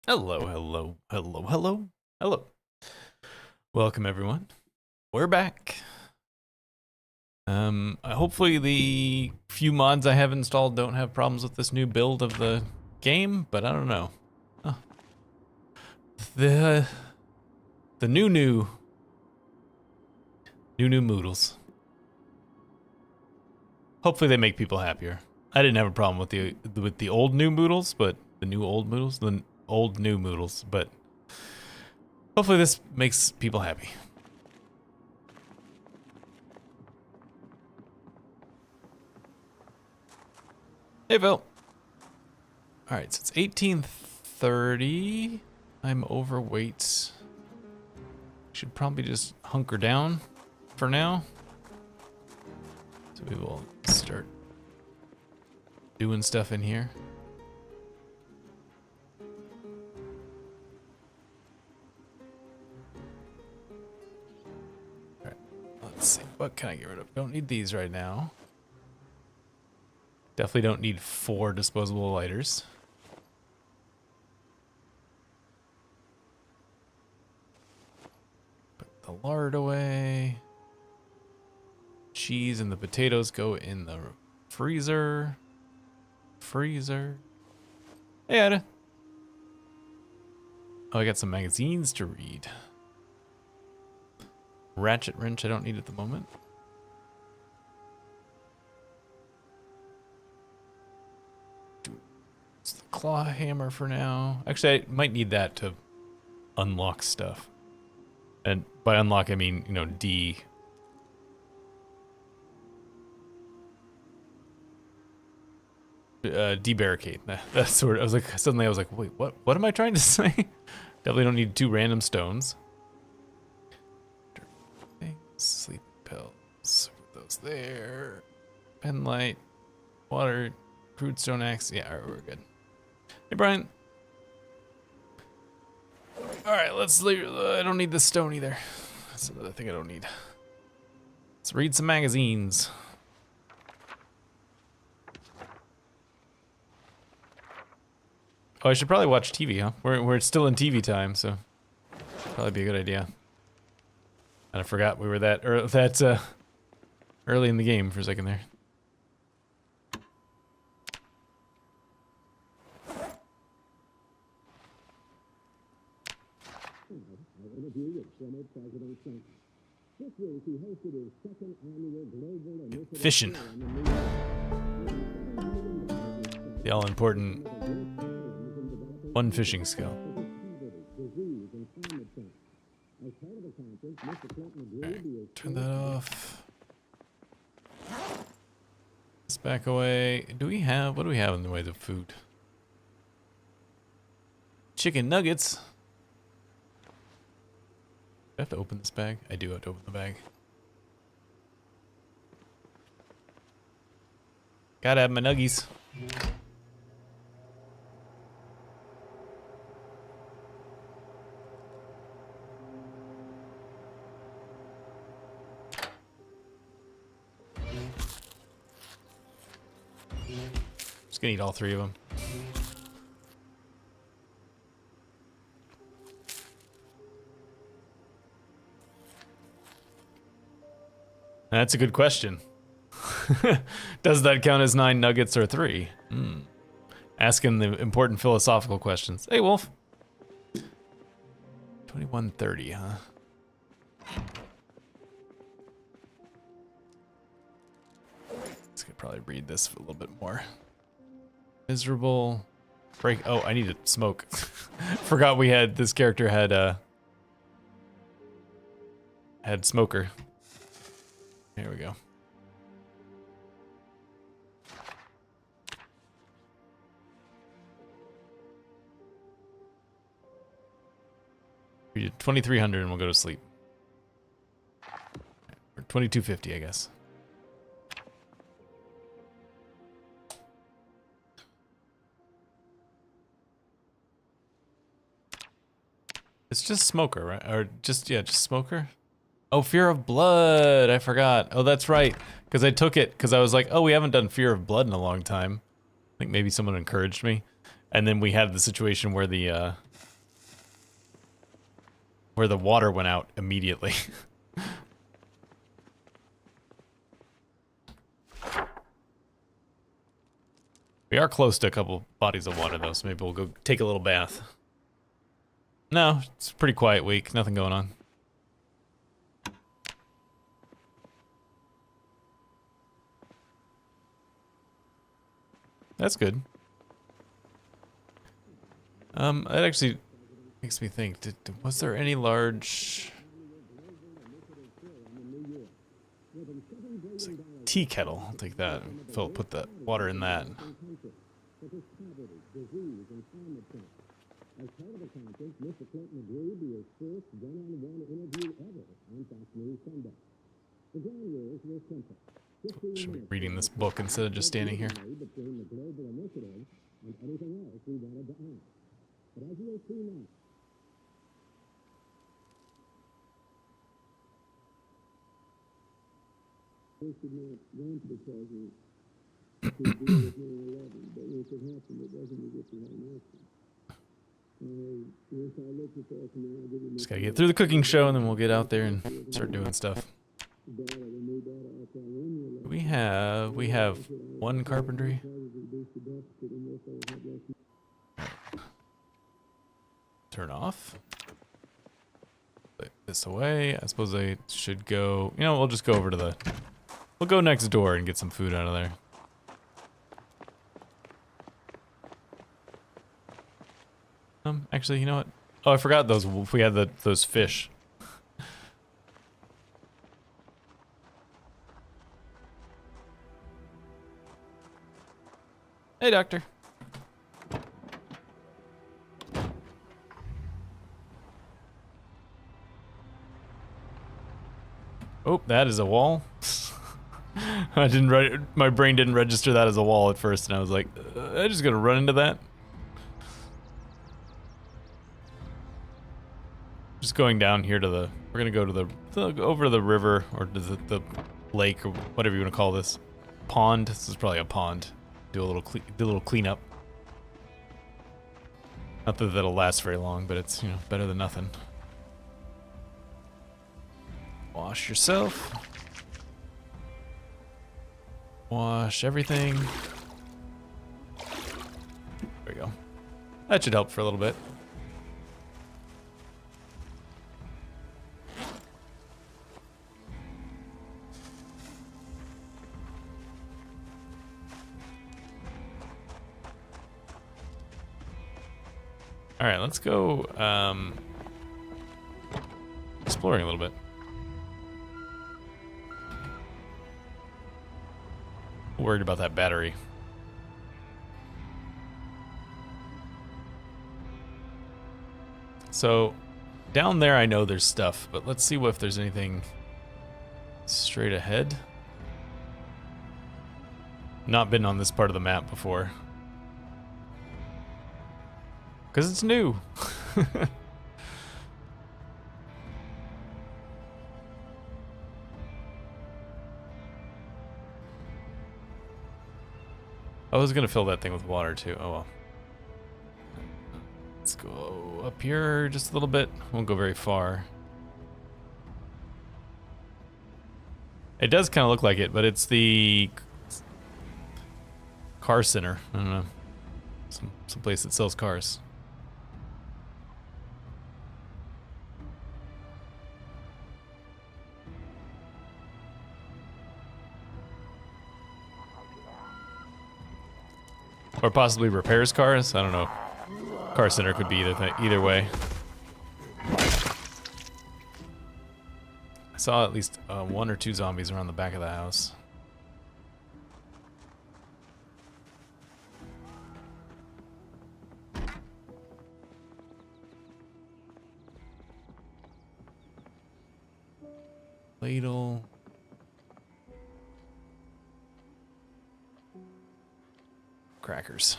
Hello, hello, hello, hello, hello. Welcome everyone. We're back. Hopefully the few mods I have installed don't have problems with this new build of the game, but I don't know. Oh. The new Moodles. Hopefully they make people happier. I didn't have a problem with the old new Moodles, but the new old Moodles, the old new Moodles, but hopefully this makes people happy. Hey, Phil. All right, so it's 1830. I'm overweight. Should probably just hunker down for now. So we will start doing stuff in here. All right, let's see. What can I get rid of? Don't need these right now. Definitely don't need 4 disposable lighters. Put the lard away. Cheese and the potatoes go in the freezer. Hey, Ada. Oh, I got some magazines to read. Ratchet wrench I don't need at the moment. It's the claw hammer for now. Actually, I might need that to unlock stuff. And by unlock, I mean, you know, debarricade. That's sort of, I was like, suddenly I was like, wait, what am I trying to say? Definitely don't need 2 random stones. Sleep pills. Put those there. Pen light. Water. Crude stone axe. Yeah, alright, we're good. Hey, Brian. Alright, let's leave. I don't need the stone either. That's another thing I don't need. Let's read some magazines. Oh, I should probably watch TV, huh? We're still in TV time, so probably be a good idea. And I forgot we were that early in the game for a second there. Fishing. The all-important one fishing skill. Right, turn that off. Let's back away. What do we have in the way of food? Chicken nuggets. Do I have to open this bag? I do have to open the bag. Gotta have my nuggies. Just gonna eat all 3 of them. That's a good question. Does that count as 9 nuggets or 3? Asking the important philosophical questions. Hey, Wolf. 2130, huh? Let's probably read this a little bit more. Miserable. Break. Oh, I need to smoke. Forgot we had, this character had smoker. Here we go. We did 2300 and we'll go to sleep. Or 2250, I guess. It's just smoker, right? Or just, yeah, just smoker. Oh, Fear of Blood. I forgot. Oh, that's right. Because I took it because I was like, oh, we haven't done Fear of Blood in a long time. I think maybe someone encouraged me. And then we had the situation where the where the water went out immediately. We are close to a couple bodies of water, though, so maybe we'll go take a little bath. No, it's a pretty quiet week. Nothing going on. That's good. That actually makes me think, was there any large... It's like tea kettle. I'll take that. Put the water in that. Should be reading this book instead of just standing here. Just gotta get through the cooking show and then we'll get out there and start doing stuff. We have one carpentry. Turn off. Put this away. I suppose I should go, you know, we'll just go over to the, we'll go next door and get some food out of there. Actually, you know what? Oh, I forgot those. We had those fish. Hey, doctor. Oh, that is a wall. I didn't. My brain didn't register that as a wall at first, and I was like, "I just gonna run into that." Just going down here to the. We're gonna go to the over to the river or to the lake or whatever you want to call this pond. This is probably a pond. Do a little cleanup. Not that that'll last very long, but it's, you know, better than nothing. Wash yourself. Wash everything. There we go. That should help for a little bit. All right, let's go exploring a little bit. Worried about that battery. So down there I know there's stuff, but let's see if there's anything straight ahead. Not been on this part of the map before. Because it's new. I was gonna fill that thing with water too. Oh well. Let's go up here just a little bit. Won't go very far. It does kind of look like it, but it's the car center. I don't know. Some place that sells cars. Or possibly repairs cars. I don't know. Car center could be either way. I saw at least 1 or 2 zombies around the back of the house. Ladle. Crackers.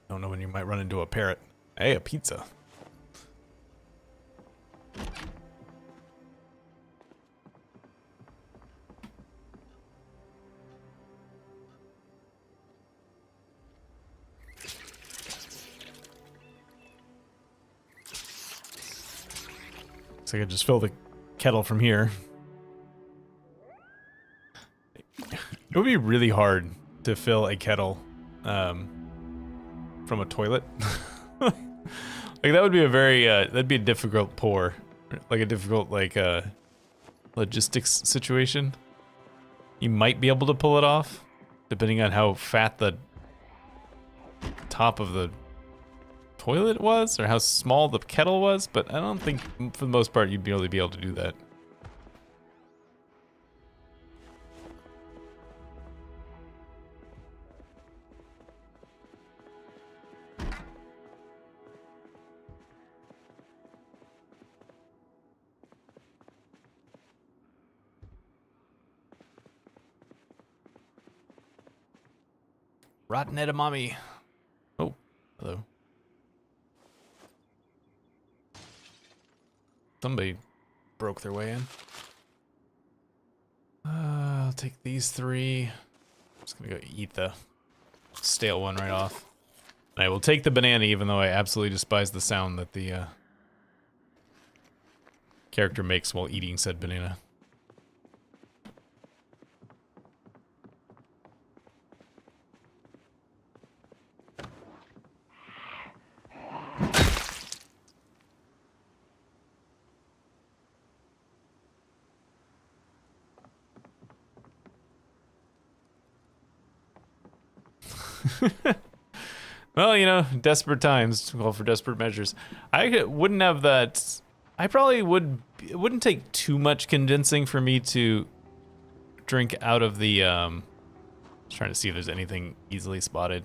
Don't know when you might run into a parrot. Hey, a pizza. Looks like I just fill the kettle from here. It would be really hard to fill a kettle from a toilet. Like that would be a very that'd be a difficult pour, like a difficult logistics situation. You might be able to pull it off, depending on how fat the top of the toilet was or how small the kettle was, but I don't think for the most part you'd really be able to do that. Rotten edamame. Oh, hello. Somebody broke their way in. I'll take these 3. I'm just gonna go eat the stale one right off. And I will take the banana even though I absolutely despise the sound that the character makes while eating said banana. Well, you know, desperate times call for desperate measures. I wouldn't have that. I probably would. It wouldn't take too much condensing for me to drink out of the. Just trying to see if there's anything easily spotted.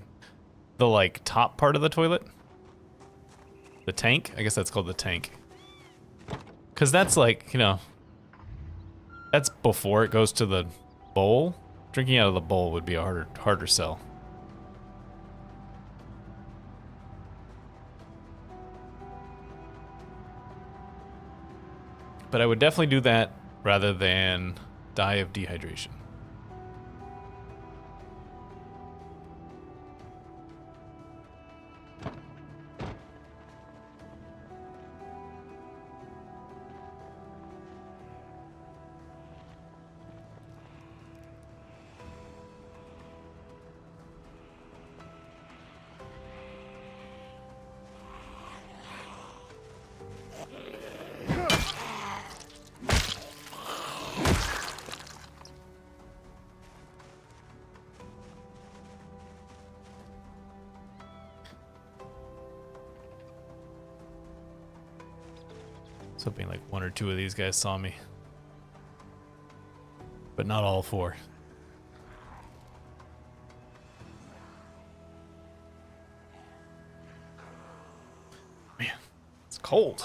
The like top part of the toilet. The tank. I guess that's called the tank. Because that's like, you know, that's before it goes to the bowl. Drinking out of the bowl would be a harder sell. But I would definitely do that rather than die of dehydration. Hoping like 1 or 2 of these guys saw me. But not all 4. Man, it's cold.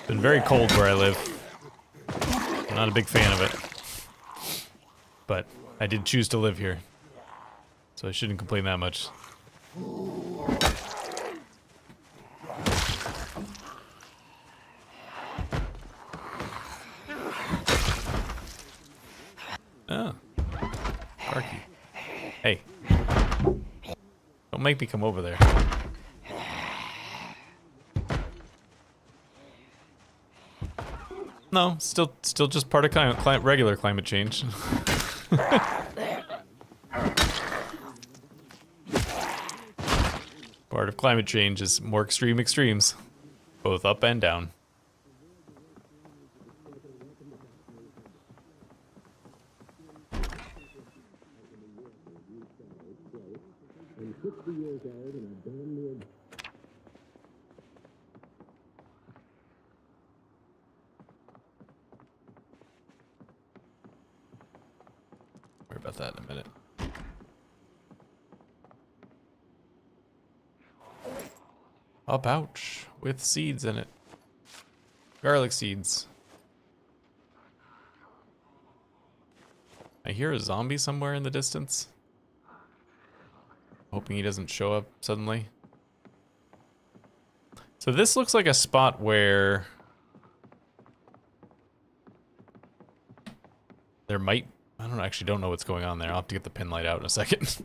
Been very cold where I live. I'm not a big fan of it. But I did choose to live here. So I shouldn't complain that much. Oh. Sparky. Hey. Don't make me come over there. No, still just part of regular climate change. Part of climate change is more extreme extremes, both up and down. Worry about that in a minute. A pouch with seeds in it. Garlic seeds. I hear a zombie somewhere in the distance. Hoping he doesn't show up suddenly. So this looks like a spot where there might, I don't know what's going on there. I'll have to get the pin light out in a second.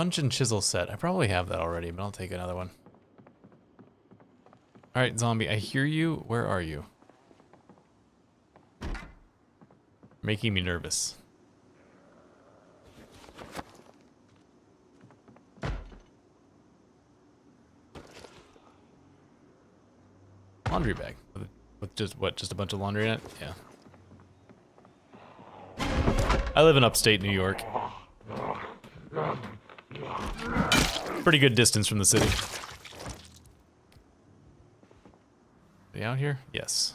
Punch and chisel set. I probably have that already, but I'll take another one. All right, zombie, I hear you. Where are you? Making me nervous. Laundry bag with just what? Just a bunch of laundry in it? Yeah. I live in upstate New York. Pretty good distance from the city. They out here? Yes.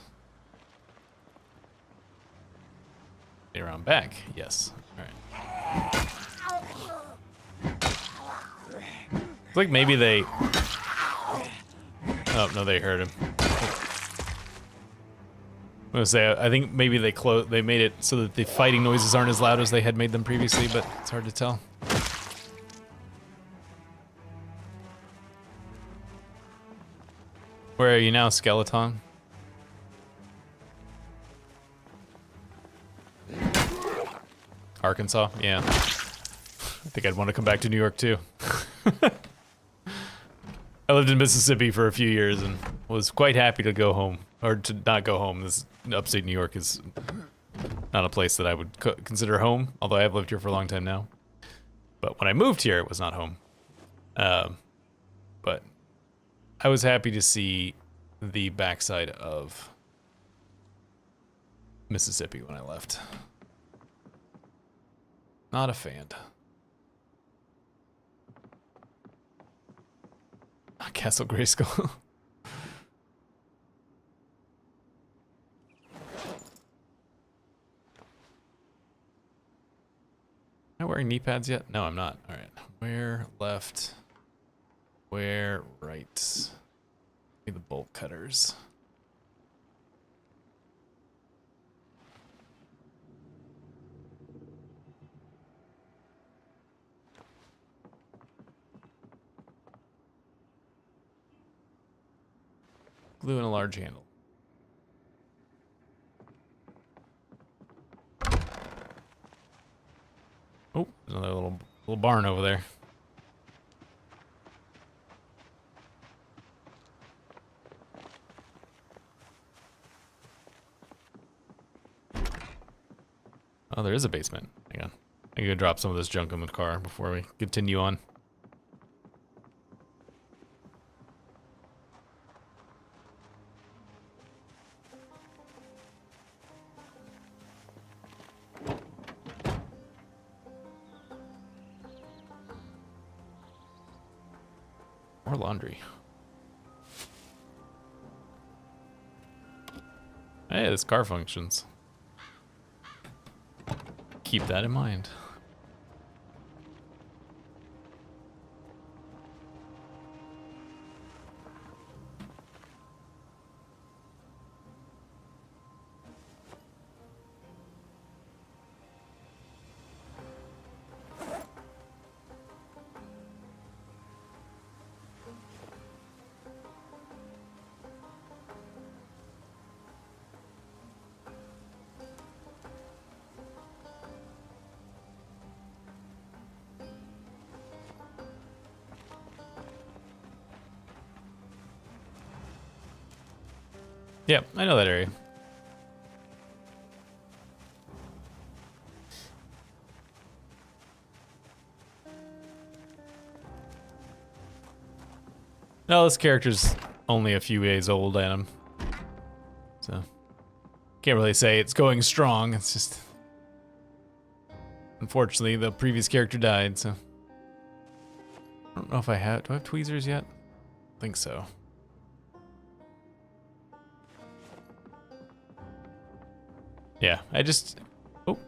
They around back? Yes. Alright. It's like maybe they... Oh, no, they heard him. I'm gonna say, I think maybe they made it so that the fighting noises aren't as loud as they had made them previously, but it's hard to tell. Where are you now, Skeleton? Arkansas? Yeah. I think I'd want to come back to New York too. I lived in Mississippi for a few years and was quite happy to go home. Or to not go home. This upstate New York is not a place that I would consider home, although I have lived here for a long time now. But when I moved here, it was not home. But I was happy to see the backside of Mississippi when I left. Not a fan. Castle Grayskull. Am I wearing knee pads yet? No, I'm not. All right. Where left? Where right? Need the bolt cutters. Glue and a large handle. Oh, there's another little barn over there. Oh, there is a basement. Hang on. I'm gonna drop some of this junk in the car before we continue on. More laundry. Hey, this car functions. Keep that in mind. Yep, I know that area. No, this character's only a few days old, Adam. So, can't really say it's going strong. It's just, unfortunately, the previous character died, so. I don't know if I have, do I have tweezers yet? I think so. Yeah, I just, oh.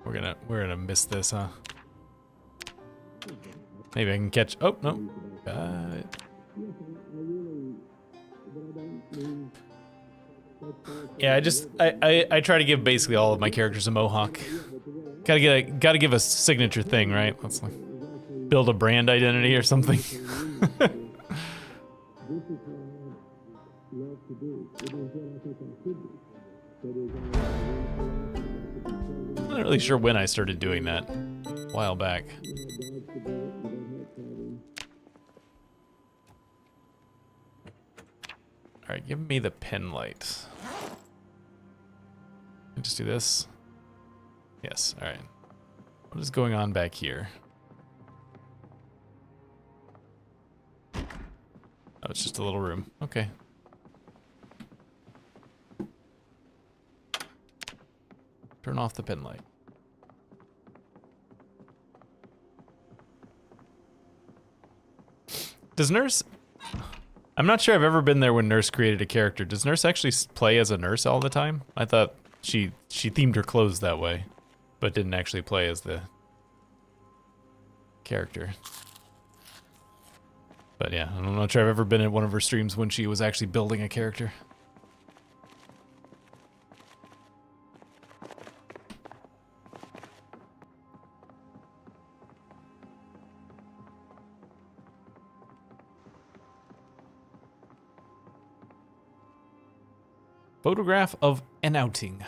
We're gonna miss this, huh? Maybe I can catch, oh, no. Got it. Yeah, I try to give basically all of my characters a mohawk. Gotta give a signature thing, right? Let's like build a brand identity or something. not really sure when I started doing that. A while back. Alright, give me the pen light. Just do this. Yes, alright. What is going on back here? Oh, it's just a little room. Okay. Turn off the pen light. Does Nurse... I'm not sure I've ever been there when Nurse created a character. Does Nurse actually play as a nurse all the time? I thought she themed her clothes that way, but didn't actually play as the character. But yeah, I'm not sure I've ever been in one of her streams when she was actually building a character. Photograph of an outing.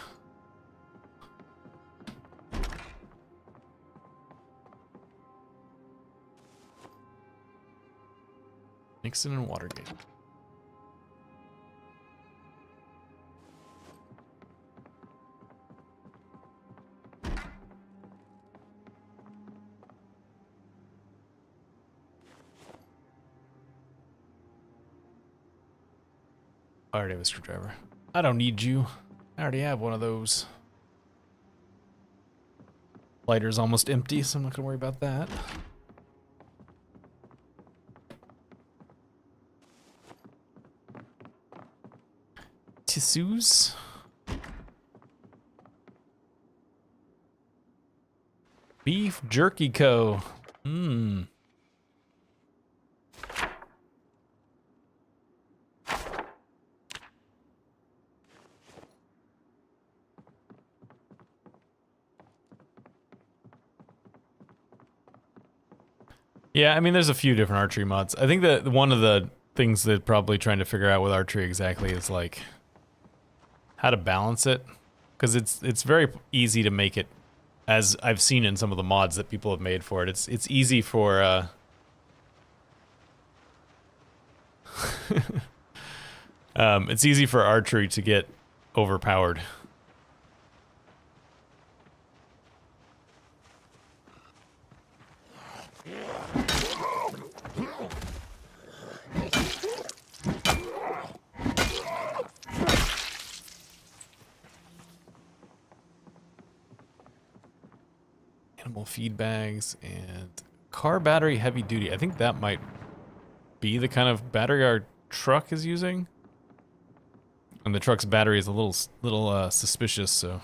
Nixon and Watergate. I already have a screwdriver. I don't need you. I already have one of those. Lighter's almost empty, so I'm not gonna worry about that. Tissues. Beef Jerky Co. Mmm. Yeah, I mean, there's a few different archery mods. I think that one of the things that probably trying to figure out with archery exactly is like how to balance it, because it's very easy to make it, as I've seen in some of the mods that people have made for it. It's easy for it's easy for archery to get overpowered. Animal feed bags and car battery heavy duty. I think that might be the kind of battery our truck is using. And the truck's battery is a little suspicious, so.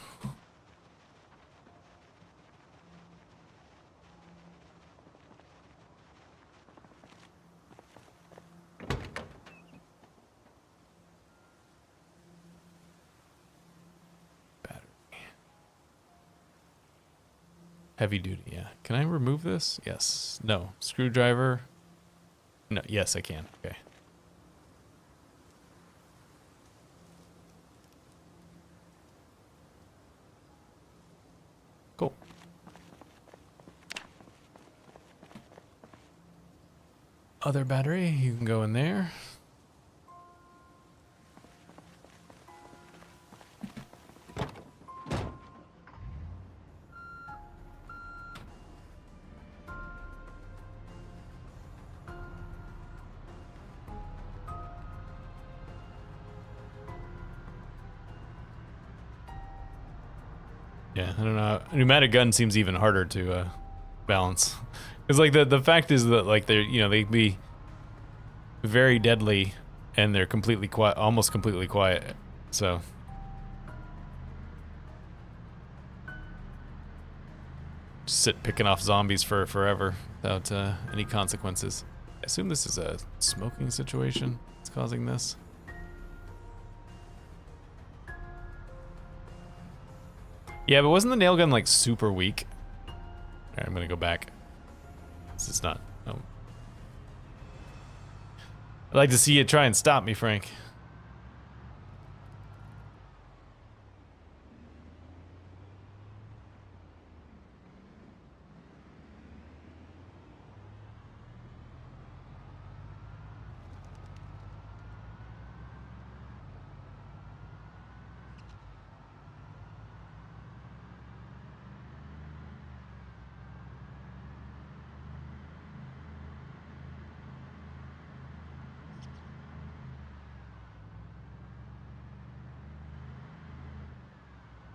Heavy duty, yeah. Can I remove this? Yes. No. Screwdriver. No. Yes, I can. Okay. Cool. Other battery, you can go in there. Yeah, I don't know. A pneumatic gun seems even harder to balance. Because like the fact is that like they're, you know, they'd be very deadly and they're completely quiet, almost completely quiet. So just sit picking off zombies for forever without any consequences. I assume this is a smoking situation that's causing this. Yeah, but wasn't the nail gun like super weak? Alright, I'm gonna go back. This is not. No. I'd like to see you try and stop me, Frank.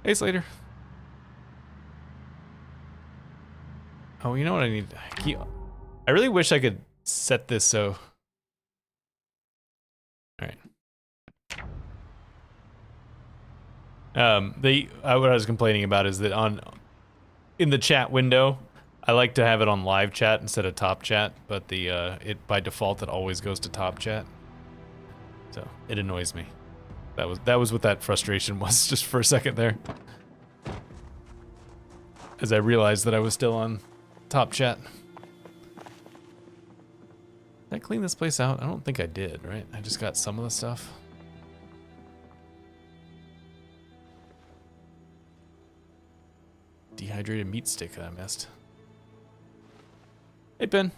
Hey, Slater. Oh, you know what I need? I really wish I could set this so... Alright. What I was complaining about is that in the chat window, I like to have it on live chat instead of top chat, but it by default it always goes to top chat. So it annoys me. That was what that frustration was just for a second there. As I realized that I was still on top chat. Did I clean this place out? I don't think I did, right? I just got some of the stuff. Dehydrated meat stick that I missed. Hey, Ben.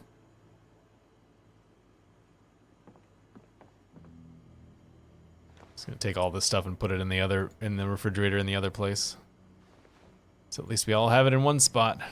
Just gonna take all this stuff and put it in the refrigerator in the other place. So at least we all have it in one spot.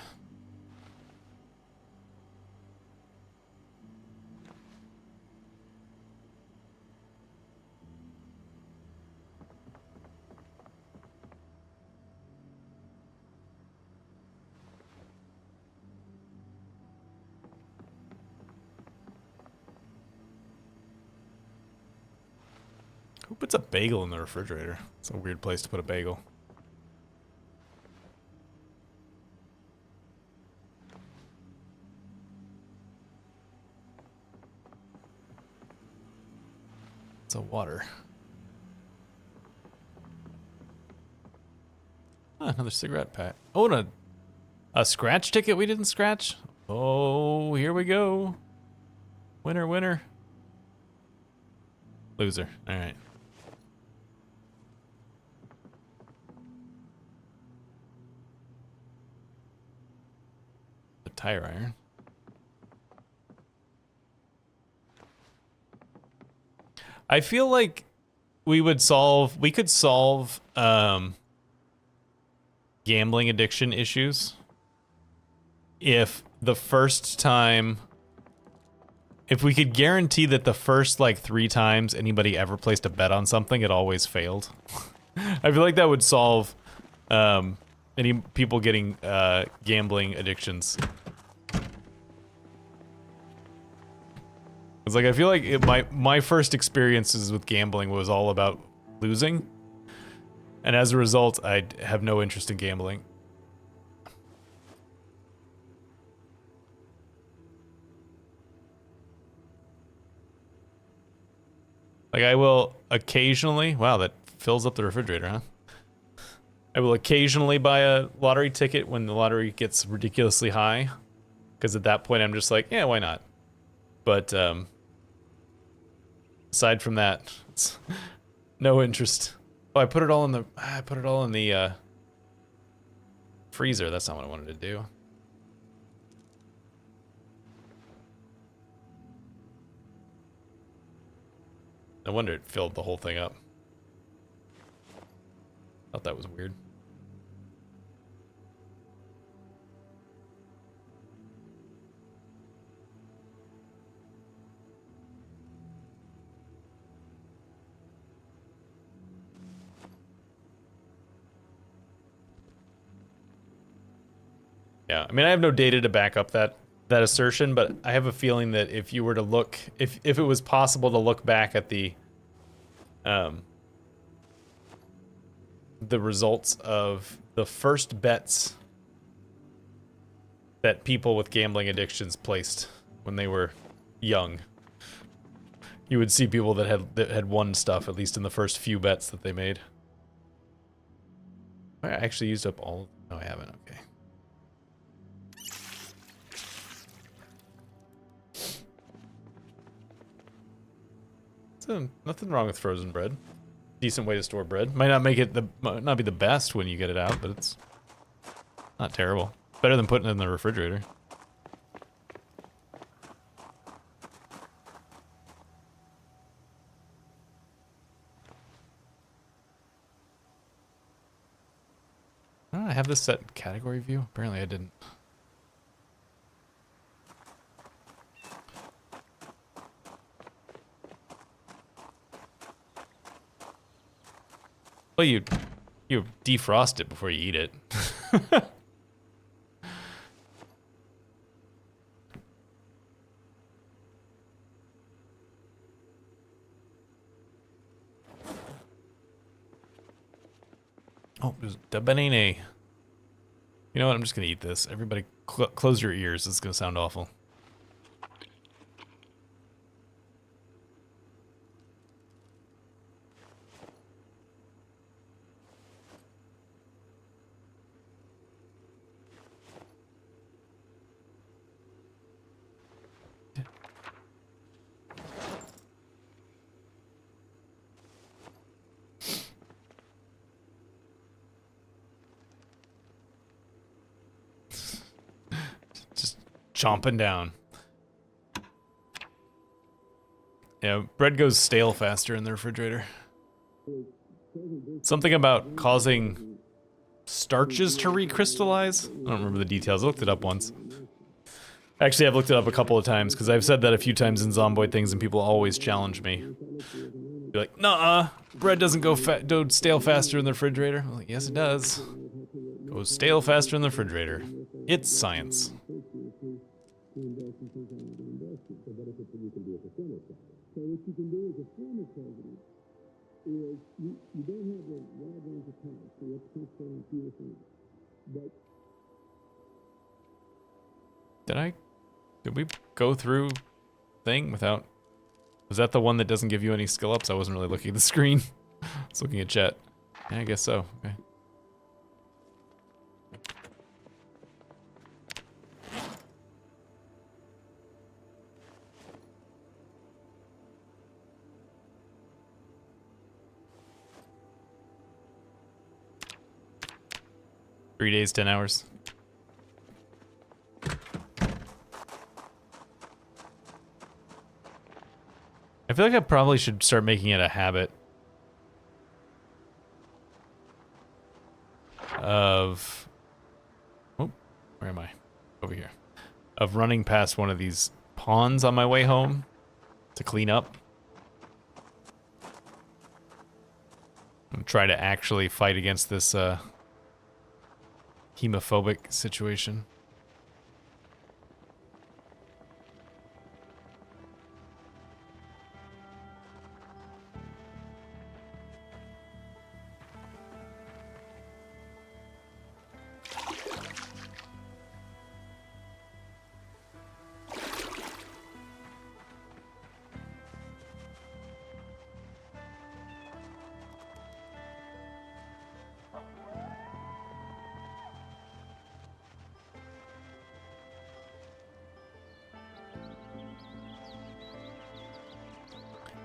Who puts a bagel in the refrigerator? It's a weird place to put a bagel. It's a water. Ah, another cigarette pack. Oh, and a scratch ticket we didn't scratch? Oh, here we go. Winner, winner. Loser. All right. The tire iron. I feel like we could solve gambling addiction issues if we could guarantee that the first like 3 times anybody ever placed a bet on something, it always failed. I feel like that would solve any people getting gambling addictions. It's like I feel like my first experiences with gambling was all about losing, and as a result, I have no interest in gambling. Like I will occasionally, wow, that fills up the refrigerator, huh? I will occasionally buy a lottery ticket when the lottery gets ridiculously high, because at that point I'm just like, yeah, why not? But aside from that, it's no interest. Oh, I put it all in the freezer. That's not what I wanted to do. No wonder it filled the whole thing up. Thought that was weird. Yeah, I mean, I have no data to back up that assertion, but I have a feeling that if you were to look, if it was possible to look back at the results of the first bets that people with gambling addictions placed when they were young, you would see people that had won stuff, at least in the first few bets that they made. I actually used up all. No, I haven't. Okay. Nothing wrong with frozen bread. Decent way to store bread. Might not make it might not be the best when you get it out, but it's not terrible. Better than putting it in the refrigerator. Oh, I have this set in category view. Apparently I didn't. Well, you You defrost it before you eat it. Oh, there's the banana. You know what? I'm just gonna eat this. Everybody, close your ears. This is gonna sound awful. Chomping down. Yeah, bread goes stale faster in the refrigerator. Something about causing starches to recrystallize? I don't remember the details. I looked it up once. Actually, I've looked it up a couple of times because I've said that a few times in Zomboid things and people always challenge me. Be like, nuh-uh, bread doesn't go stale faster in the refrigerator. I'm like, yes, it does. Goes stale faster in the refrigerator. It's science. So what you can do as a former president is you don't have the wide range of powers, so let's concentrate on a few things. But did we go through thing without? Was that the one that doesn't give you any skill ups? I wasn't really looking at the screen. I was looking at chat. Yeah, I guess so. Okay. 3 days, 10 hours. I feel like I probably should start making it a habit of... Oh, where am I? Over here. Of running past one of these ponds on my way home to clean up. And try to actually fight against this, hemophobic situation.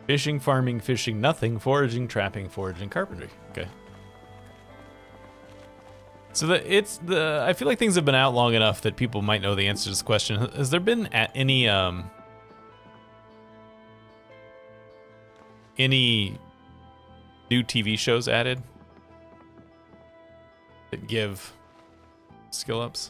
Fishing, farming, fishing, nothing, foraging, trapping, foraging, carpentry. Okay. So I feel like things have been out long enough that people might know the answer to this question. Has there been any new TV shows added that give skill ups?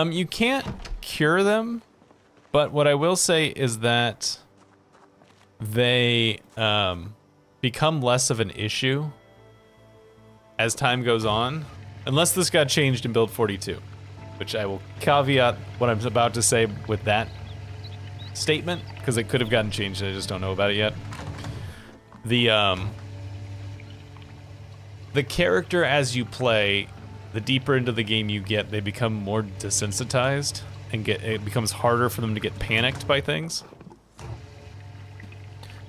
You can't cure them, but what I will say is that they become less of an issue as time goes on, unless this got changed in Build 42, which I will caveat what I'm about to say with that statement, because it could have gotten changed, I just don't know about it yet. The character as you play, the deeper into the game you get, they become more desensitized, and it becomes harder for them to get panicked by things.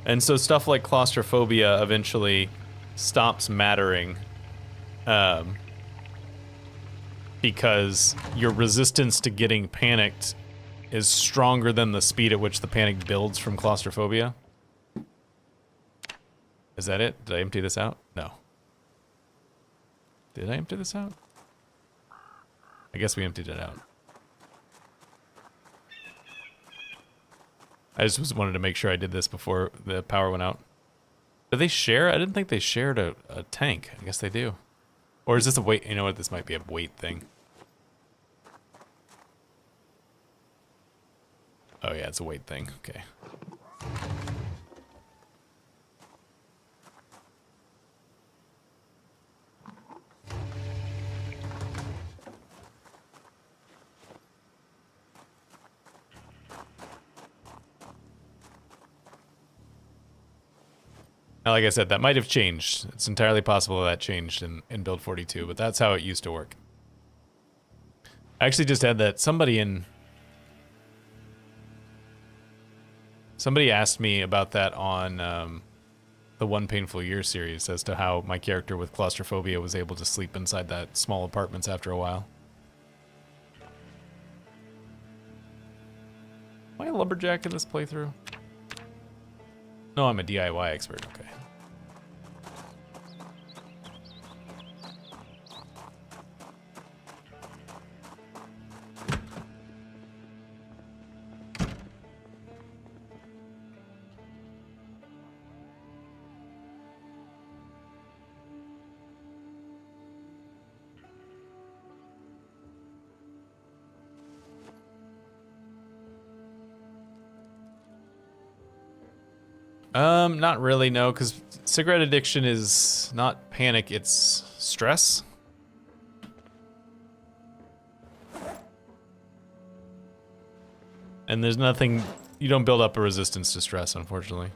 And so stuff like claustrophobia eventually stops mattering, because your resistance to getting panicked is stronger than the speed at which the panic builds from claustrophobia. Is that it? Did I empty this out? No. Did I empty this out? I guess we emptied it out. I just wanted to make sure I did this before the power went out. Do they share? I didn't think they shared a tank. I guess they do. Or is this a weight? You know what? This might be a weight thing. Oh yeah, it's a weight thing. Okay. Now, like I said, that might have changed. It's entirely possible that changed in Build 42, but that's how it used to work. I actually just had that somebody asked me about that on the One Painful Year series as to how my character with claustrophobia was able to sleep inside that small apartments after a while. Am I a lumberjack in this playthrough? No, I'm a DIY expert. Okay. Not really, no, because cigarette addiction is not panic, it's stress. And there's nothing, you don't build up a resistance to stress, unfortunately.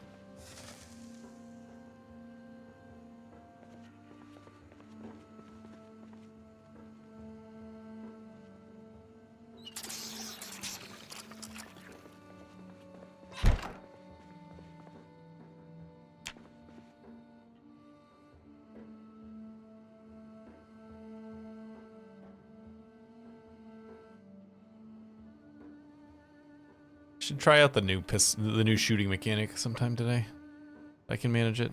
Should try out the new shooting mechanic sometime today. If I can manage it.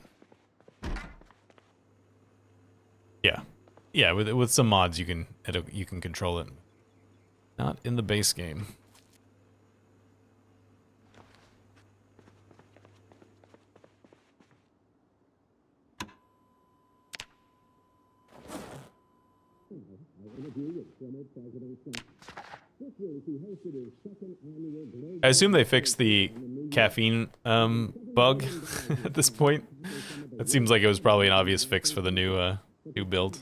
Yeah, yeah. With some mods, you can control it. Not in the base game. I assume they fixed the caffeine bug at this point. It seems like it was probably an obvious fix for the new build.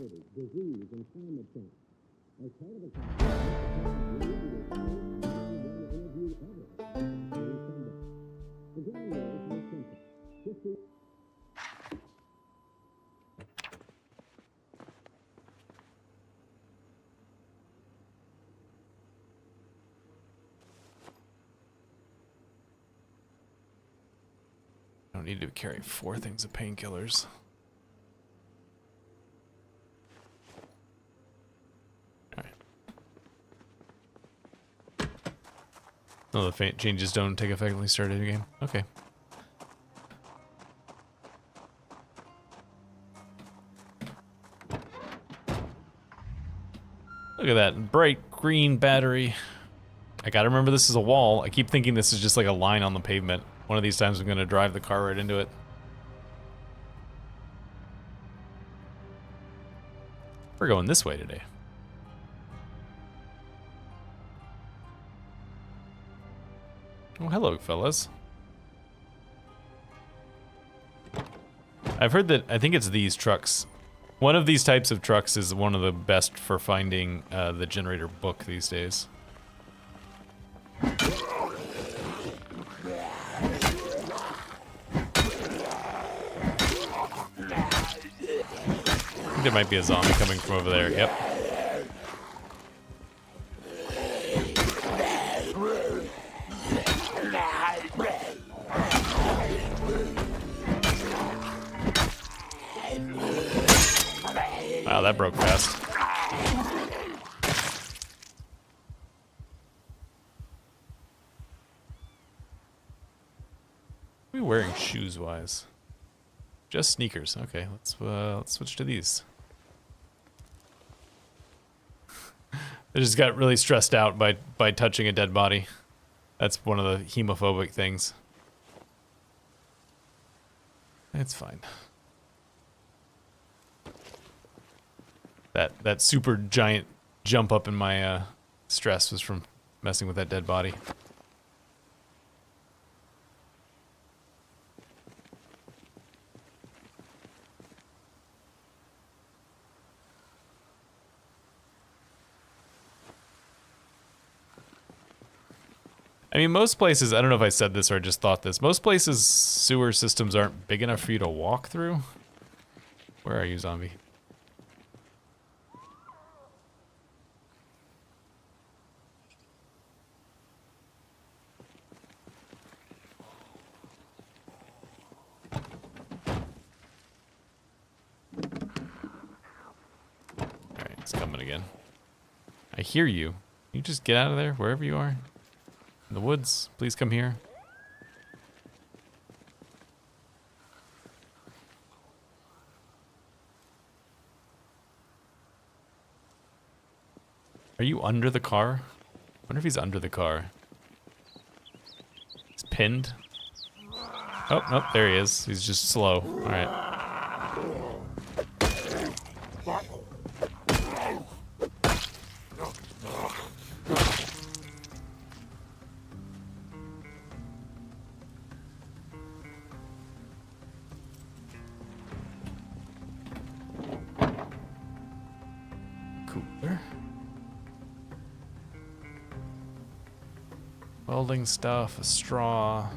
I don't need to carry 4 things of painkillers. Alright. Oh, the changes don't take effect when we start a new game. Okay. Look at that bright green battery. I gotta remember this is a wall. I keep thinking this is just like a line on the pavement. One of these times I'm gonna drive the car right into it. We're going this way today. Oh, hello, fellas. I've heard that, I think it's these trucks. One of these types of trucks is one of the best for finding the generator book these days. I think there might be a zombie coming from over there. Yep. Wow, that broke fast. What are we wearing shoes-wise? Just sneakers. Okay, let's switch to these. I just got really stressed out by touching a dead body. That's one of the hemophobic things. It's fine. That super giant jump up in my stress was from messing with that dead body. I mean, most places, I don't know if I said this or I just thought this, most places sewer systems aren't big enough for you to walk through. Where are you, zombie? Alright, it's coming again. I hear you. You just get out of there, wherever you are. In the woods, please come here. Are you under the car? I wonder if he's under the car. He's pinned. Oh, nope, there he is. He's just slow. Alright. Cooler. Welding stuff, a straw.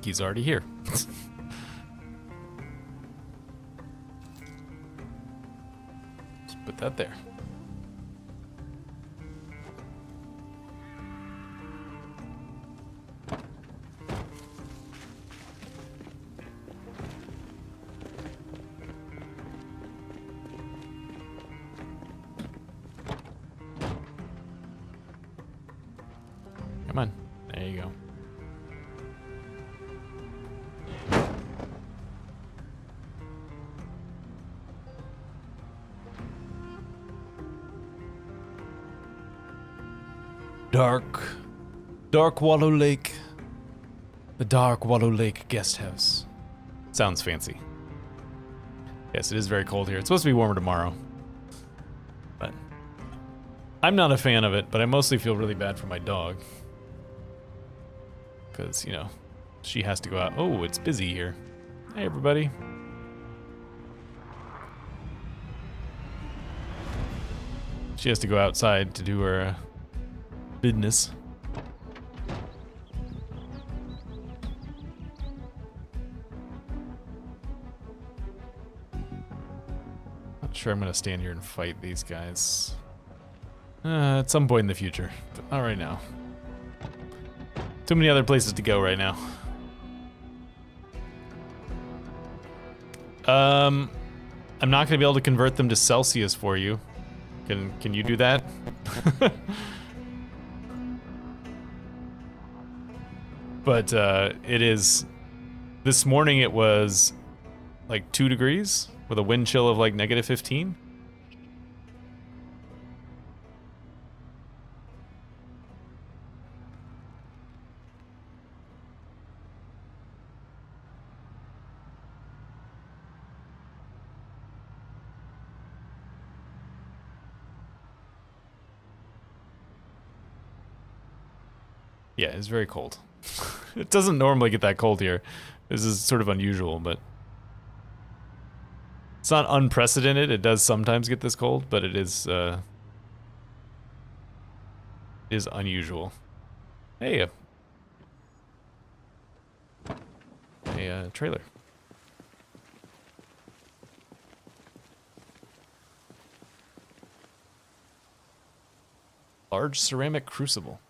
He's already here. Just put that there. Come on. There you go. Dark Wallow Lake. The Dark Wallow Lake Guest House. Sounds fancy. Yes, it is very cold here. It's supposed to be warmer tomorrow. But I'm not a fan of it, but I mostly feel really bad for my dog. Because, you know, she has to go out. Oh, it's busy here. Hey, everybody. She has to go outside to do her business. Not sure I'm gonna stand here and fight these guys. At some point in the future, but not right now. Too many other places to go right now. I'm not gonna be able to convert them to Celsius for you. Can you do that? But it is. This morning it was like 2 degrees with a wind chill of like -15. Yeah, it's very cold. It doesn't normally get that cold here. This is sort of unusual, but it's not unprecedented. It does sometimes get this cold, but it is unusual. Hey, a trailer. Large ceramic crucible.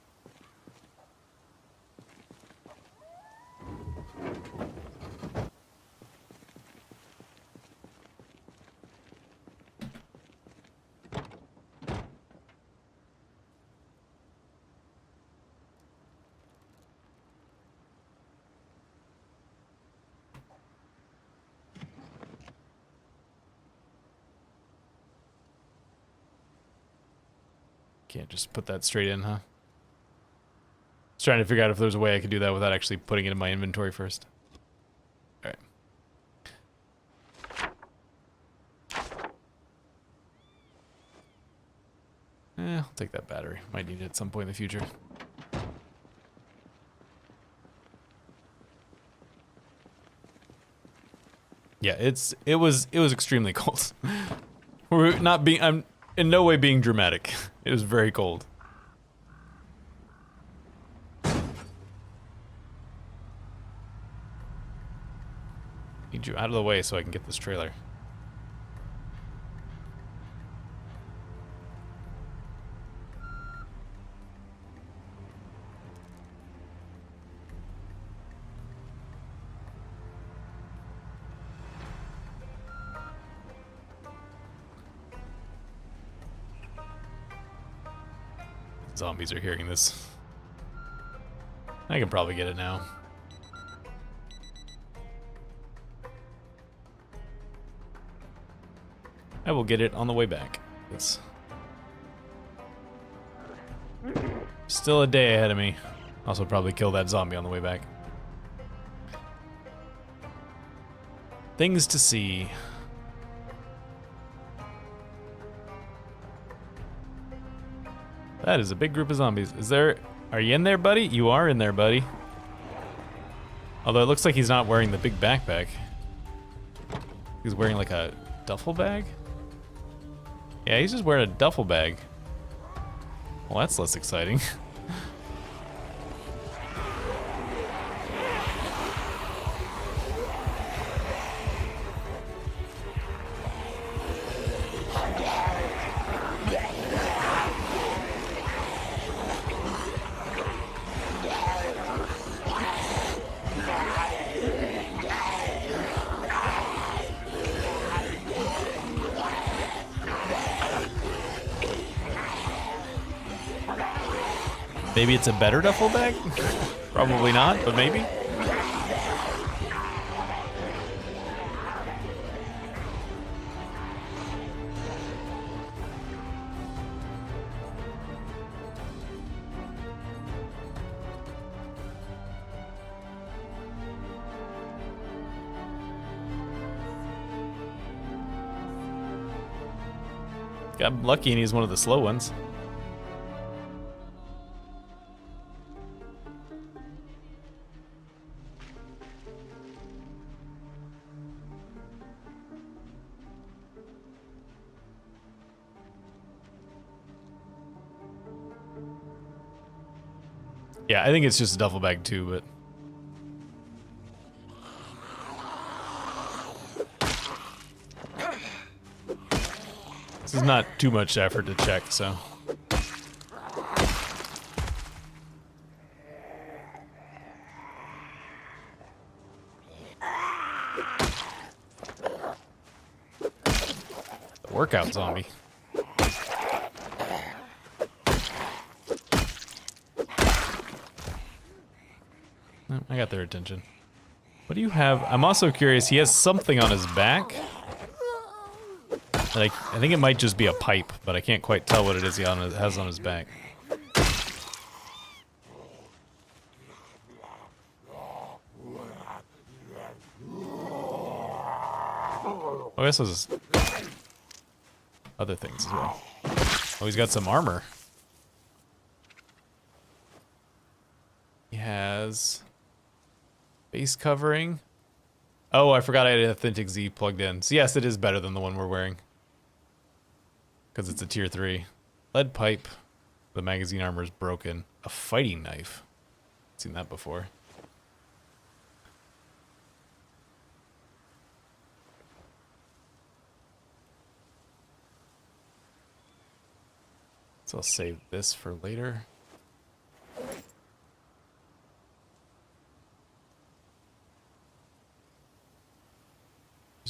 Can't just put that straight in, huh? I was trying to figure out if there's a way I could do that without actually putting it in my inventory first. Alright. I'll take that battery. Might need it at some point in the future. Yeah, it was extremely cold. We're not being I'm in no way being dramatic. It was very cold. Need you out of the way so I can get this trailer. Zombies are hearing this. I can probably get it now. I will get it on the way back. Yes. Still a day ahead of me. Also probably kill that zombie on the way back. Things to see. That is a big group of zombies. Are you in there, buddy? You are in there, buddy. Although it looks like he's not wearing the big backpack. He's wearing like a duffel bag? Yeah, he's just wearing a duffel bag. Well, that's less exciting. Maybe it's a better duffel bag? Probably not, but maybe. Got lucky and he's one of the slow ones. Yeah, I think it's just a duffel bag too, but... This is not too much effort to check, so... The workout zombie. I got their attention. What do you have? I'm also curious, he has something on his back. Like, I think it might just be a pipe, but I can't quite tell what it is he has on his back. Oh, I guess there's other things as well. Oh, he's got some armor. He has... Base covering. Oh, I forgot I had an Authentic Z plugged in. So yes, it is better than the one we're wearing. Because it's a tier 3. Lead pipe. The magazine armor is broken. A fighting knife. Seen that before. So I'll save this for later.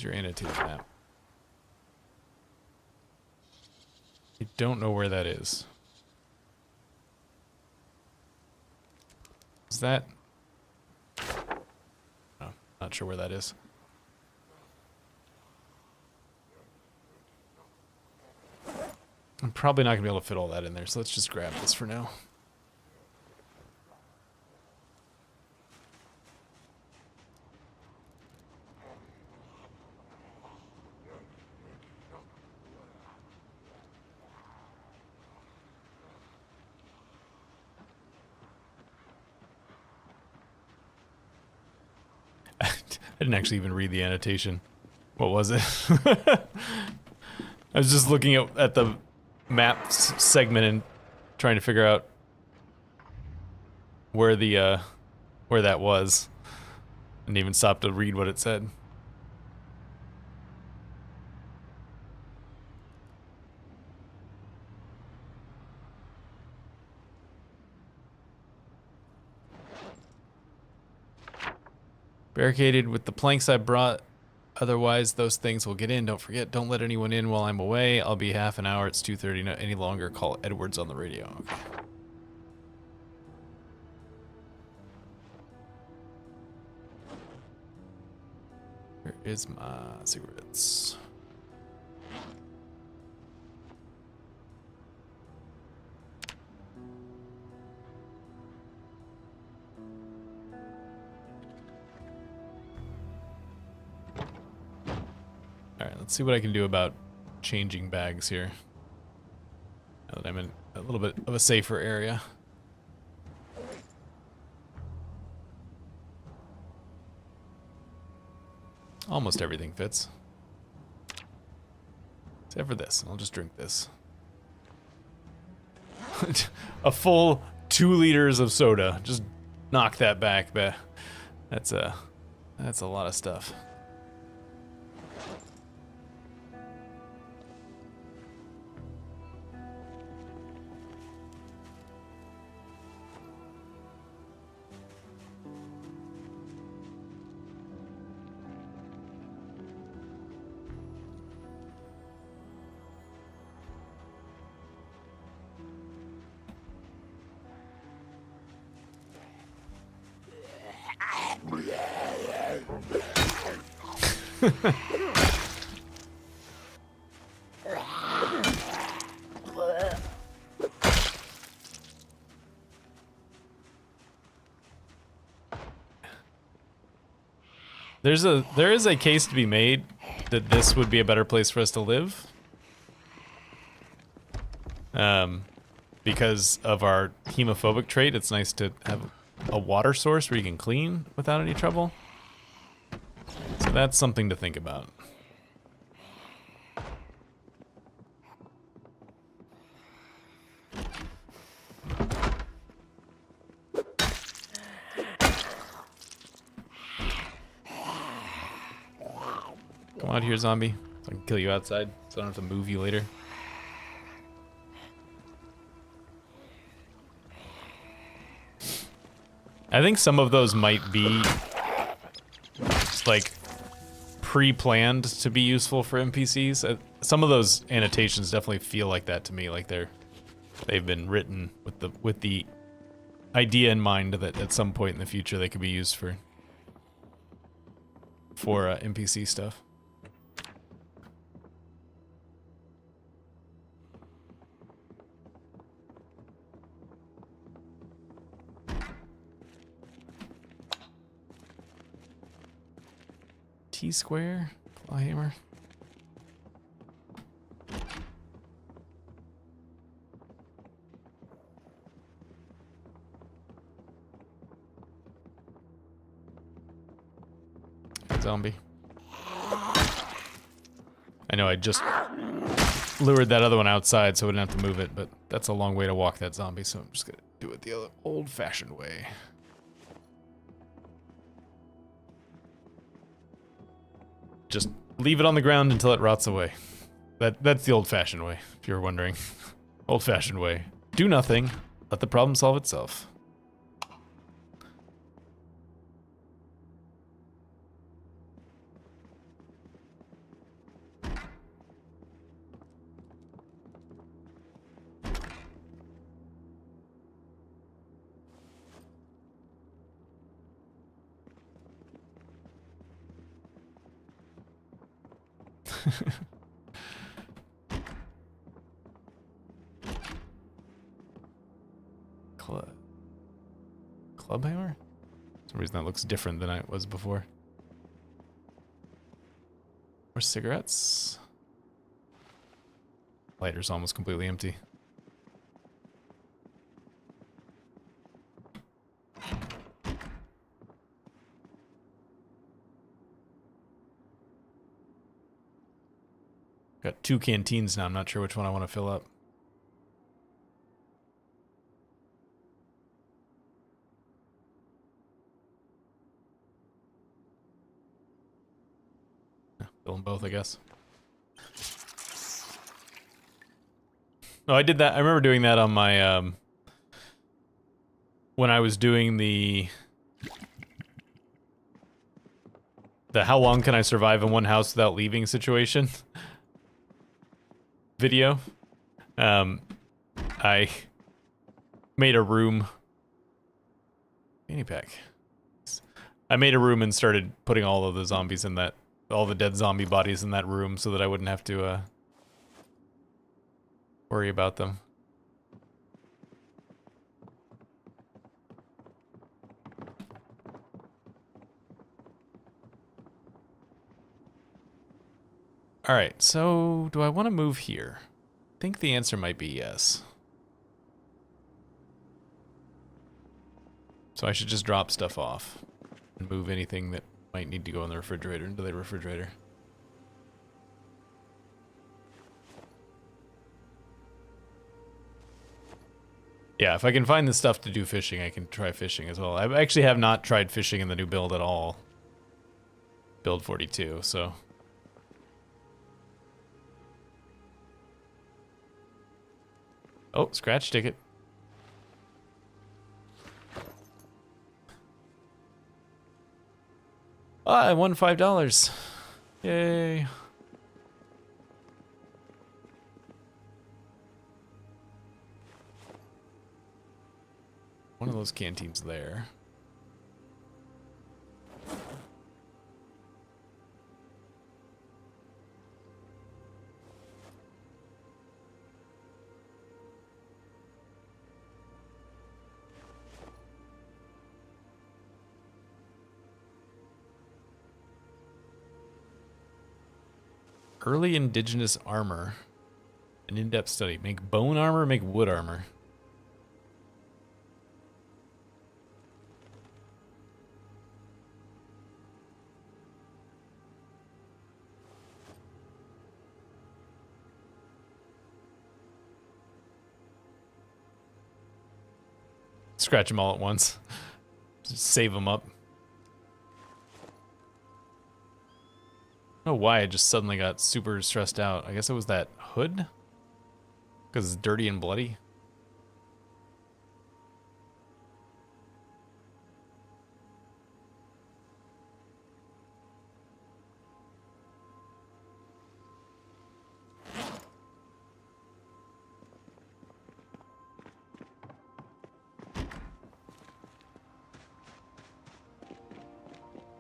Your annotated map. I don't know where that is. Is that? Oh, not sure where that is. I'm probably not gonna be able to fit all that in there, so let's just grab this for now. I didn't actually even read the annotation. What was it? I was just looking at the map segment and trying to figure out where the where that was. I didn't even stop to read what it said. Barricaded with the planks I brought. Otherwise, those things will get in. Don't forget, don't let anyone in while I'm away. I'll be half an hour. It's 2:30. Not any longer. Call Edwards on the radio. Okay. Where is my cigarettes? Alright, let's see what I can do about changing bags here. Now that I'm in a little bit of a safer area. Almost everything fits. Except for this. I'll just drink this. A full 2 liters of soda. Just knock that back. That's a lot of stuff. There is a case to be made that this would be a better place for us to live. Because of our hemophobic trait, it's nice to have a water source where you can clean without any trouble. So that's something to think about. Come out here, zombie, so I can kill you outside, so I don't have to move you later. I think some of those might be just like pre-planned to be useful for NPCs. Some of those annotations definitely feel like that to me, like they've been written with the idea in mind that at some point in the future they could be used for NPC stuff. T-square, clawhammer. Zombie. I know I just lured that other one outside so I wouldn't have to move it, but that's a long way to walk that zombie, so I'm just gonna do it the other old-fashioned way. Just leave it on the ground until it rots away. That's the old-fashioned way, if you're wondering. Old-fashioned way. Do nothing. Let the problem solve itself. Club hammer? For some reason that looks different than it was before. More cigarettes. Lighter's almost completely empty. Got 2 canteens now. I'm not sure which one I want to fill up. Fill them both, I guess. No, I did that. I remember doing that on my, when I was doing the how long can I survive in one house without leaving situation video. I made a room. Fanny pack. I made a room and started putting all of the zombies in that, all the dead zombie bodies in that room so that I wouldn't have to, worry about them. Alright, so do I want to move here? I think the answer might be yes. So I should just drop stuff off and move anything that might need to go in the refrigerator into the refrigerator. Yeah, if I can find the stuff to do fishing, I can try fishing as well. I actually have not tried fishing in the new build at all. Build 42, so... Oh, scratch ticket. Ah, I won $5. Yay. One of those canteens there. Early indigenous armor. An in-depth study. Make bone armor, make wood armor. Scratch them all at once. Just save them up. I don't know why I just suddenly got super stressed out. I guess it was that hood? Because it's dirty and bloody.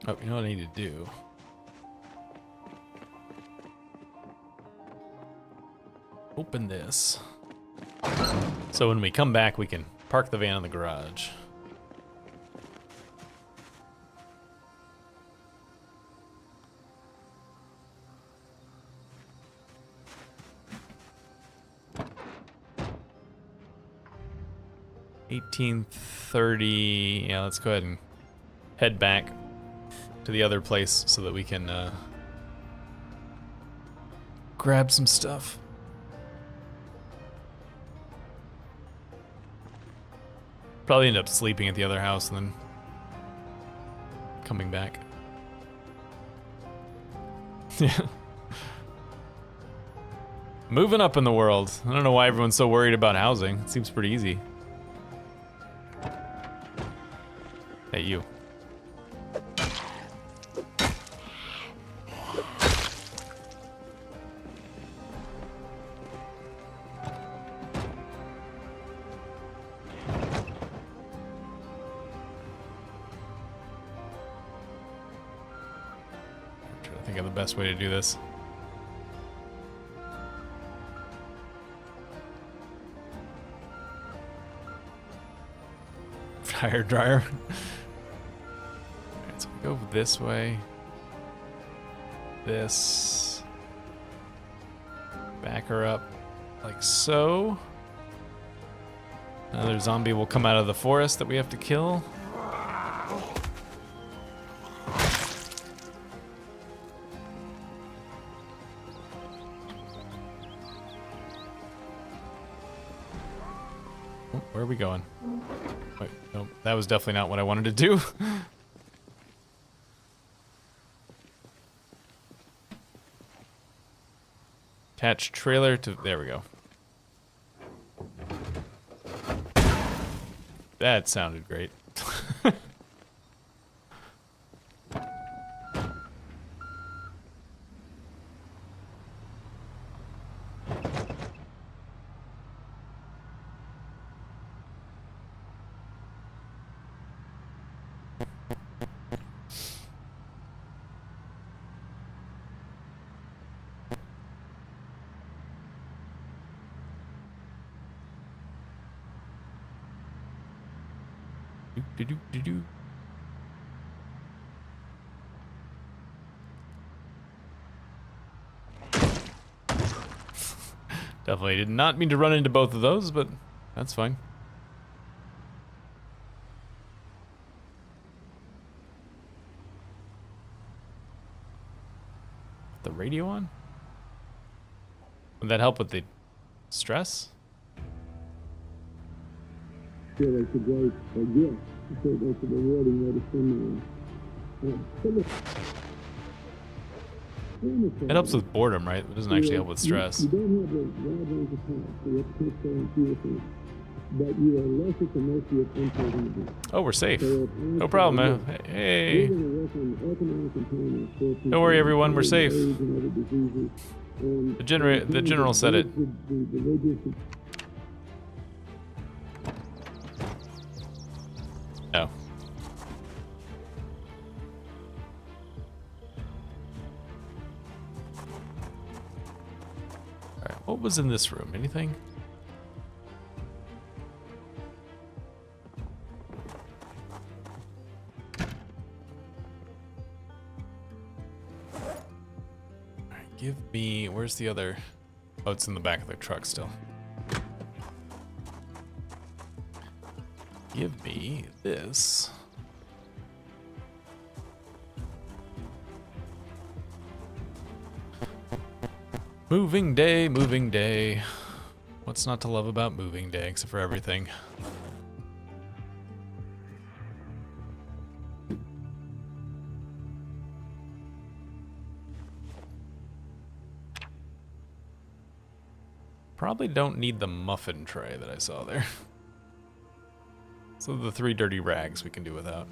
Oh, you know what I need to do? Open this. So when we come back, we can park the van in the garage. $18.30. Yeah, let's go ahead and head back to the other place so that we can grab some stuff. Probably end up sleeping at the other house and then coming back. Yeah. Moving up in the world. I don't know why everyone's so worried about housing. It seems pretty easy. Hey, you. Best way to do this. tire dryer. Alright, so we go this way. This. Back her up like so. Another zombie will come out of the forest that we have to kill. Oh, where are we going? Wait, no, that was definitely not what I wanted to do. Attach trailer to... There we go. That sounded great. Do-do-do-do-do. Definitely did not mean to run into both of those, but that's fine. The radio on? Would that help with the stress? Feel like the great gift. I think that's a rewarding medicine. It helps with boredom, right? It doesn't actually help with stress. You don't have the wide range of tasks, so you have to take care and few things. But you are less at the mercy of uncertainty. Oh, we're safe. No problem, man. Hey. Don't worry, everyone. We're safe. The general said it. No. Alright, what was in this room? Anything? Alright, give me... Where's the other... Oh, it's in the back of the truck still. Give me this. Moving day, moving day. What's not to love about moving day, except for everything? Probably don't need the muffin tray that I saw there. So the 3 dirty rags we can do without.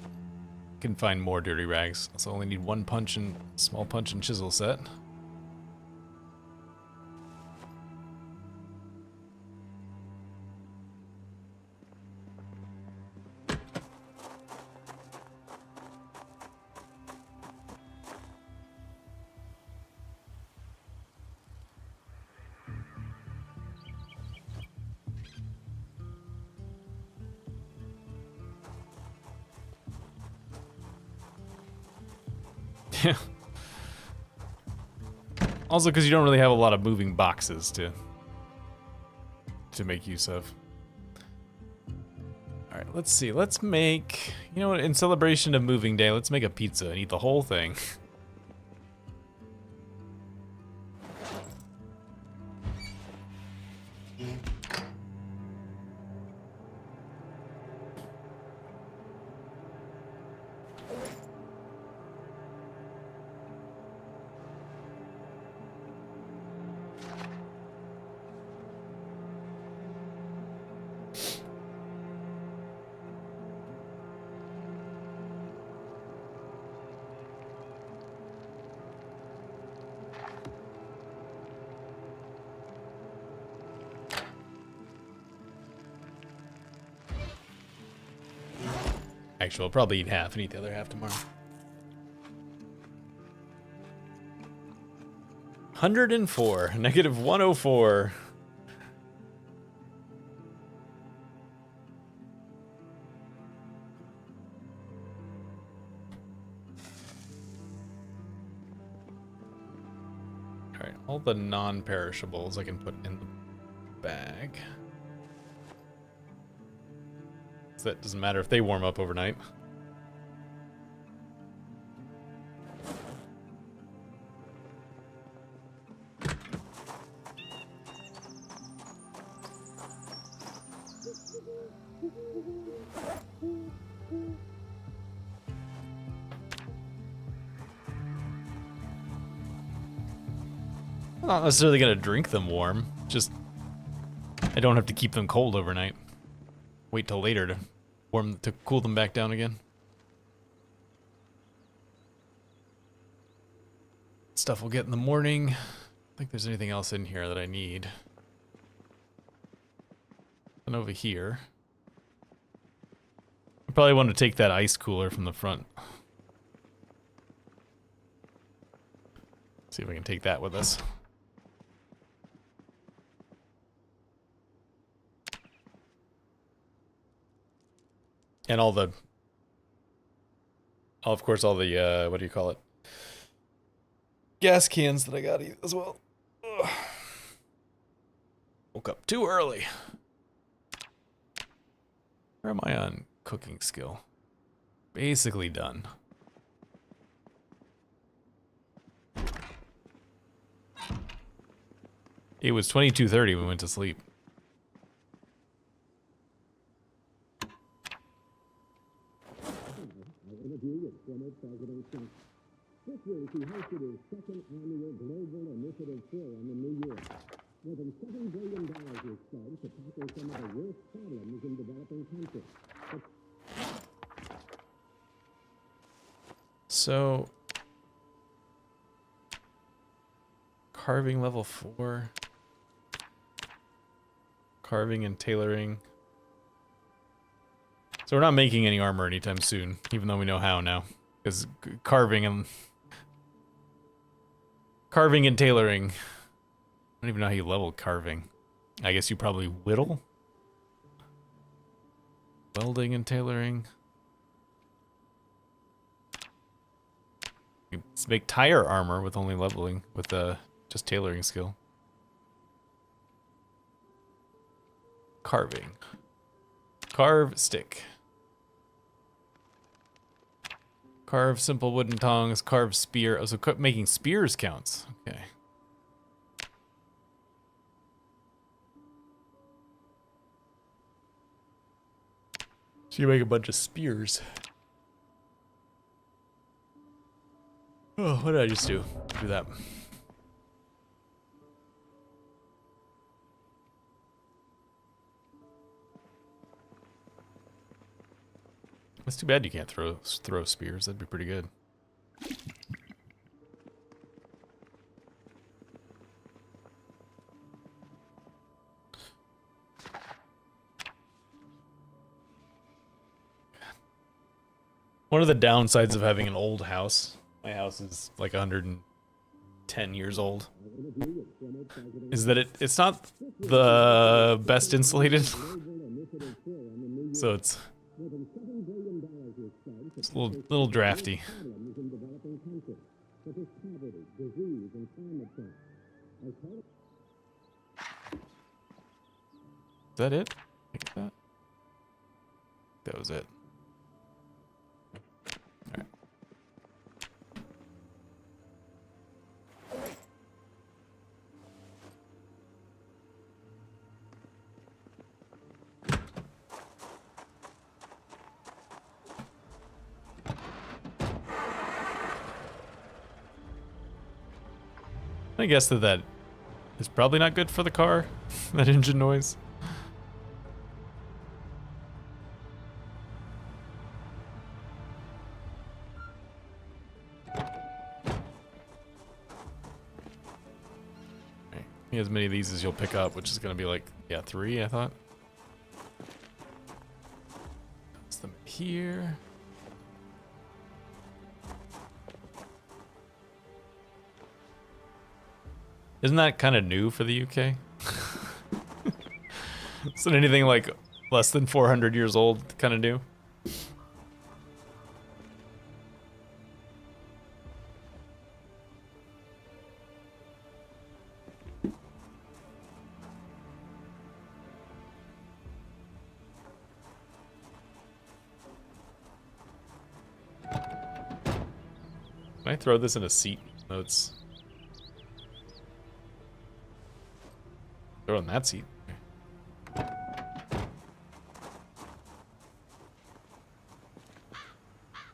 Can find more dirty rags. Also only need 1 small punch and chisel set. Yeah. Also, because you don't really have a lot of moving boxes to make use of. All right, let's see. Let's make, you know what? In celebration of moving day, let's make a pizza and eat the whole thing. Actually, I'll probably eat half and eat the other half tomorrow. 104, negative 104. All the non-perishables I can put in the bag. So that doesn't matter if they warm up overnight. I'm not necessarily gonna drink them warm, just I don't have to keep them cold overnight. Wait till later to cool them back down again. Stuff we'll get in the morning. I don't think there's anything else in here that I need. And over here. I probably want to take that ice cooler from the front. See if we can take that with us. And all the, of course, all the, what do you call it? Gas cans that I got as well. Ugh. Woke up too early. Where am I on cooking skill? Basically done. It was 22:30 when we went to sleep. This year, he hosted his second annual Global Initiative Fair on the new year. More than $7 billion was spent to tackle some of the worst problems in developing countries. So, carving level 4. Carving and tailoring. So we're not making any armor anytime soon, even though we know how now. Because carving and tailoring. I don't even know how you level carving. I guess you probably whittle? Welding and tailoring. You can make tire armor with only leveling, with just tailoring skill. Carving. Carve stick. Carve simple wooden tongs, carve spear. Oh, so making spears counts. Okay. So you make a bunch of spears. Oh, what did I just do? Do that. It's too bad you can't throw spears. That'd be pretty good. One of the downsides of having an old house, my house is like 110 years old, is that it's not the best insulated. So it's a little drafty. Is that it? Like that? That was it. All right. I guess that is probably not good for the car, that engine noise. Okay. As many of these as you'll pick up, which is going to be like, yeah, 3, I thought. Put them here. Isn't that kind of new for the UK? Isn't anything like less than 400 years old kind of new? Can I throw this in a seat? No, it's... Throw it in that seat.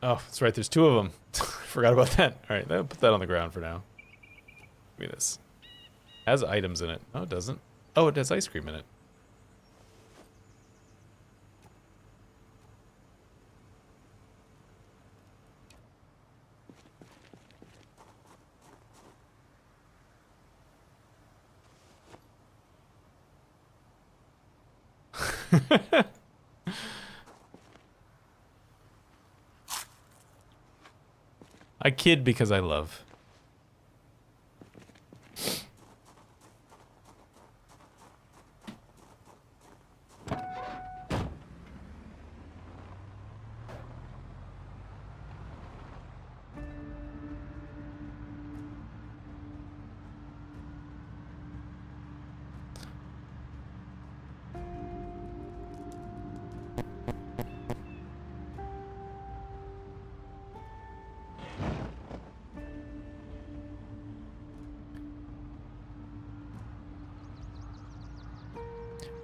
Oh, that's right, there's two of them. Forgot about that. Alright, I'll put that on the ground for now. Give me this. It has items in it. No, it doesn't. Oh, it has ice cream in it. I kid because I love.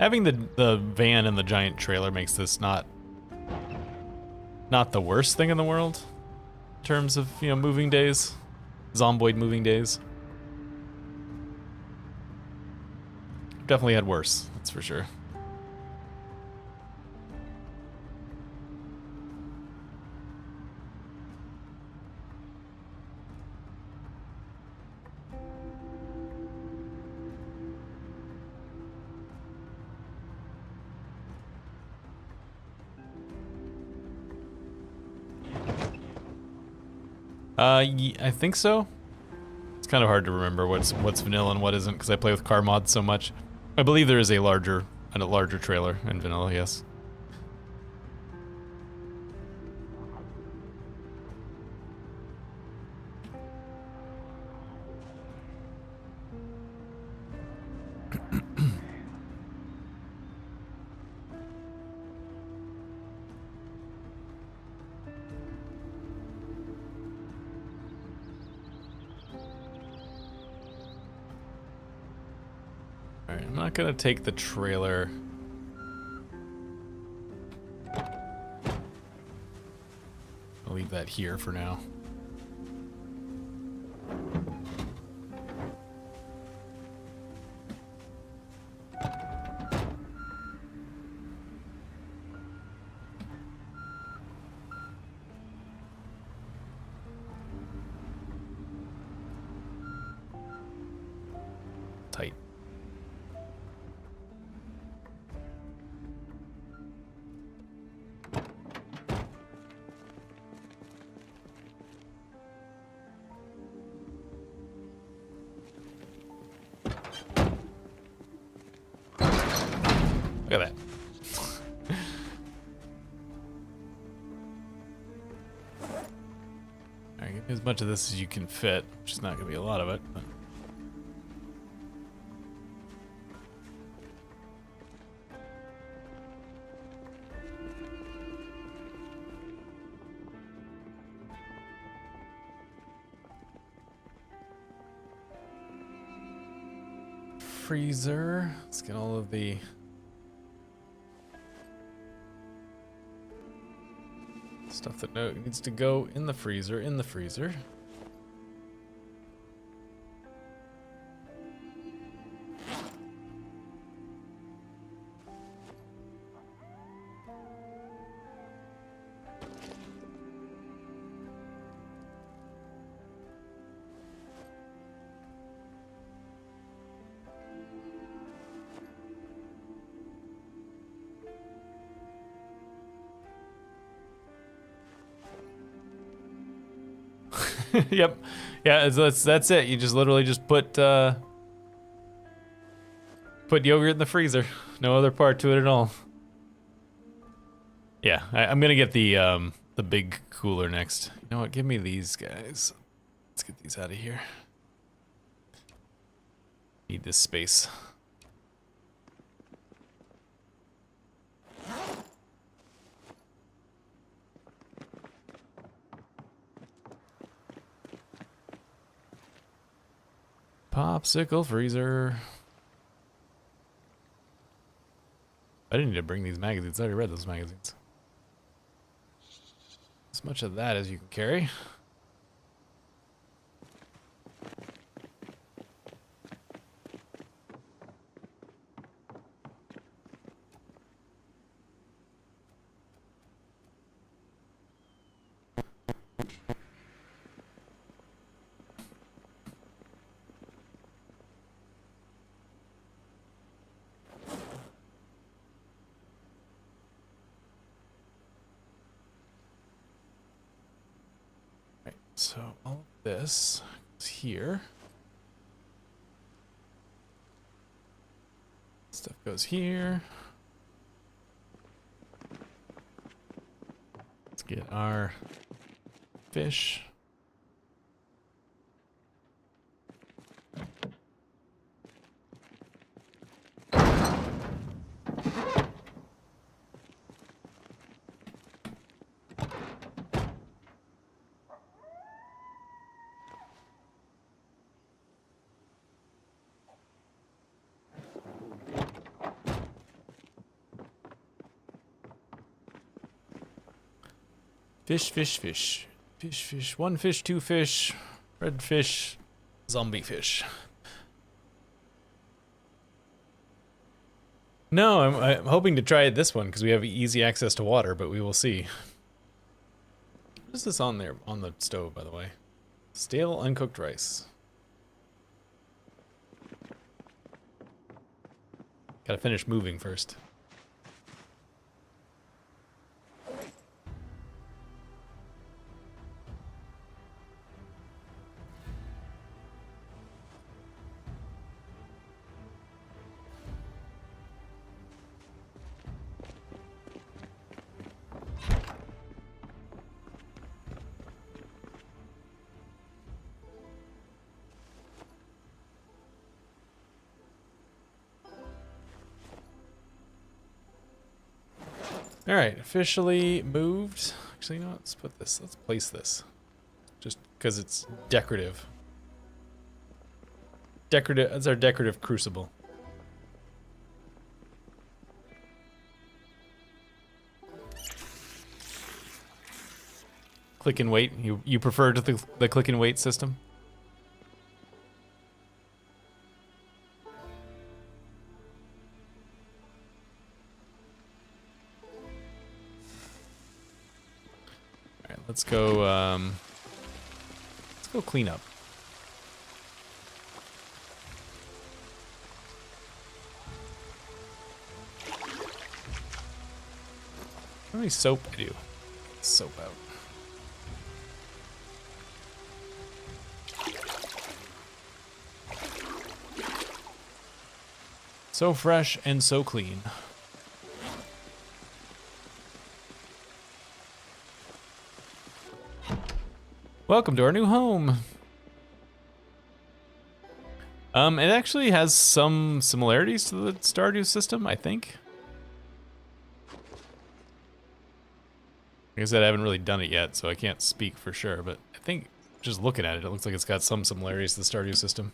Having the van and the giant trailer makes this not the worst thing in the world in terms of, you know, moving days. Zomboid moving days. Definitely had worse, that's for sure. I think so. It's kind of hard to remember what's vanilla and what isn't because I play with car mods so much. I believe there is a larger trailer in vanilla, yes. Alright, I'm not gonna take the trailer. I'll leave that here for now. Tight. Look at that. Alright, give me as much of this as you can fit, which is not going to be a lot of it. But. Freezer. Let's get all of the stuff that needs to go in the freezer, Yep. Yeah, that's it. You just literally just put yogurt in the freezer. No other part to it at all. Yeah, I'm gonna get the big cooler next. You know what? Give me these guys. Let's get these out of here. Need this space. Popsicle freezer. I didn't need to bring these magazines. I already read those magazines. As much of that as you can carry. So all of this is here. Stuff goes here. Let's get our fish. Fish, fish, fish. Fish, fish. One fish, two fish. Red fish. Zombie fish. No, I'm hoping to try this one because we have easy access to water, but we will see. What is this on there? On the stove, by the way. Stale uncooked rice. Gotta finish moving first. All right, officially moved. Actually, you know what? Let's put this. Let's place this, just because it's decorative. Decorative. That's our decorative crucible. Click and wait. You prefer to the click and wait system? Let's go clean up. How many soap I do? Soap out. So fresh and so clean. Welcome to our new home. It actually has some similarities to the Stardew system, I think. Like I said, I haven't really done it yet, so I can't speak for sure, but I think just looking at it, it looks like it's got some similarities to the Stardew system.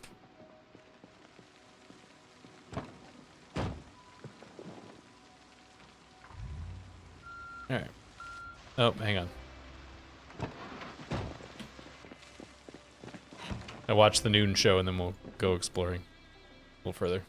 Alright. Oh, hang on. I watched the noon show and then we'll go exploring a little further.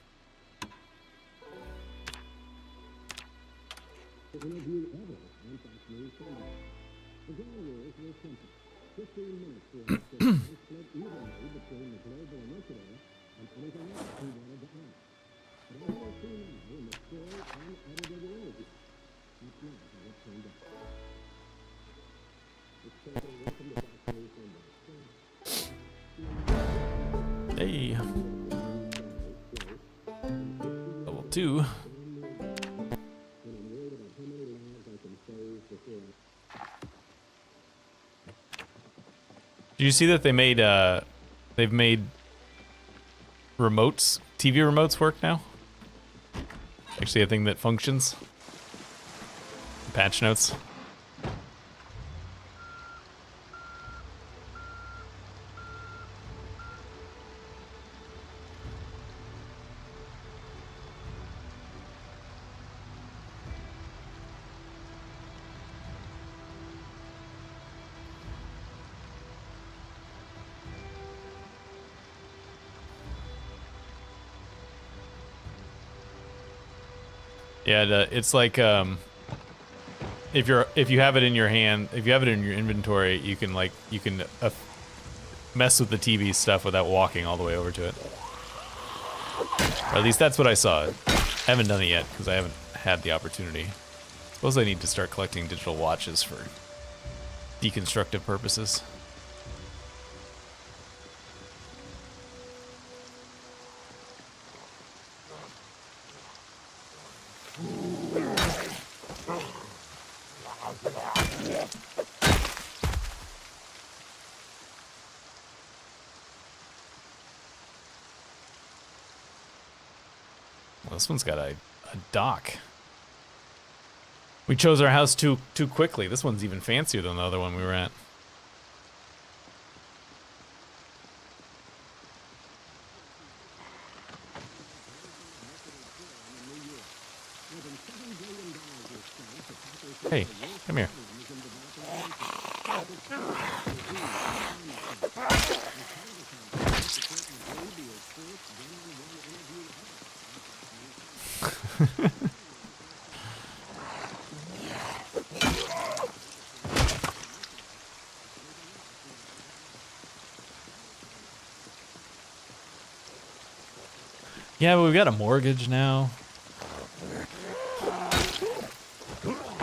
Hey. Level 2. Did you see that they made they've made remotes, TV remotes work now? Actually a thing that functions. Patch notes. Yeah, it's like if you have it in your hand, if you have it in your inventory, you can mess with the TV stuff without walking all the way over to it. Or at least that's what I saw. I haven't done it yet because I haven't had the opportunity. Suppose I need to start collecting digital watches for deconstructive purposes. Well, this one's got a dock. We chose our house too quickly. This one's even fancier than the other one we were at. Hey, come here. Yeah, but we've got a mortgage now.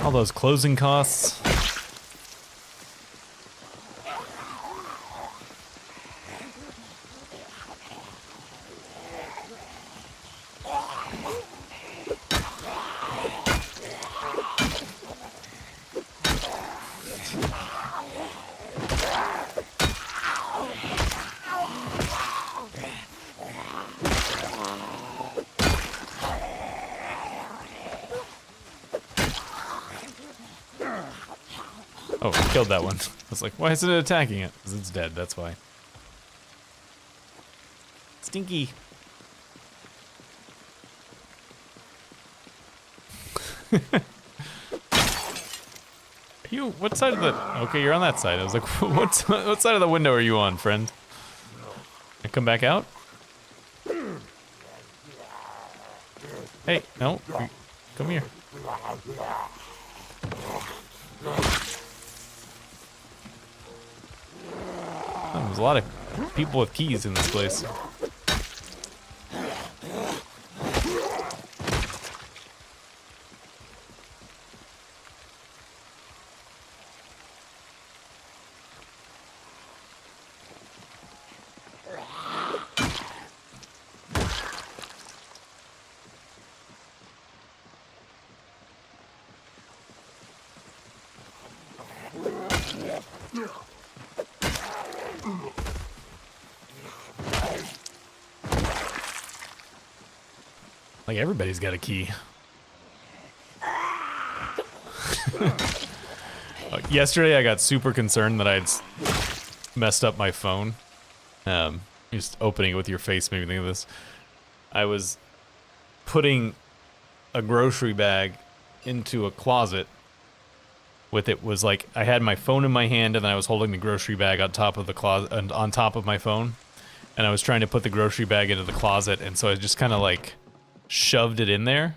All those closing costs. Oh, I killed that one. I was like, why isn't it attacking it? Because it's dead, that's why. Stinky. What side of the... Okay, you're on that side. I was like, what side of the window are you on, friend? I come back out? Hey, no. Come here. Oh, there's a lot of people with keys in this place. Like everybody's got a key. Yesterday I got super concerned that I'd messed up my phone. Just opening it with your face made me think of this. I was putting a grocery bag into a closet with it was like I had my phone in my hand and then I was holding the grocery bag on top of the closet and on top of my phone, and I was trying to put the grocery bag into the closet, and so I just kind of like shoved it in there,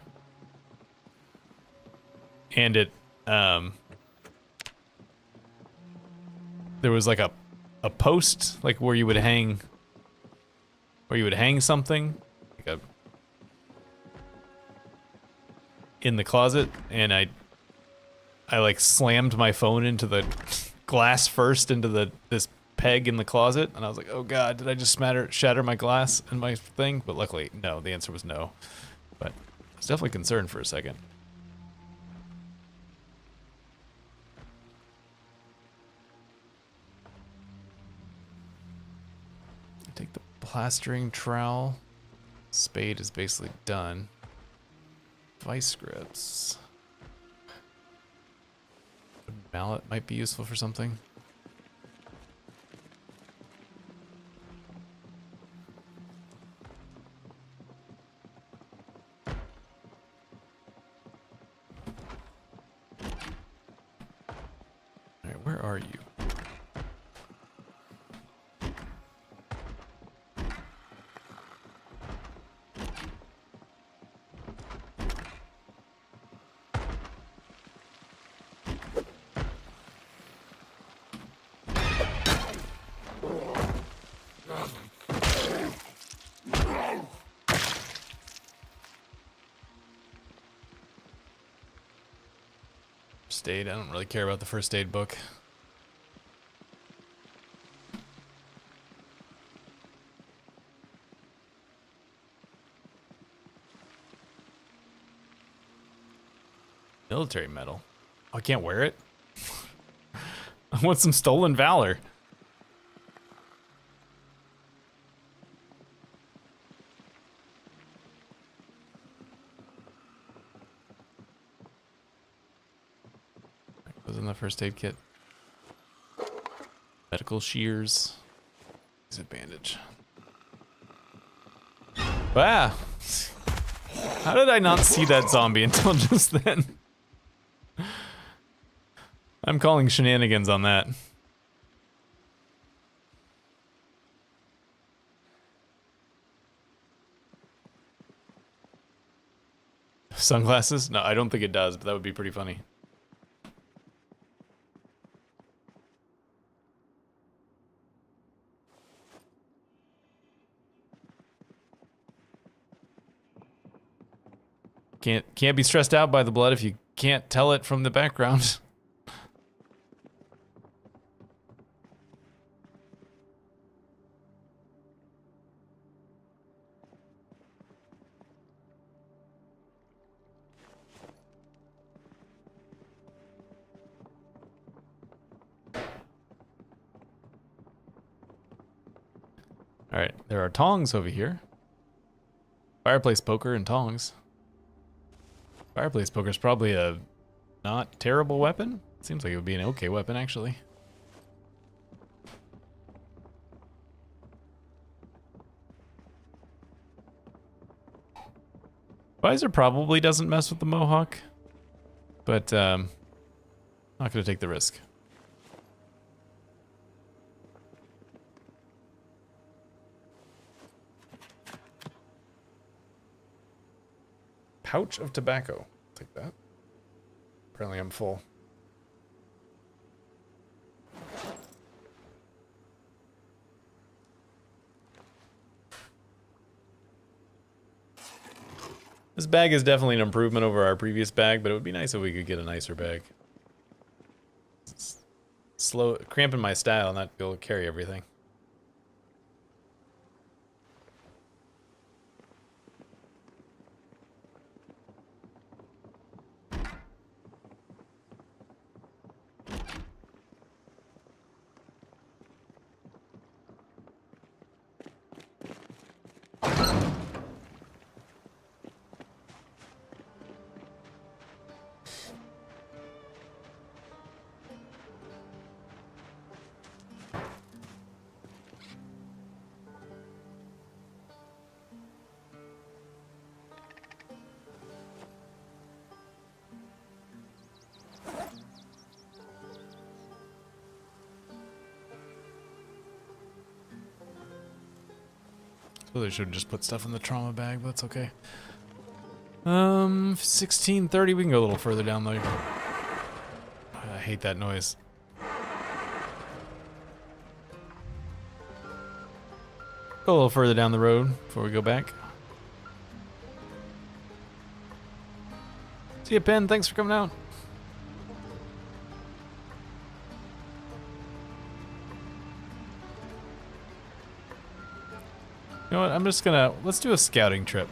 and it there was like a post like where you would hang something like in the closet, and I like slammed my phone into the glass first into this peg in the closet, and I was like, oh god, did I just shatter my glass and my thing? But luckily no, the answer was no. But I was definitely concerned for a second. Take the plastering trowel. Spade is basically done. Vice grips. Mallet might be useful for something. Alright, where are you? First aid, I don't really care about the first aid book. Military medal. Oh, I can't wear it? I want some stolen valor. Goes in the first aid kit. Medical shears. Disadvantage. Wow. How did I not see that zombie until just then? I'm calling shenanigans on that. Sunglasses? No, I don't think it does, but that would be pretty funny. Can't be stressed out by the blood if you can't tell it from the background. All right, there are tongs over here. Fireplace poker and tongs. Fireplace poker is probably a not terrible weapon. Seems like it would be an okay weapon, actually. Visor probably doesn't mess with the Mohawk, but not going to take the risk. Pouch of tobacco. Take that. Apparently I'm full. This bag is definitely an improvement over our previous bag, but it would be nice if we could get a nicer bag. It's cramping my style, not be able to carry everything. So they should just put stuff in the trauma bag, but that's okay. 1630, we can go a little further down there. I hate that noise. Go a little further down the road before we go back. See ya, Pen. Thanks for coming out. You know what? I'm just gonna... Let's do a scouting trip.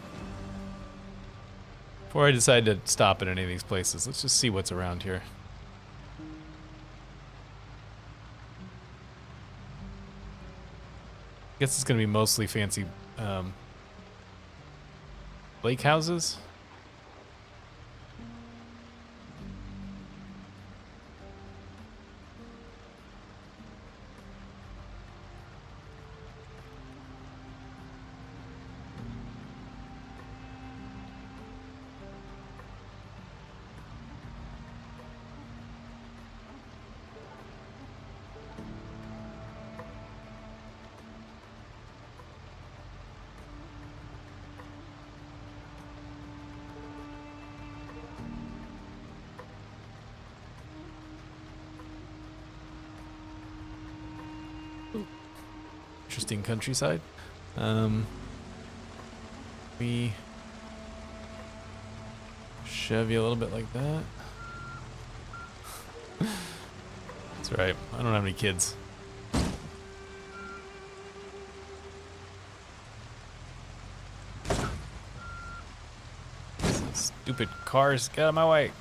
Before I decide to stop at any of these places, let's just see what's around here. I guess it's gonna be mostly fancy lake houses. Interesting countryside. We shove you a little bit like that. That's right. I don't have any kids. Stupid cars, get out of my way.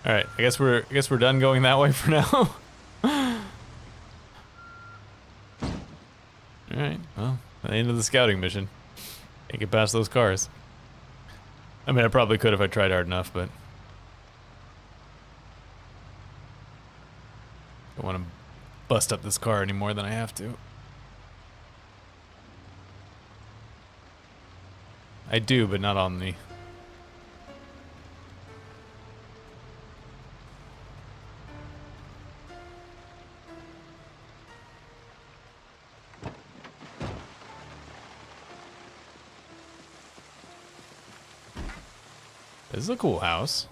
All right, I guess we're done going that way for now. All right, well, the end of the scouting mission. Can't get past those cars. I mean, I probably could if I tried hard enough, but don't want to bust up this car any more than I have to. I do, but not on me. This is a cool house.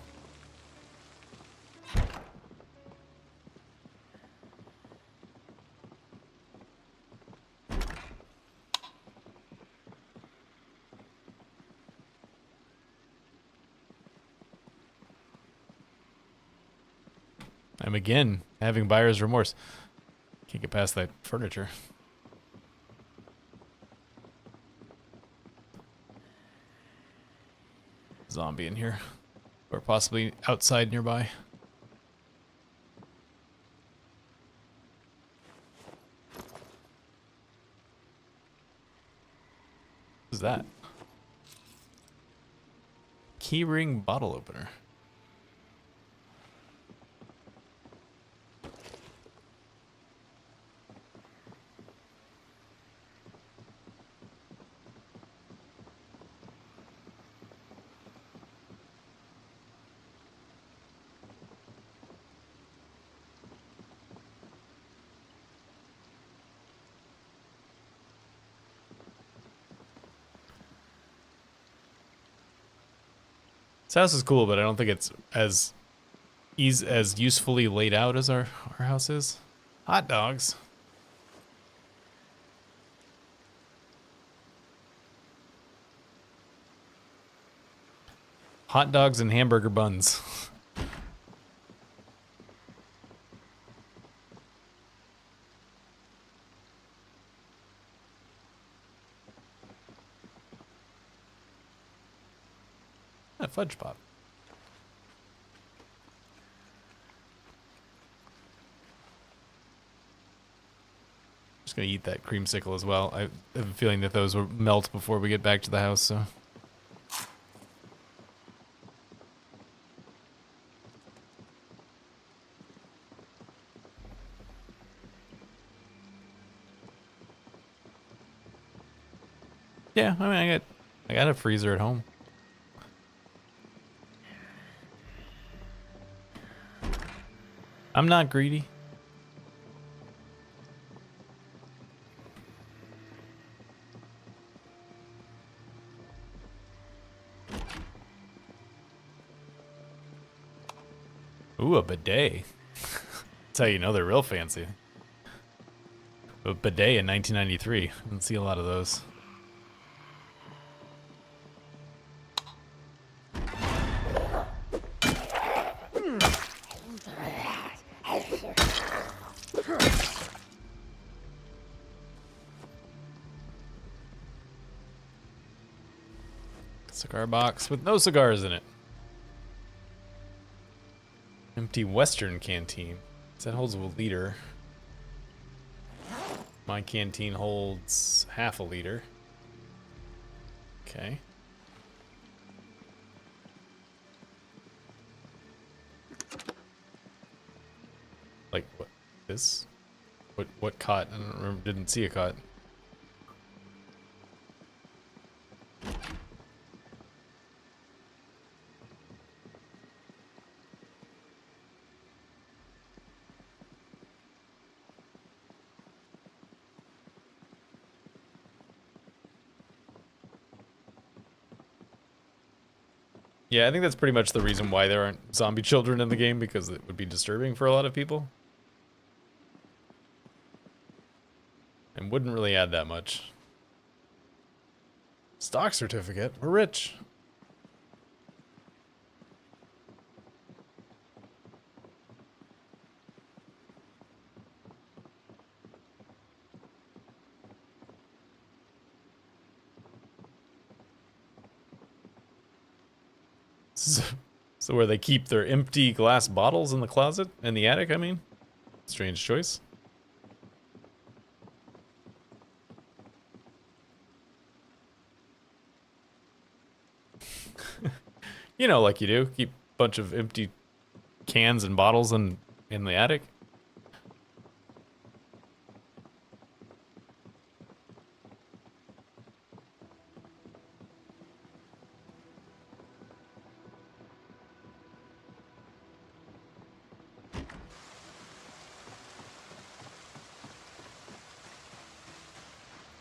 I'm again having buyer's remorse. Can't get past that furniture. Zombie in here. Or possibly outside nearby. What is that? Keyring bottle opener. This house is cool, but I don't think it's as usefully laid out as our house is. Hot dogs. Hot dogs and hamburger buns. A fudge pop. Just gonna eat that creamsicle as well. I have a feeling that those will melt before we get back to the house, so. Yeah, I mean, I got a freezer at home. I'm not greedy. Ooh, a bidet. That's how you know they're real fancy. A bidet in 1993. I didn't see a lot of those. Cigar box with no cigars in it. Empty Western canteen. That holds a liter. My canteen holds half a liter. Okay. Like what? This? What cot? I don't remember. Didn't see a cot. Yeah, I think that's pretty much the reason why there aren't zombie children in the game, because it would be disturbing for a lot of people. And wouldn't really add that much. Stock certificate. We're rich. So where they keep their empty glass bottles in the closet? In the attic, I mean? Strange choice. You know, like you do. Keep a bunch of empty cans and bottles in the attic.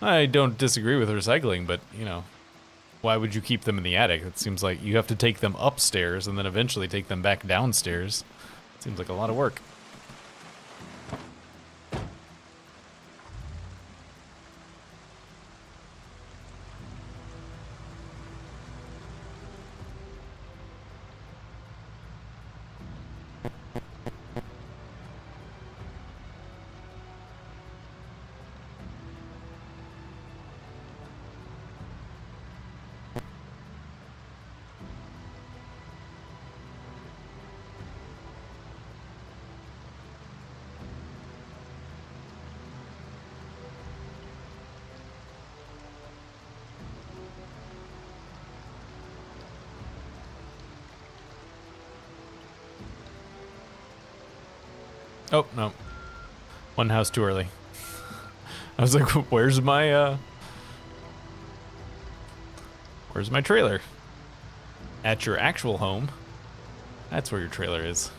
I don't disagree with recycling, but, you know, why would you keep them in the attic? It seems like you have to take them upstairs and then eventually take them back downstairs. Seems like a lot of work. Oh, no. One house too early. I was like, where's my trailer? At your actual home. That's where your trailer is.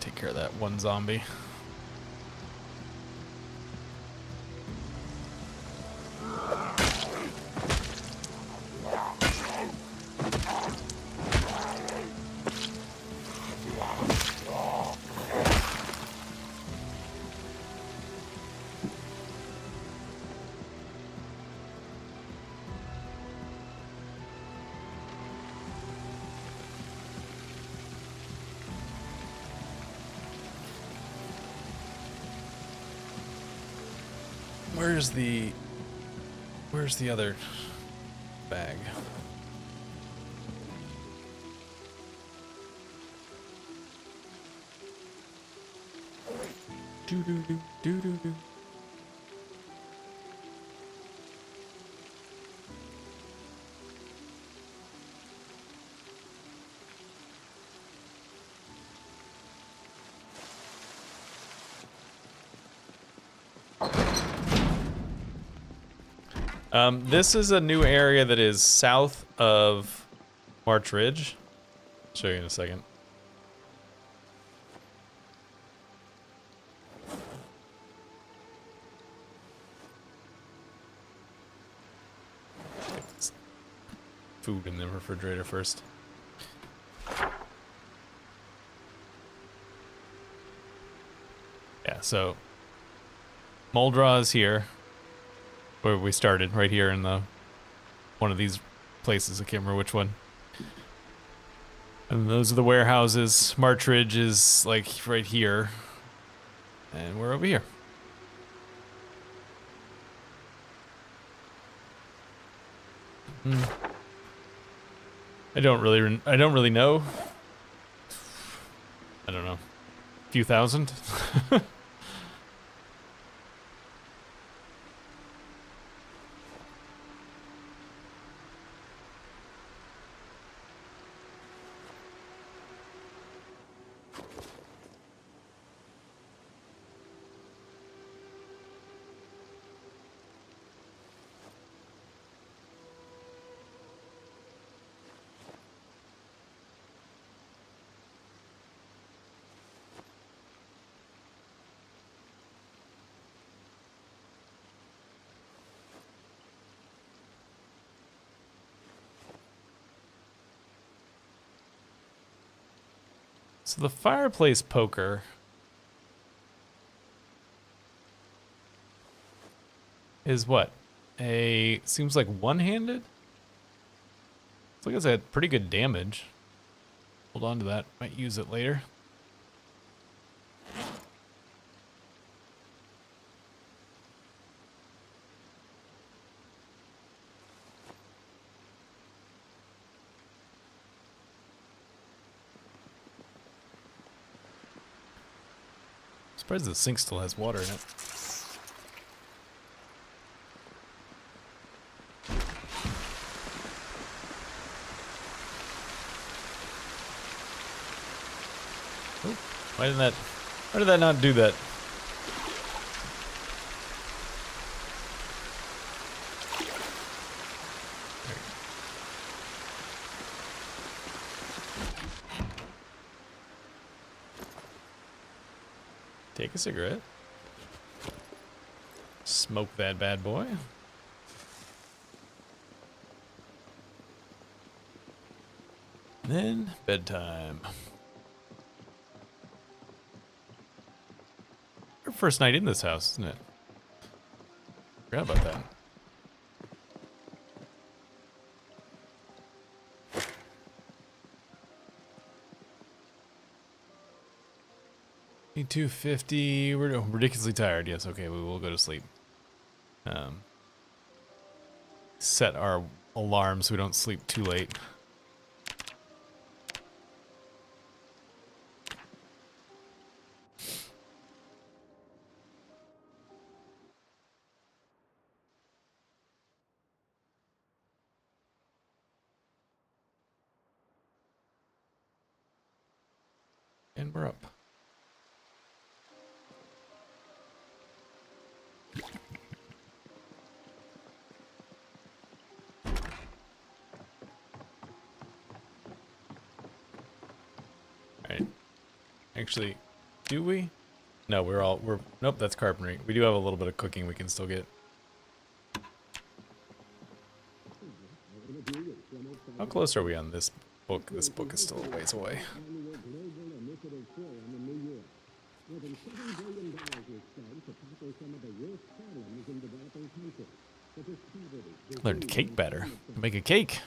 Take care of that one zombie. Where's the other bag? Do do do do do do. This is a new area that is south of March Ridge. I'll show you in a second. Get this food in the refrigerator first. Yeah, so Moldraw is here. Where we started, right here in the one of these places. I can't remember which one. And those are the warehouses. March Ridge is like right here. And we're over here. I don't really know. I don't know. A few thousand? So the fireplace poker is what? Seems like one-handed? It's like it's had pretty good damage. Hold on to that. Might use it later. Surprised the sink still has water in it. Oh, why did that not do that? Take a cigarette. Smoke that bad boy. Then bedtime. Our first night in this house, isn't it? Forgot about that. $250. We're ridiculously tired. Yes, okay, we will go to sleep. Set our alarm so we don't sleep too late. And we're up. Alright. Actually, do we? No, nope, that's carpentry. We do have a little bit of cooking we can still get. How close are we on this book? This book is still a ways away. Learned cake batter. Make a cake.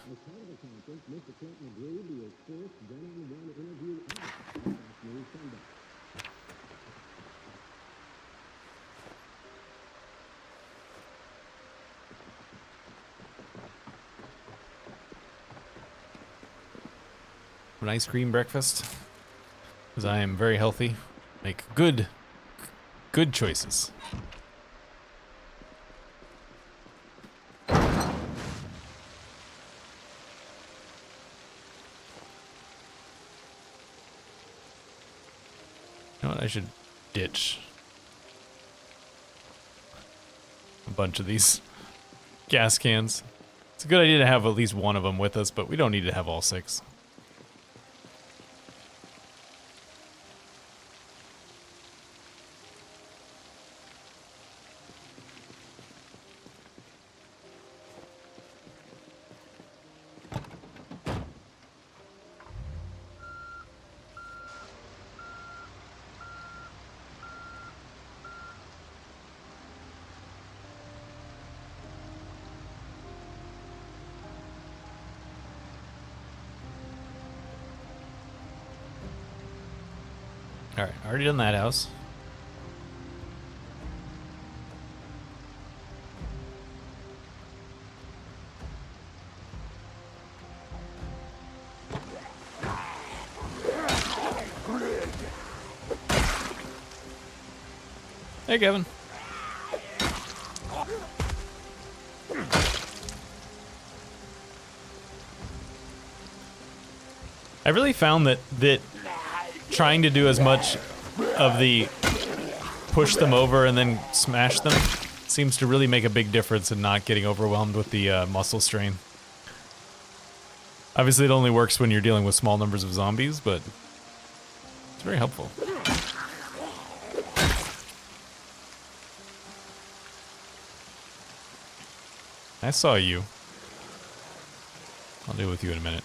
An ice cream breakfast, because I am very healthy. Make good choices. You know what? I should ditch a bunch of these gas cans. It's a good idea to have at least one of them with us, but we don't need to have all 6. Alright, already done that house. Hey, Kevin. I really found that trying to do as much of the push them over and then smash them seems to really make a big difference in not getting overwhelmed with the muscle strain. Obviously it only works when you're dealing with small numbers of zombies, but it's very helpful. I saw you. I'll deal with you in a minute.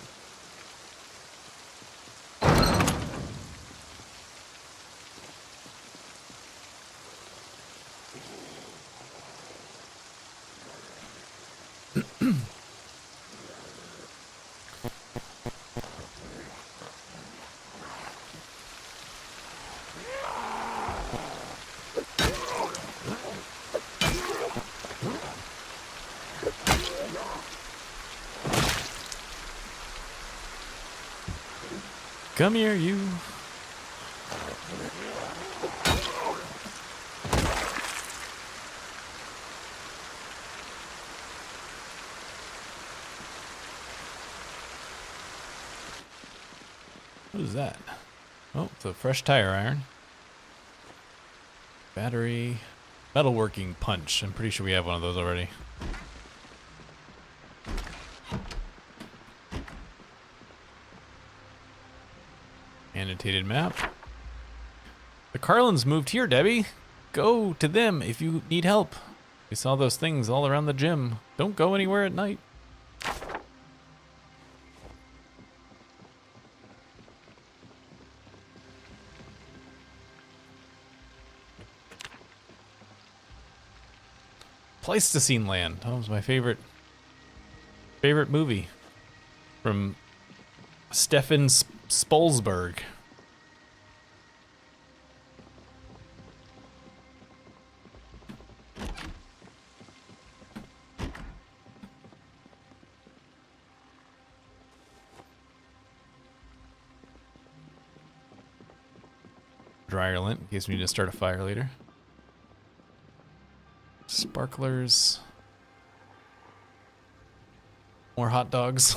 Come here, you. What is that? Oh, it's a fresh tire iron. Battery. Metalworking punch. I'm pretty sure we have one of those already. Annotated map. The Carlins moved here, Debbie. Go to them if you need help. We saw those things all around the gym. Don't go anywhere at night. Pleistocene Land. That was my favorite movie from Stefan Spolsberg. Dryer lint in case we need to start a fire later. Sparklers. More hot dogs.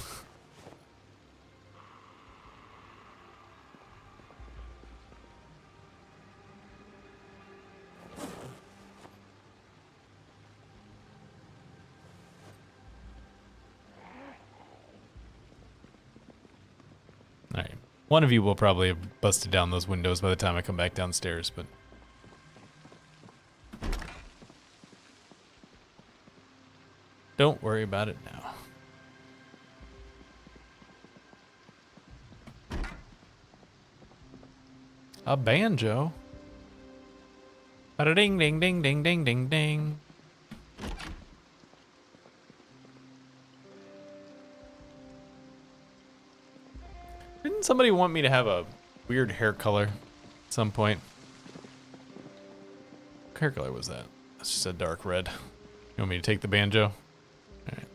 Alright. One of you will probably have busted down those windows by the time I come back downstairs, but... don't worry about it now. A banjo. Ba-da-ding, ding, ding, ding, ding, ding, ding. Didn't somebody want me to have a weird hair color at some point? What hair color was that? That's just a dark red. You want me to take the banjo? Alright.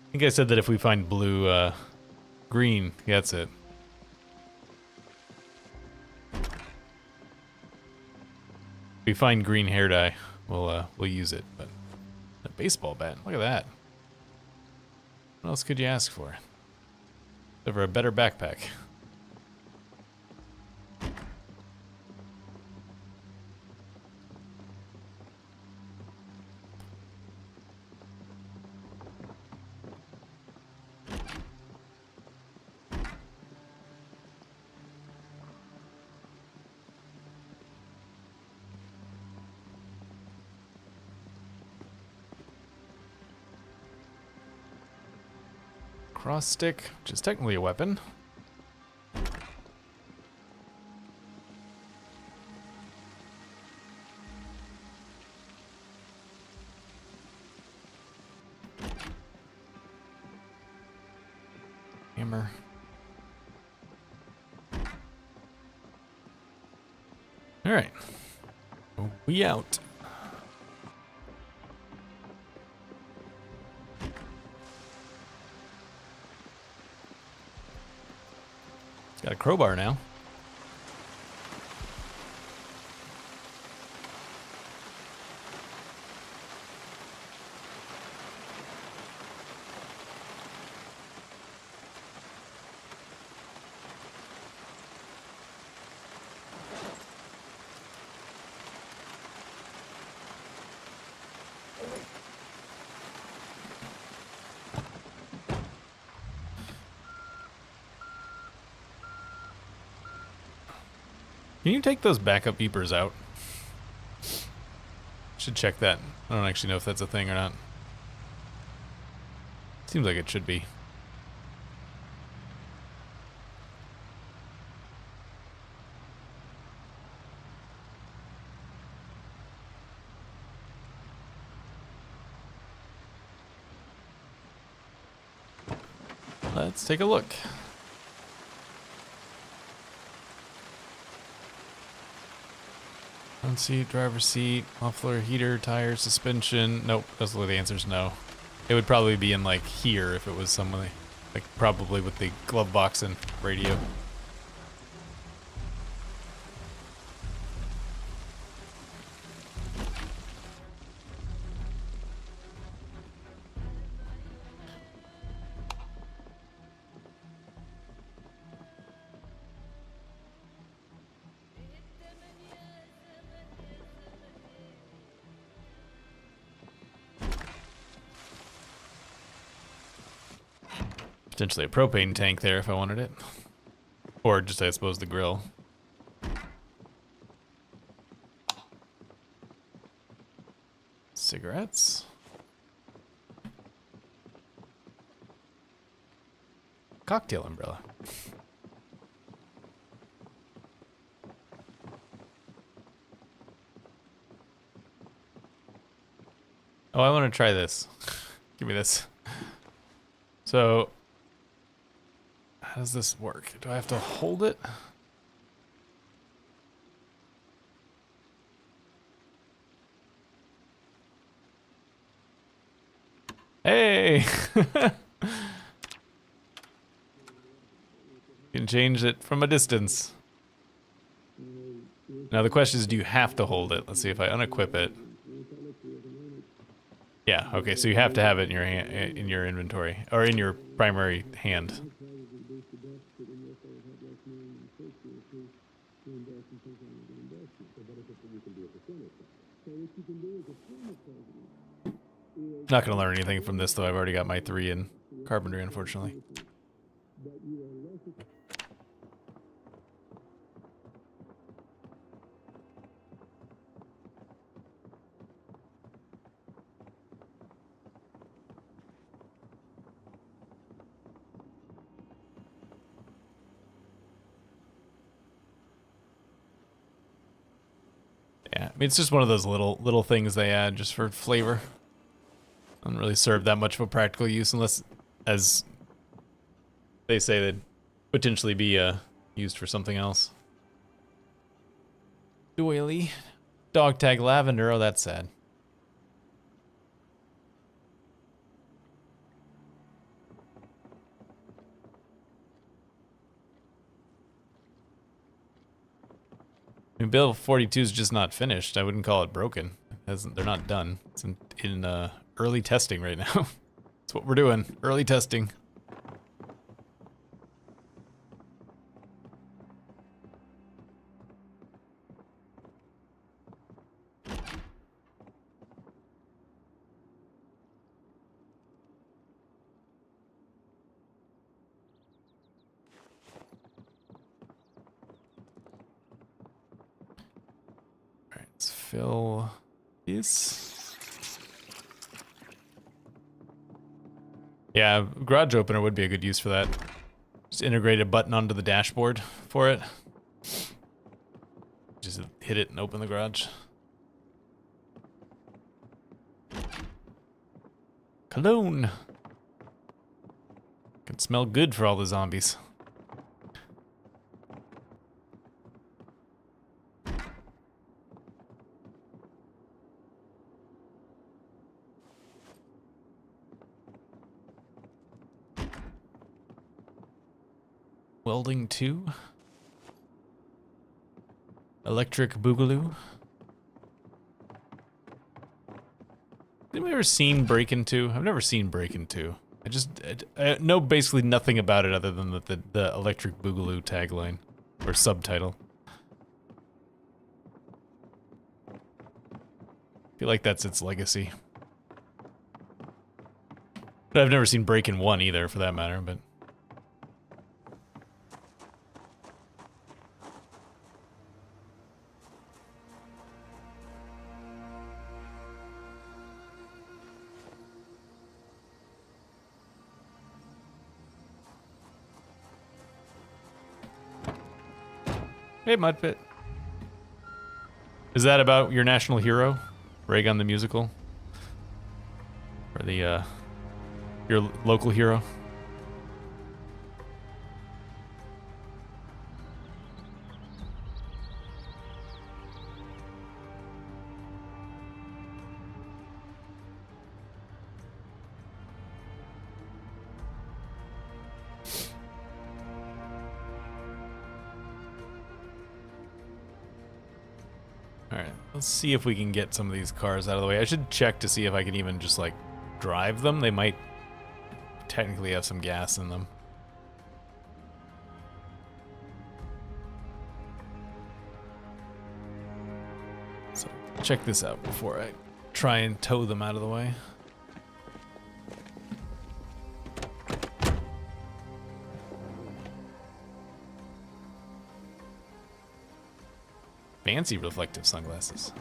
I think I said that if we find blue, green, yeah, that's it. If we find green hair dye, we'll use it, but a baseball bat, look at that. What else could you ask for? Except for a better backpack. Cross stick, which is technically a weapon. Hammer. All right, we out. Got a crowbar now. Can you take those backup beepers out? Should check that. I don't actually know if that's a thing or not. Seems like it should be. Let's take a look. Front seat, driver's seat, muffler, heater, tire, suspension. Nope, those are the answers no. It would probably be in like here if it was somebody. Like probably with the glove box and radio. Potentially a propane tank there if I wanted it. Or just, I suppose, the grill. Cigarettes. Cocktail umbrella. Oh, I want to try this. Give me this. So, how does this work? Do I have to hold it? Hey! You can change it from a distance. Now the question is, do you have to hold it? Let's see if I unequip it. Yeah, okay, so you have to have it in your hand, in your inventory, or in your primary hand. Not gonna learn anything from this though. I've already got my 3 in carpentry, unfortunately. Yeah, I mean, it's just one of those little things they add just for flavor. Doesn't really serve that much of a practical use unless, as they say, they'd potentially be used for something else. Doily. Dog tag lavender. Oh, that's sad. I mean, Bill 42 is just not finished. I wouldn't call it broken. They're not done. It's in early testing right now. That's what we're doing. Early testing. Alright, let's fill these. Yeah, garage opener would be a good use for that. Just integrate a button onto the dashboard for it. Just hit it and open the garage. Cologne. Can smell good for all the zombies. Welding 2. Electric Boogaloo. Anybody ever seen Breakin' 2? I've never seen Breakin' 2. I know basically nothing about it other than the Electric Boogaloo tagline or subtitle. I feel like that's its legacy. But I've never seen Breakin' 1 either, for that matter, but... Hey, Mudpit. Is that about your national hero? Raygun the musical? Or the, your local hero? Alright, let's see if we can get some of these cars out of the way. I should check to see if I can even just, like, drive them. They might technically have some gas in them. So, check this out before I try and tow them out of the way. Fancy reflective sunglasses.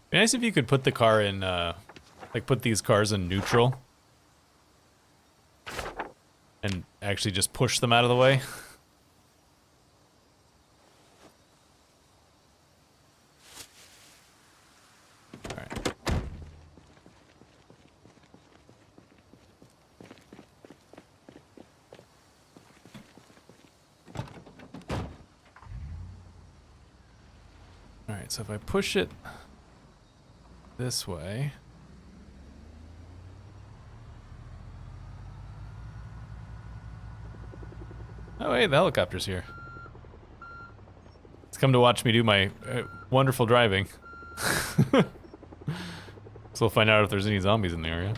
Be nice if you could put the car in, like put these cars in neutral. And actually just push them out of the way. Alright, so if I push it this way. Oh, hey, the helicopter's here. It's come to watch me do my wonderful driving. So we'll find out if there's any zombies in the area.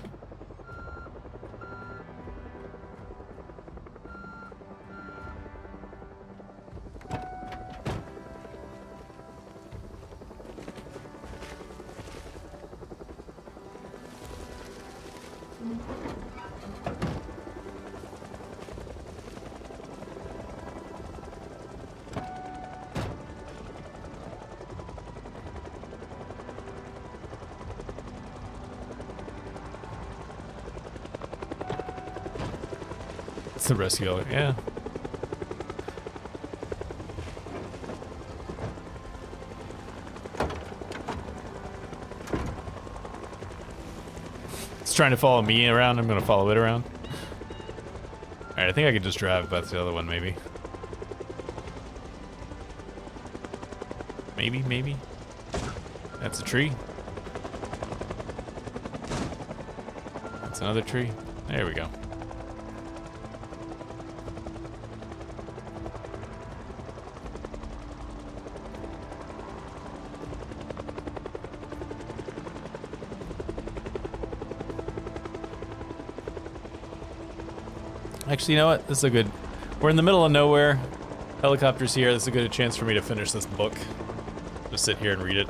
It's the rescue, yeah. It's trying to follow me around, I'm gonna follow it around. Alright, I think I could just drive past the other one, maybe. Maybe. That's a tree. That's another tree. There we go. Actually, you know what? This is a good... We're in the middle of nowhere. Helicopter's here. This is a good chance for me to finish this book. Just sit here and read it.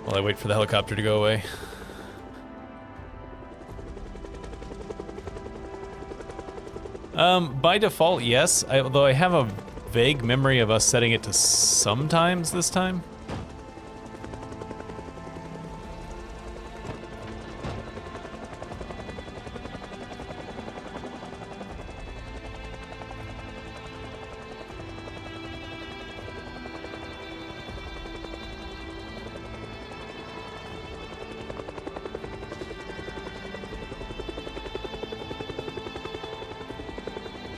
While I wait for the helicopter to go away. By default, yes. Although I have a vague memory of us setting it to sometimes this time.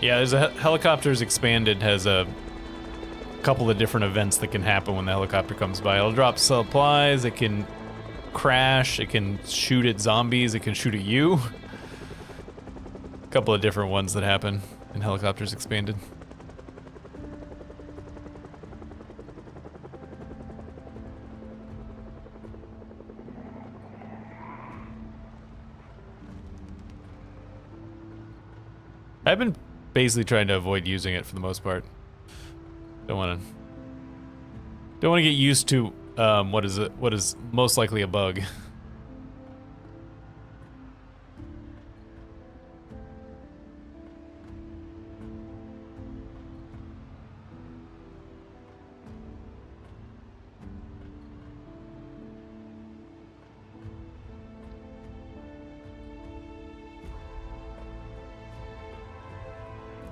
Yeah, there's a helicopter's expanded has a couple of different events that can happen when the helicopter comes by. It'll drop supplies, it can crash, it can shoot at zombies, it can shoot at you. A couple of different ones that happen in helicopters expanded. I've been basically trying to avoid using it for the most part. Don't want to get used to what is most likely a bug.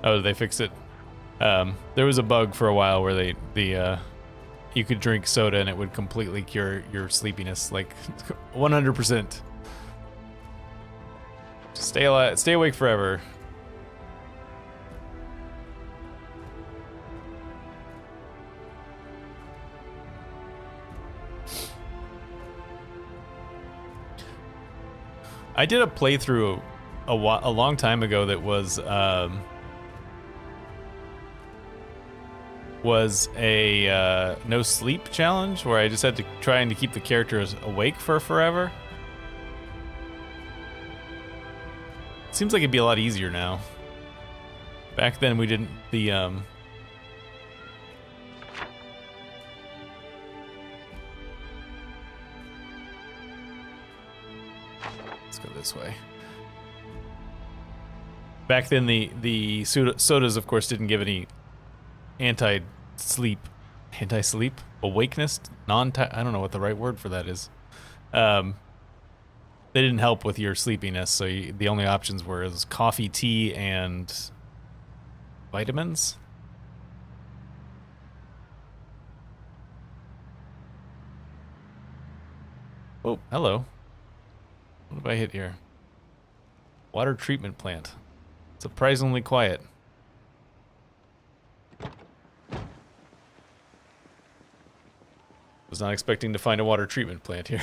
Oh, did they fix it? There was a bug for a while where you could drink soda and it would completely cure your sleepiness, like 100%. Just stay awake forever. I did a playthrough a long time ago that was a no sleep challenge where I just had to try and to keep the characters awake for forever. Seems like it'd be a lot easier now. Back then we didn't let's go this way. Back then the sodas of course didn't give any anti-sleep awakeness, I don't know what the right word for that is. They didn't help with your sleepiness, so the only options were coffee, tea, and vitamins. Oh, hello. What have I hit here? Water treatment plant. Surprisingly quiet. Was not expecting to find a water treatment plant here.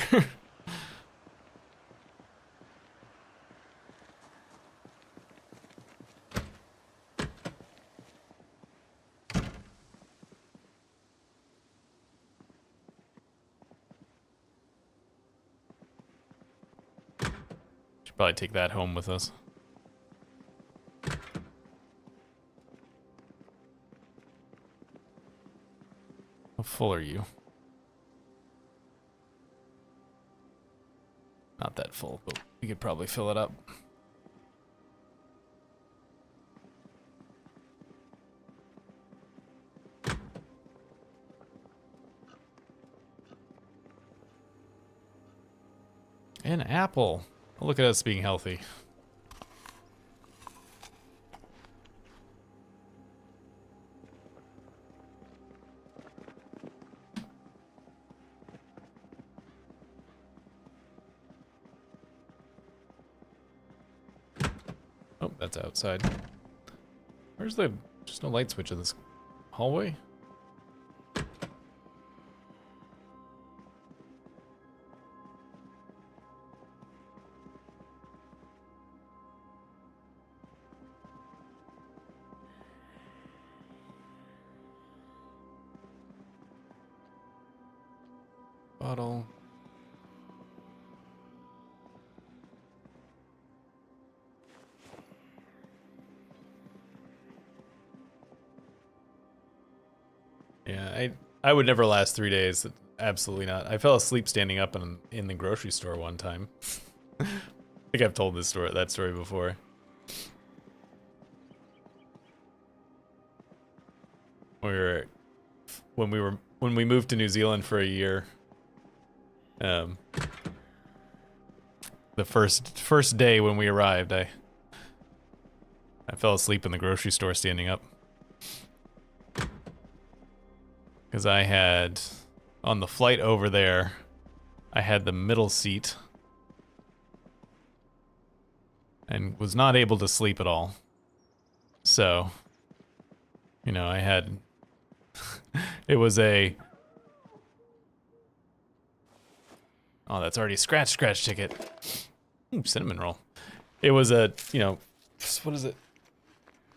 Should probably take that home with us. How full are you? Not that full, but we could probably fill it up. An apple. Look at us being healthy. Oh, that's outside. Where's the... There's no light switch in this hallway? Bottle. Yeah, I would never last 3 days. Absolutely not. I fell asleep standing up in the grocery store one time. I think I've told that story before. When we moved to New Zealand for a year. The first day when we arrived, I fell asleep in the grocery store standing up. Because I had, on the flight over there, I had the middle seat. And was not able to sleep at all. So, you know, I had, it was a, oh, that's already scratch ticket. Ooh, cinnamon roll. It was a, you know, what is it?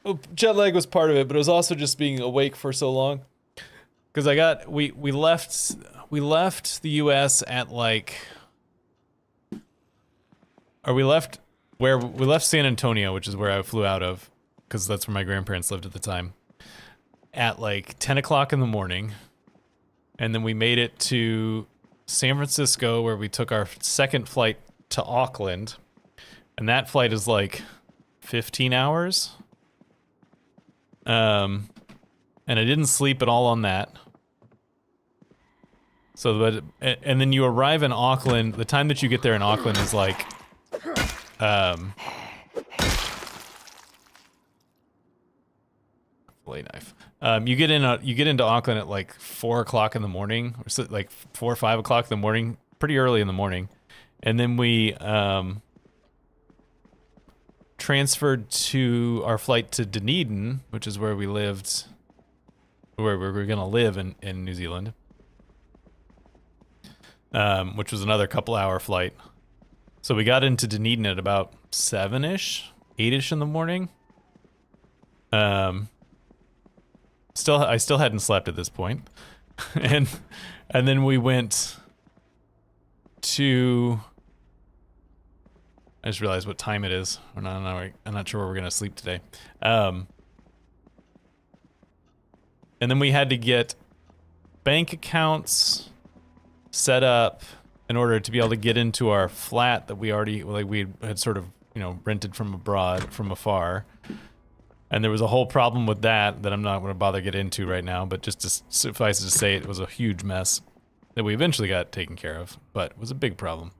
Oh, jet lag was part of it, but it was also just being awake for so long. Because we left the U.S. at like, or we left San Antonio, which is where I flew out of, because that's where my grandparents lived at the time, at like 10 o'clock in the morning, and then we made it to San Francisco, where we took our second flight to Auckland, and that flight is like 15 hours. And I didn't sleep at all on that. So, and then you arrive in Auckland. The time that you get there in Auckland is like, fillet knife. You get into Auckland at like 4 o'clock in the morning, or so, like 4 or 5 o'clock in the morning, pretty early in the morning, and then we transferred to our flight to Dunedin, which is where we lived, where we were gonna live in New Zealand, which was another couple-hour flight. So we got into Dunedin at about 7-ish, 8-ish in the morning. I still hadn't slept at this point. and then we went to, I just realized what time it is. I'm not sure where we're gonna sleep today. And then we had to get bank accounts set up in order to be able to get into our flat that we already, like, we had sort of, rented from afar. And there was a whole problem with that I'm not going to bother get into right now, but just to suffice it to say, it was a huge mess that we eventually got taken care of, but it was a big problem.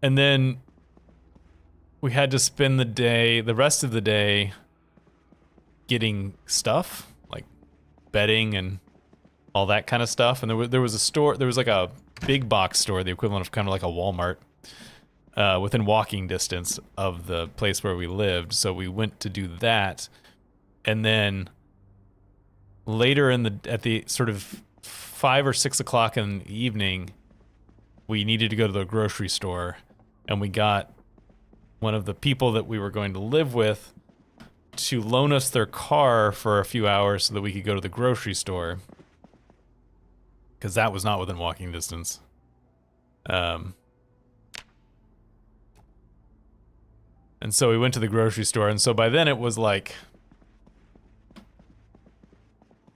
And then we had to spend the rest of the day getting stuff, like bedding and all that kind of stuff. And there was a store, there was like a big box store, the equivalent of kind of like a Walmart, within walking distance of the place where we lived. So we went to do that. And then later at the sort of 5 or 6 o'clock in the evening, we needed to go to the grocery store, and we got one of the people that we were going to live with to loan us their car for a few hours so that we could go to the grocery store, because that was not within walking distance. And so we went to the grocery store, and so by then it was like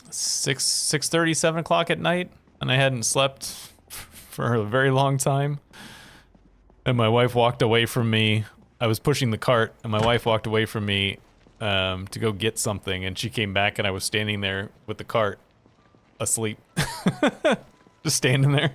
6:30, 7 o'clock at night, and I hadn't slept for a very long time. And my wife walked away from me. I was pushing the cart, and my wife walked away from me to go get something, and she came back, and I was standing there with the cart, asleep. Just standing there.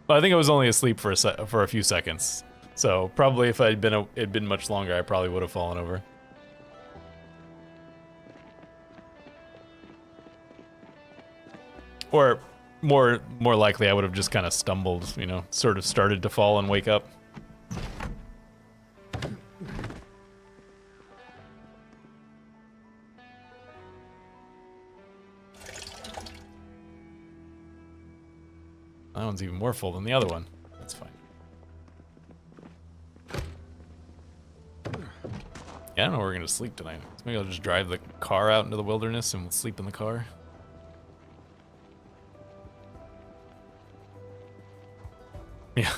Well, I think I was only asleep for a few seconds. So probably if it'd been much longer, I probably would have fallen over. Or more likely, I would have just kind of stumbled, sort of started to fall and wake up. That one's even more full than the other one. That's fine. Yeah, I don't know where we're gonna sleep tonight. So maybe I'll just drive the car out into the wilderness and we'll sleep in the car. Yeah.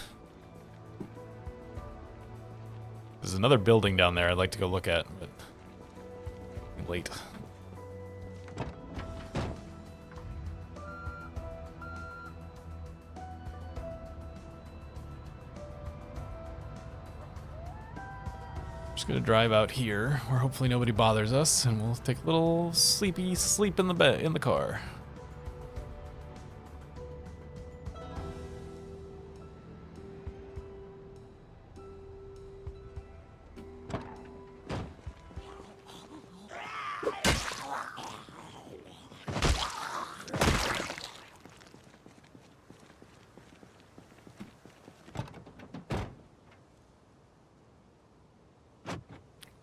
There's another building down there I'd like to go look at, but I'm late. Just gonna drive out here, where hopefully nobody bothers us, and we'll take a little sleepy sleep in the car.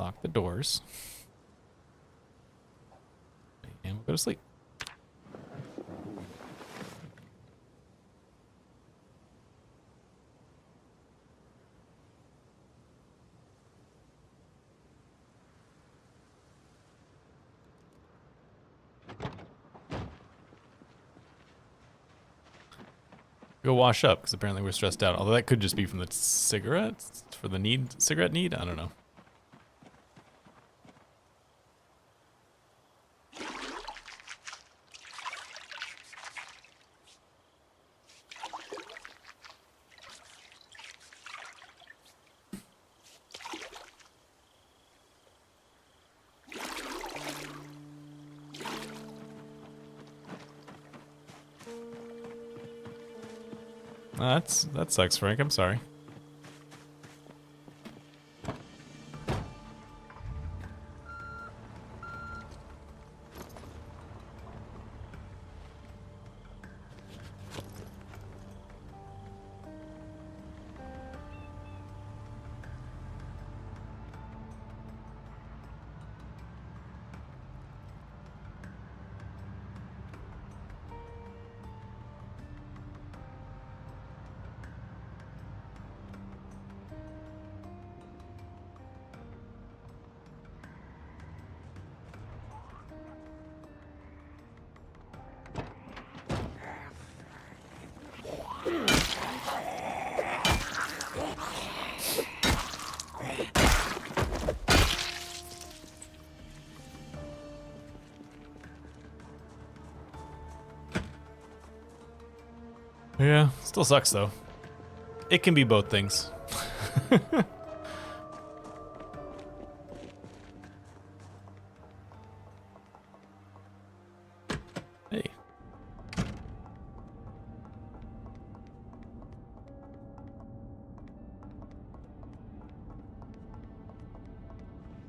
Lock the doors. And we'll go to sleep. Go wash up, because apparently we're stressed out. Although that could just be from the cigarettes, for the cigarette need? I don't know. That sucks, Frank. I'm sorry. Yeah, still sucks though. It can be both things. Hey.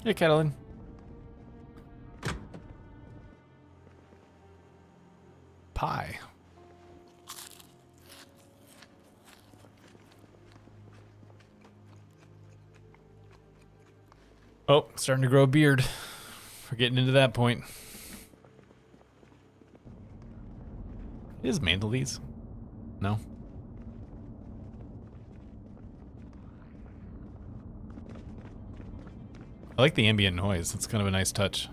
Hey, Catalin. Pie. Oh, starting to grow a beard. We're getting into that point. Is Mandalese? No. I like the ambient noise. It's kind of a nice touch.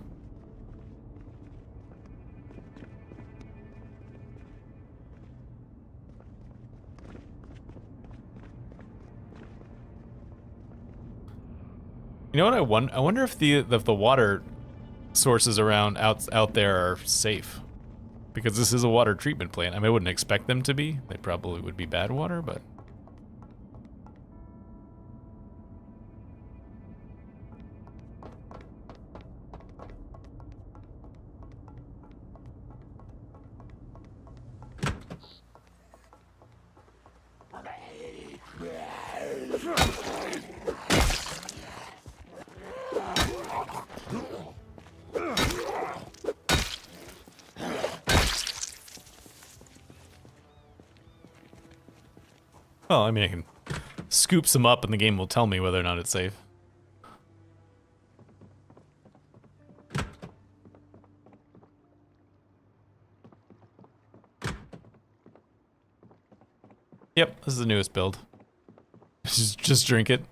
You know what I wonder if the water sources around out there are safe. Because this is a water treatment plant. I mean, I wouldn't expect them to be. They probably would be bad water, but... Well, I mean, I can scoop some up and the game will tell me whether or not it's safe. Yep, this is the newest build. Just drink it.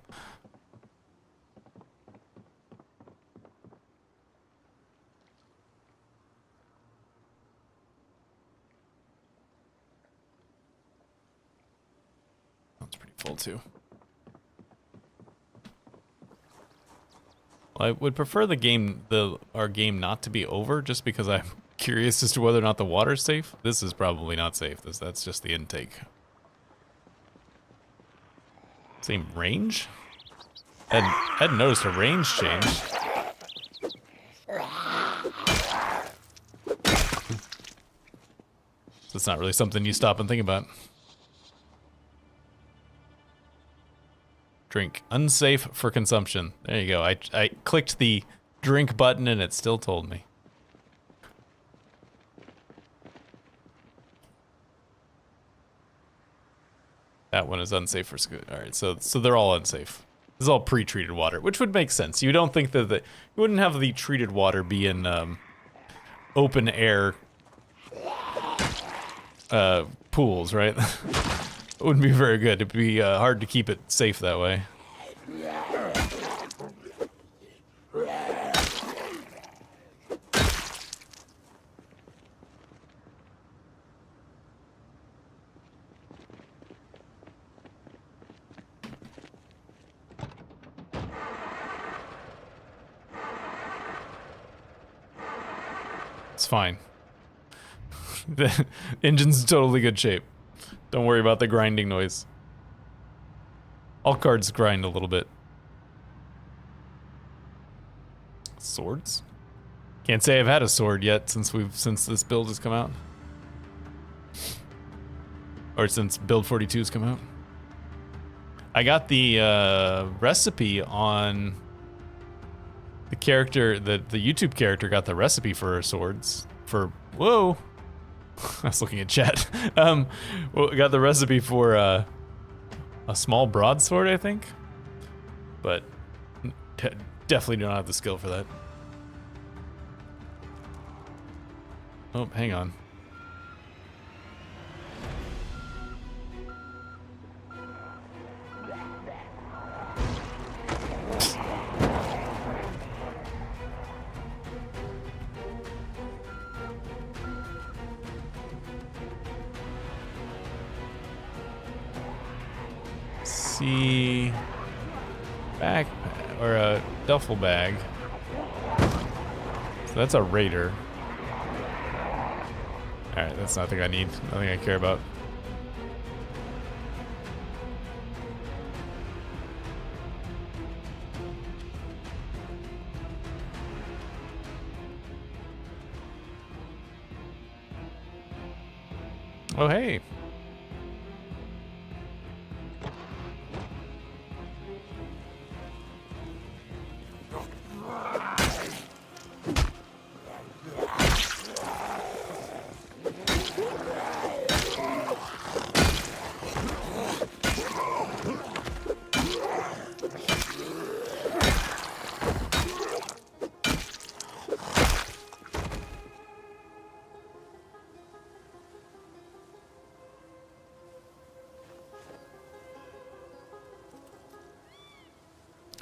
That's pretty full too. Well, I would prefer our game not to be over, just because I'm curious as to whether or not the water's safe. This is probably not safe. That's just the intake. Same range? Hadn't noticed a range change. So it's not really something you stop and think about. Drink. Unsafe for consumption. There you go. I clicked the drink button and it still told me. That one is unsafe for school. All right, so they're all unsafe. This is all pre-treated water, which would make sense. You don't think that you wouldn't have the treated water be in open air pools, right? It wouldn't be very good. It'd be hard to keep it safe that way. It's fine. The engine's in totally good shape. Don't worry about the grinding noise. All cards grind a little bit. Swords? Can't say I've had a sword yet since this build has come out. Or since build 42 has come out. I got the recipe on the character, the YouTube character got the recipe for swords for, whoa. I was looking at chat. Well, got the recipe for a small broadsword, I think. But definitely do not have the skill for that. Oh, hang on. See, backpack or a duffel bag. So that's a raider. All right, that's nothing I need. Nothing I care about. Oh, hey.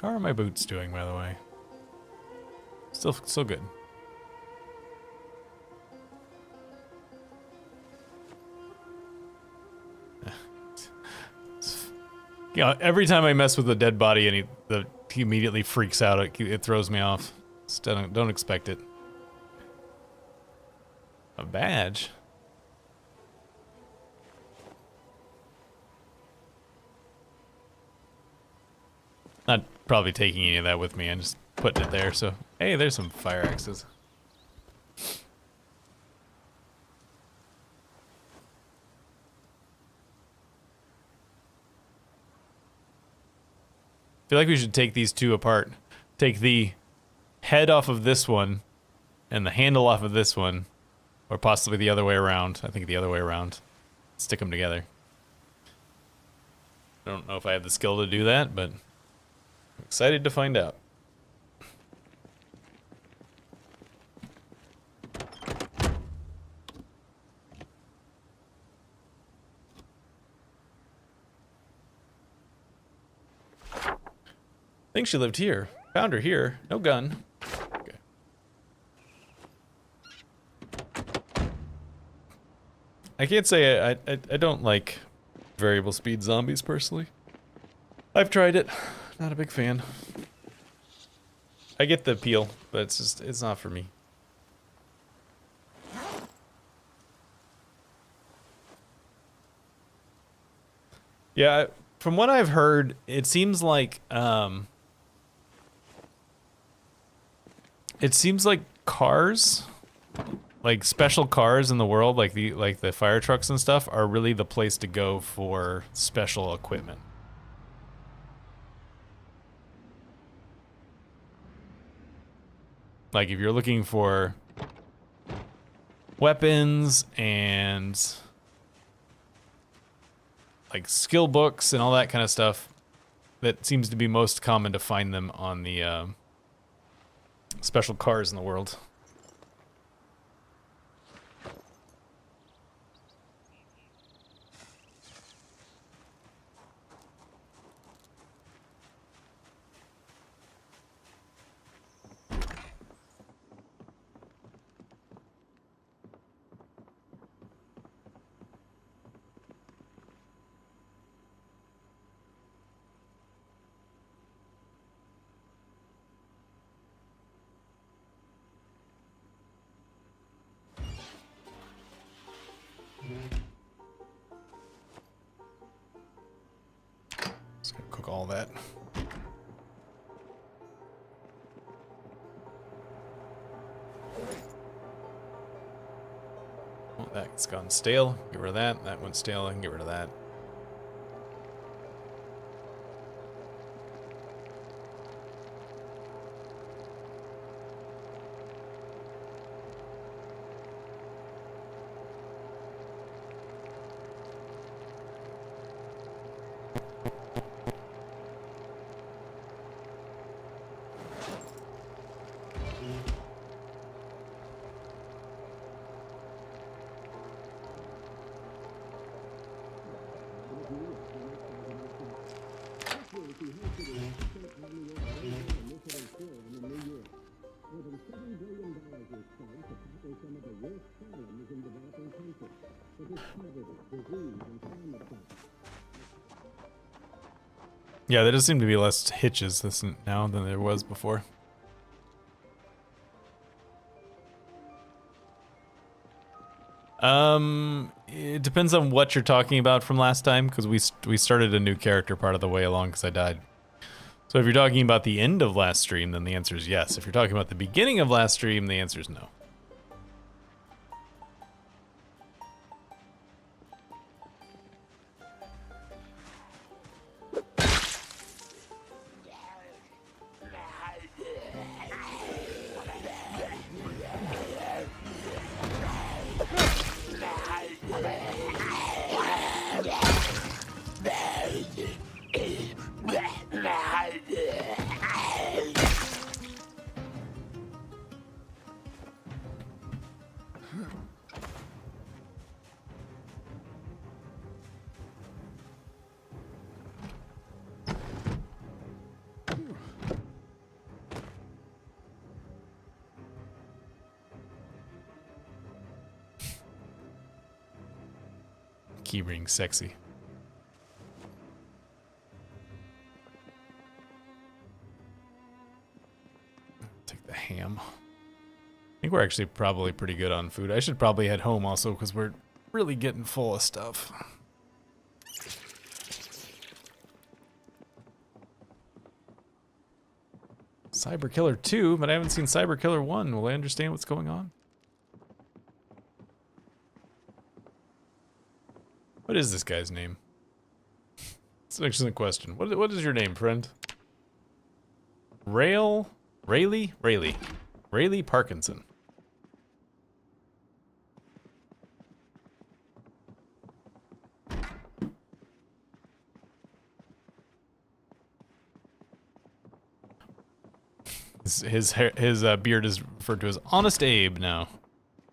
How are my boots doing, by the way? Still good. You know, every time I mess with a dead body and he immediately freaks out, it throws me off. Just don't expect it. A badge? Not probably taking any of that with me. I'm just putting it there. So, hey, there's some fire axes. I feel like we should take these two apart. Take the head off of this one and the handle off of this one, or possibly the other way around. I think the other way around. Stick them together. I don't know if I have the skill to do that, but I'm excited to find out. I think she lived here. Found her here. No gun. Okay. I can't say I don't like variable speed zombies personally. I've tried it. Not a big fan. I get the appeal, but it's not for me. Yeah, from what I've heard, it seems like cars, like special cars in the world, like the fire trucks and stuff, are really the place to go for special equipment. Like if you're looking for weapons and like skill books and all that kind of stuff, that seems to be most common to find them on the special cars in the world. Just gonna cook all that. Oh, that's gone stale. Get rid of that. That went stale. I can get rid of that. Yeah, there does seem to be less hitches this now than there was before. It depends on what you're talking about from last time, because we started a new character part of the way along because I died. So if you're talking about the end of last stream, then the answer is yes. If you're talking about the beginning of last stream, the answer is no. keyring sexy. Take the ham. I think we're actually probably pretty good on food. I should probably head home also because we're really getting full of stuff. Cyber Killer 2, but I haven't seen Cyber Killer 1. Will I understand what's going on? What is this guy's name? It's an excellent question. What is your name, friend? Rayleigh Parkinson. His beard is referred to as Honest Abe now.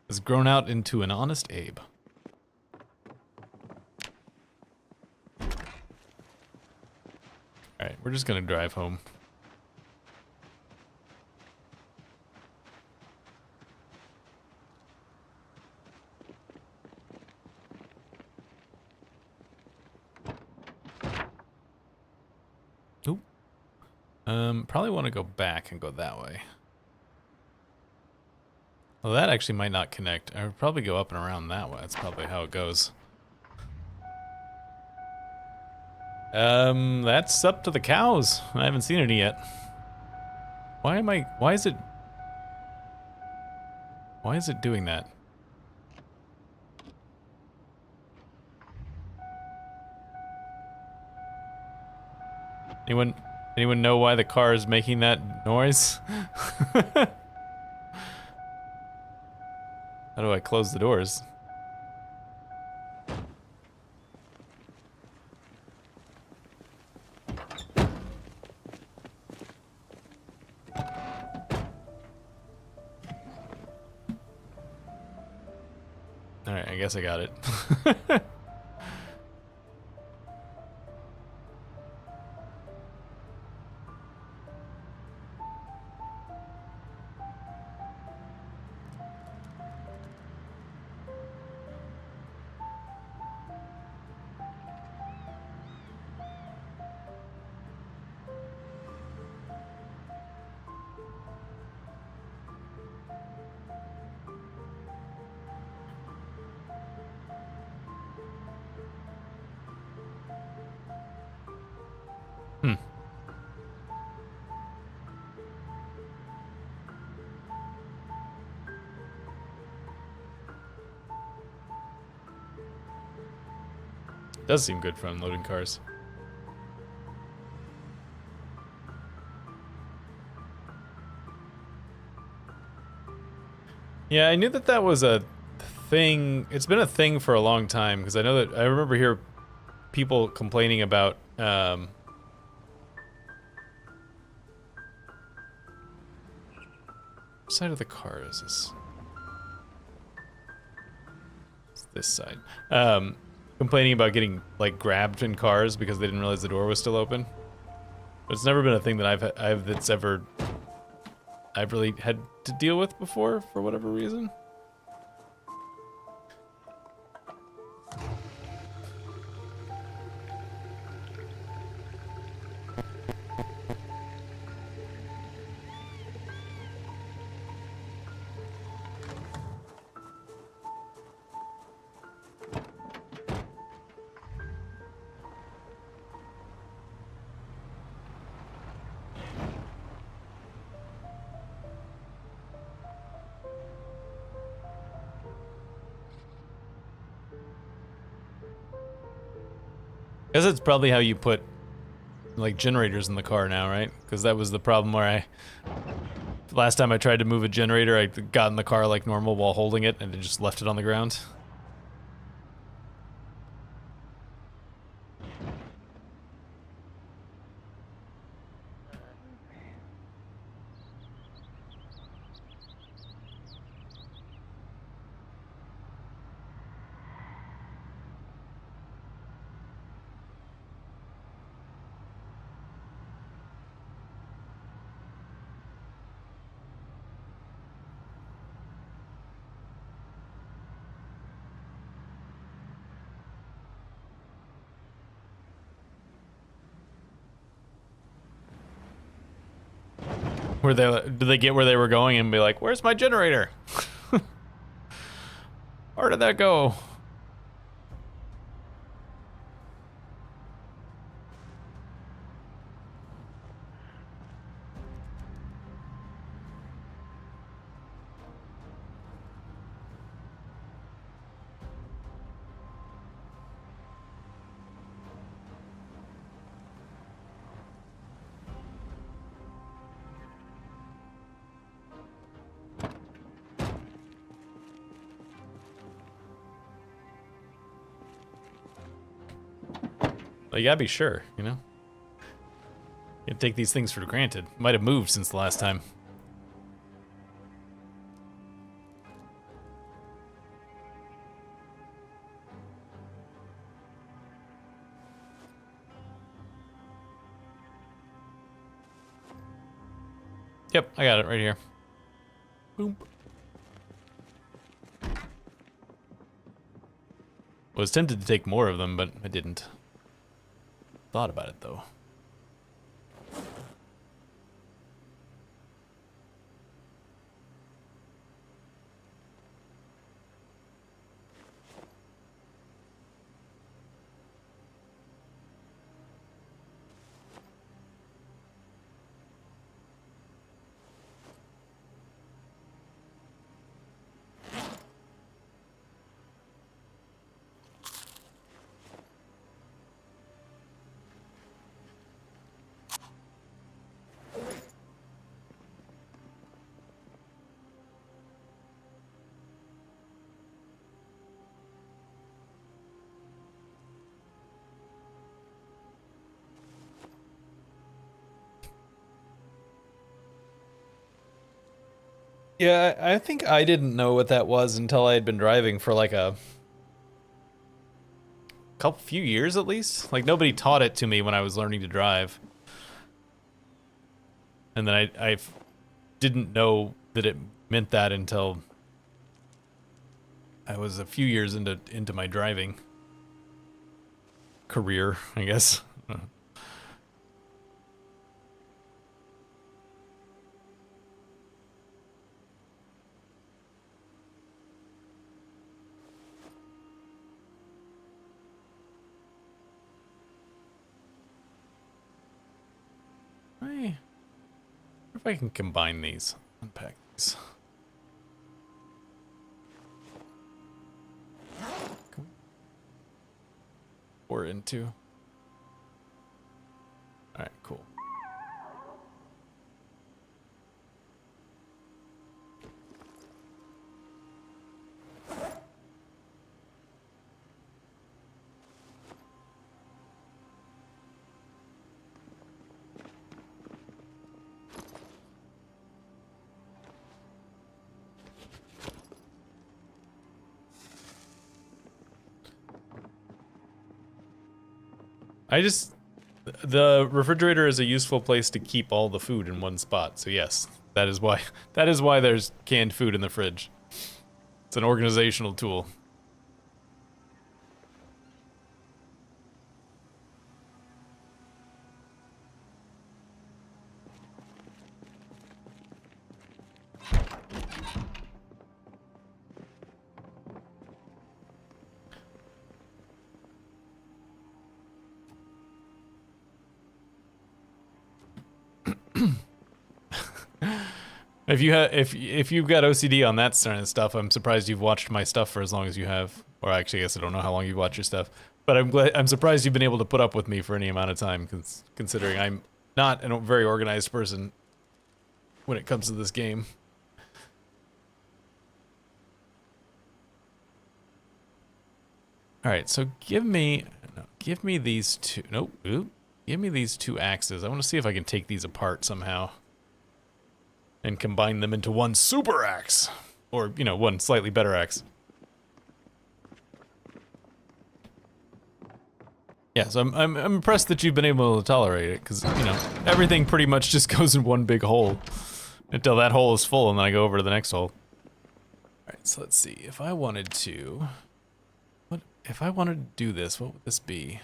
Has grown out into an Honest Abe. Alright, we're just gonna drive home. Oop. Probably want to go back and go that way. Well, that actually might not connect. I would probably go up and around that way. That's probably how it goes. That's up to the cows. I haven't seen any yet. Why is it doing that? Anyone know why the car is making that noise? How do I close the doors? Alright, I guess I got it. Does seem good for unloading cars. Yeah, I knew that was a thing. It's been a thing for a long time because I know that I remember here people complaining about what side of the car is this? It's this side. Complaining about getting like grabbed in cars because they didn't realize the door was still open. But it's never been a thing that I've really had to deal with before for whatever reason. I guess that's probably how you put like generators in the car now, right? Because that was the problem where last time I tried to move a generator, I got in the car like normal while holding it and it just left it on the ground. Were they? Did they get where they were going and be like, "Where's my generator? Where did that go?" Well, you gotta be sure, you know? You take these things for granted. Might have moved since the last time. Yep, I got it right here. Boom. Was tempted to take more of them, but I didn't. Thought about it though. Yeah, I think I didn't know what that was until I had been driving for like a few years at least. Like nobody taught it to me when I was learning to drive. And then I didn't know that it meant that until I was a few years into my driving career, I guess. I wonder if I can combine these, unpack these. Or into. All right, cool. The refrigerator is a useful place to keep all the food in one spot. So yes, that is why there's canned food in the fridge. It's an organizational tool. If you've got OCD on that sort of stuff, I'm surprised you've watched my stuff for as long as you have. Or actually, I guess I don't know how long you've watched your stuff. But I'm surprised you've been able to put up with me for any amount of time, considering I'm not a very organized person when it comes to this game. All right, so give me these two. Nope. Oop. Give me these two axes. I want to see if I can take these apart somehow and combine them into one super axe, or you know, one slightly better axe. Yeah, so I'm impressed that you've been able to tolerate it, because you know everything pretty much just goes in one big hole until that hole is full, and then I go over to the next hole. All right, so let's see. If I wanted to do this, what would this be?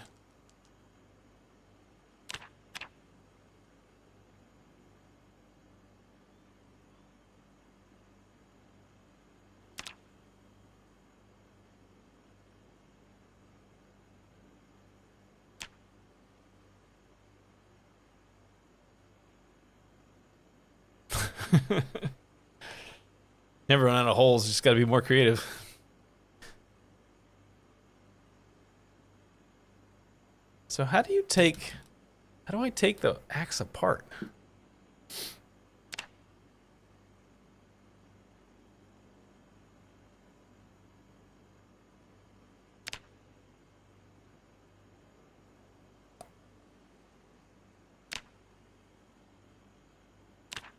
Never run out of holes, just gotta be more creative. So how do I take the axe apart?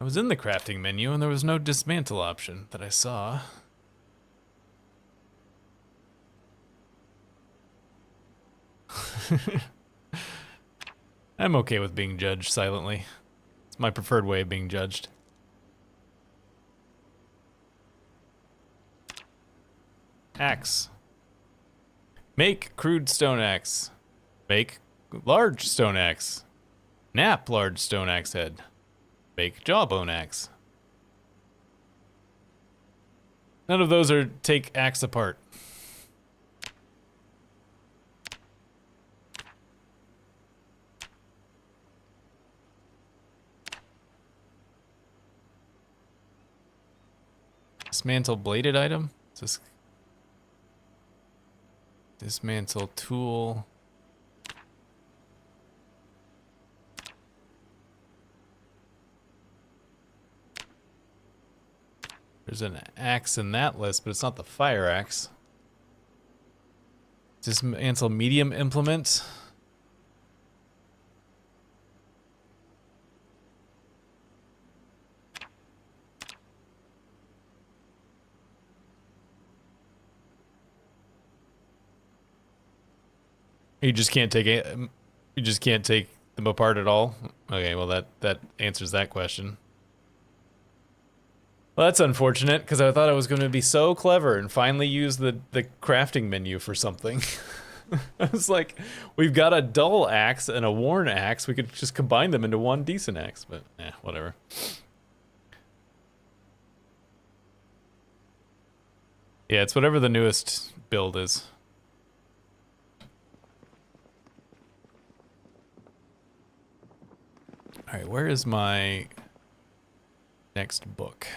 I was in the crafting menu and there was no dismantle option that I saw. I'm okay with being judged silently. It's my preferred way of being judged. Axe. Make crude stone axe. Make large stone axe. Nap large stone axe head. Make jawbone axe. None of those are take axe apart. Dismantle bladed item? Is this dismantle tool? There's an axe in that list, but it's not the fire axe. Dismantle medium implement. You just can't take it. You just can't take them apart at all. Okay, well that answers that question. Well, that's unfortunate because I thought I was going to be so clever and finally use the crafting menu for something. I was like, we've got a dull axe and a worn axe. We could just combine them into one decent axe, but whatever. Yeah, it's whatever the newest build is. All right, where is my next book?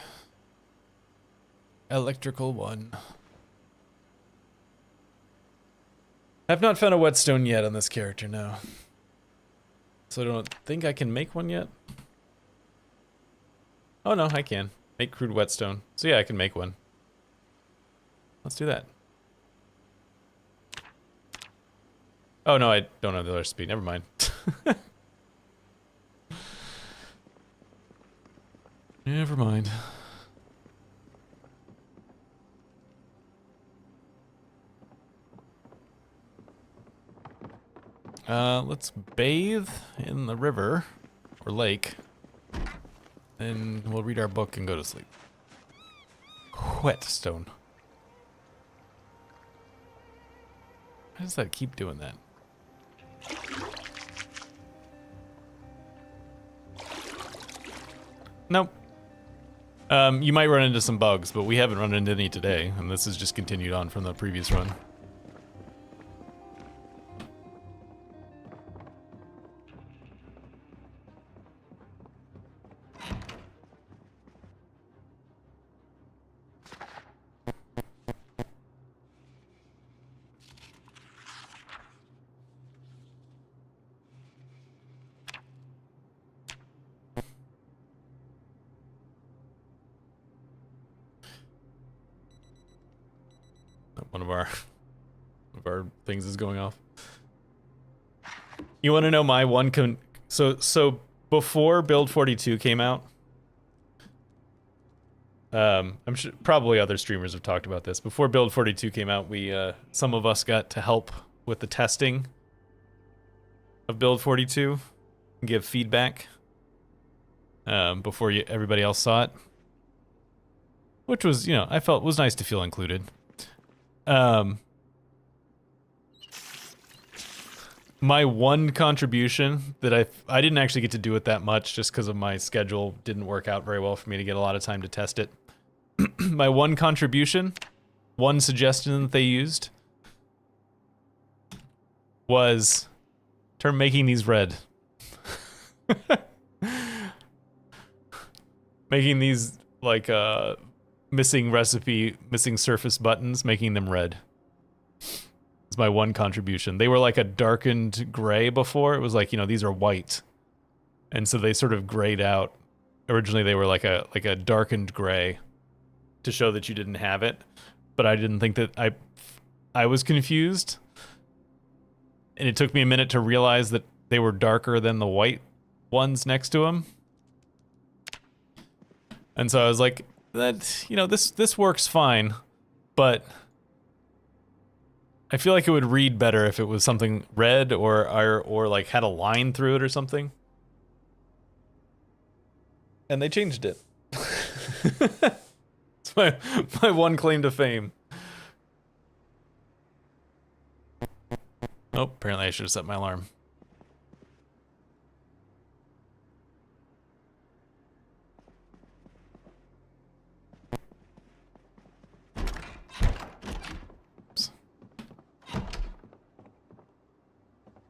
Electrical 1. I've not found a whetstone yet on this character, no. So I don't think I can make one yet. Oh no, I can. Make crude whetstone. So yeah, I can make one. Let's do that. Oh no, I don't have the recipe. Never mind. Never mind. Let's bathe in the river or lake. Then we'll read our book and go to sleep. Whetstone. Why does that keep doing that? Nope. You might run into some bugs, but we haven't run into any today, and this is just continued on from the previous run. One of our things is going off. You want to know my one so before Build 42 came out, I'm sure probably other streamers have talked about this. Before Build 42 came out, we some of us got to help with the testing of Build 42 and give feedback before everybody else saw it, which was, you know, I felt was nice to feel included. My one contribution that I didn't actually get to do it that much just because of my schedule didn't work out very well for me to get a lot of time to test it. My one contribution, one suggestion that they used was turn making these red. making these like missing recipe, missing surface buttons, making them red. It's my one contribution. They were like a darkened gray before. It was like, you know, these are white. And so they sort of grayed out. Originally they were like a darkened gray to show that you didn't have it. But I didn't think that I was confused. And it took me a minute to realize that they were darker than the white ones next to them. And so I was like, that, you know, this works fine, but I feel like it would read better if it was something red or like had a line through it or something. And they changed it. It's my one claim to fame. Oh, apparently I should have set my alarm.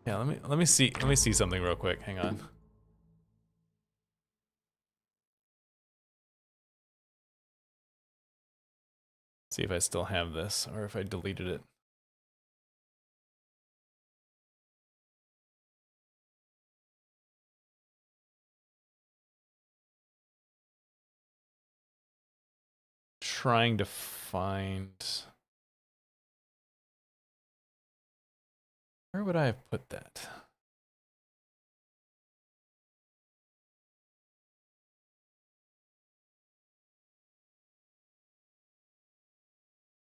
Yeah, let me see something real quick. Hang on. See if I still have this or if I deleted it. Trying to find. Where would I have put that?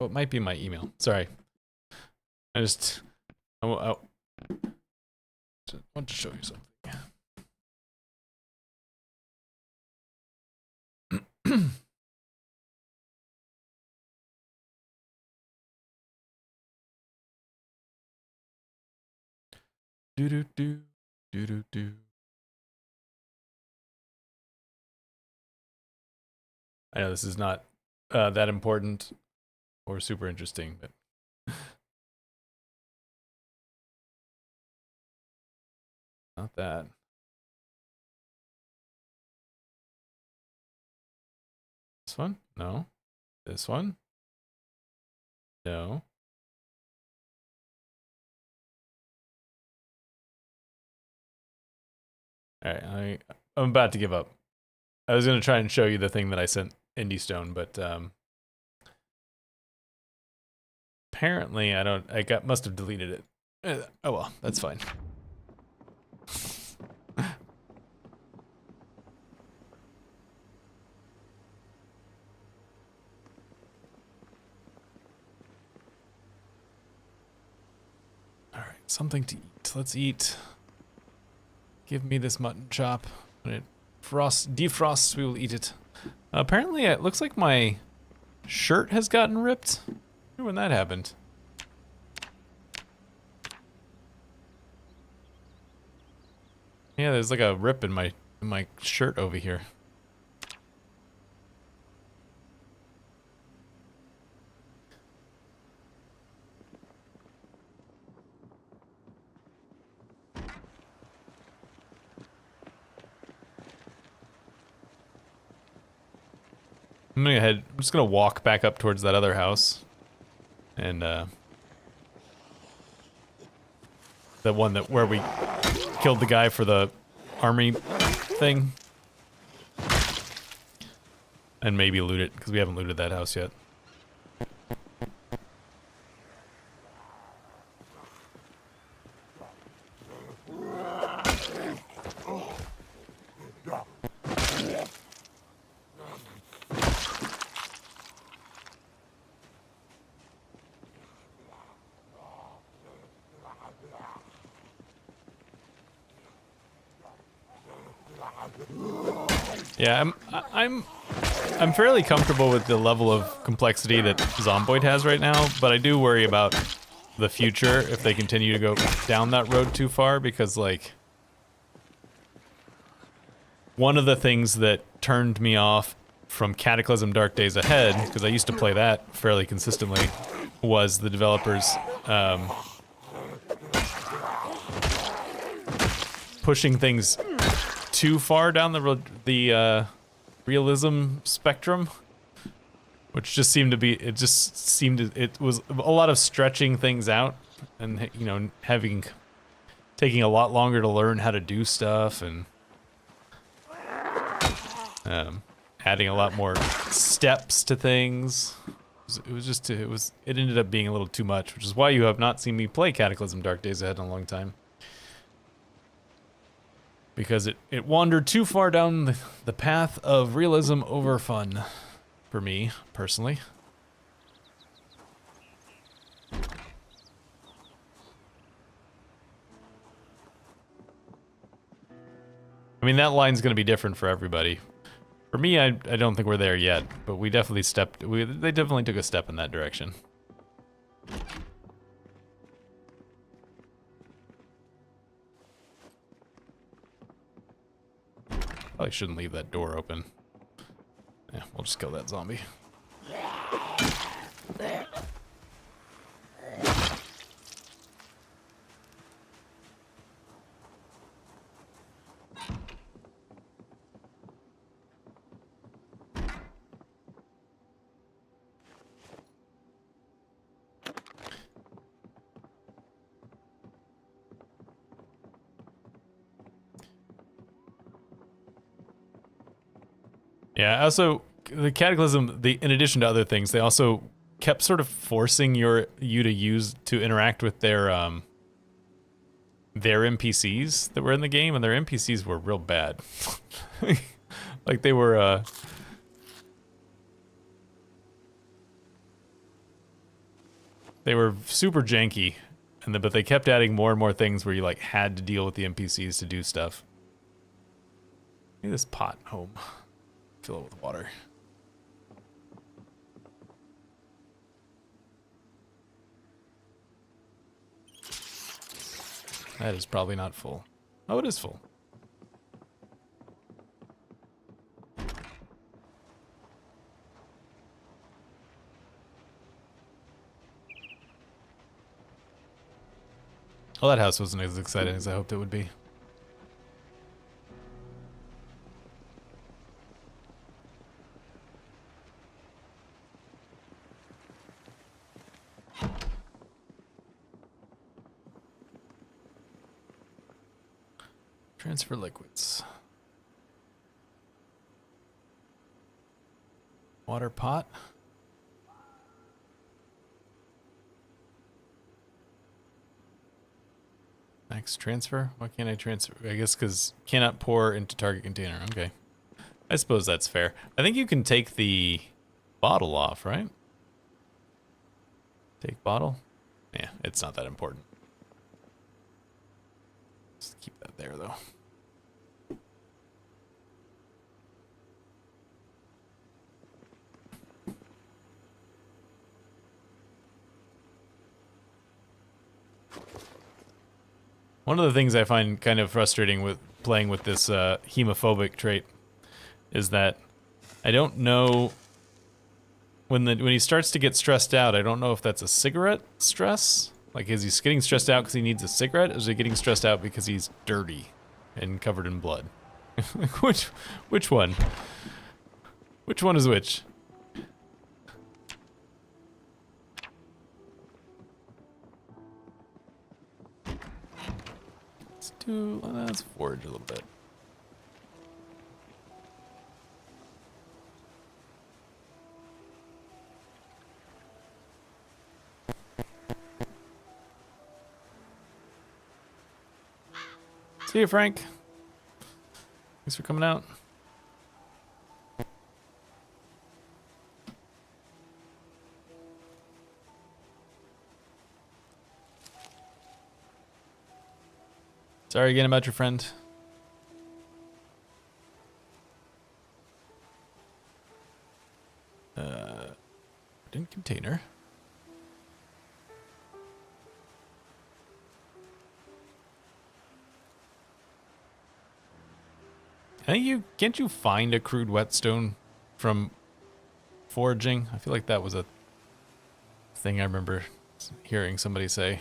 Oh, it might be my email. Sorry. I want to show you something. Do do do do do do. I know this is not that important or super interesting, but not that. This one? No. This one? No. Alright, I'm about to give up. I was going to try and show you the thing that I sent Indie Stone, but apparently I must have deleted it. Oh well, that's fine. Alright, something to eat. Let's eat. Give me this mutton chop. When it defrosts, we will eat it. Apparently, it looks like my shirt has gotten ripped. I wonder when that happened. Yeah, there's like a rip in my shirt over here. I'm just gonna walk back up towards that other house. And the one where we killed the guy for the army thing. And maybe loot it, because we haven't looted that house yet. Yeah, I'm fairly comfortable with the level of complexity that Zomboid has right now, but I do worry about the future if they continue to go down that road too far, because like one of the things that turned me off from Cataclysm Dark Days Ahead, because I used to play that fairly consistently, was the developers pushing things too far down the realism spectrum, which just seemed to be, it was a lot of stretching things out and, you know, taking a lot longer to learn how to do stuff and adding a lot more steps to things. It ended up being a little too much, which is why you have not seen me play Cataclysm Dark Days Ahead in a long time. Because it wandered too far down the path of realism over fun, for me, personally. I mean, that line's going to be different for everybody. For me, I don't think we're there yet, but we definitely they definitely took a step in that direction. Probably shouldn't leave that door open. Yeah, we'll just kill that zombie. Yeah, also, the Cataclysm, in addition to other things, they also kept sort of forcing you to interact with their NPCs that were in the game, and their NPCs were real bad. Like they were super janky, but they kept adding more and more things where you like had to deal with the NPCs to do stuff. Give me this pot home. Fill it with water. That is probably not full. Oh, it is full. Well, that house wasn't as exciting as I hoped it would be. Transfer liquids. Water pot. Max transfer? Why can't I transfer? I guess because cannot pour into target container. Okay. I suppose that's fair. I think you can take the bottle off, right? Take bottle? Yeah, it's not that important. Just keep that there, though. One of the things I find kind of frustrating with playing with this hemophobic trait is that I don't know when he starts to get stressed out. I don't know if that's a cigarette stress. Like, is he getting stressed out because he needs a cigarette? Or is he getting stressed out because he's dirty and covered in blood? Which one? Which one is which? Let's forage a little bit. See you, Frank. Thanks for coming out. Sorry again about your friend. In container. I think can't you find a crude whetstone from foraging? I feel like that was a thing I remember hearing somebody say.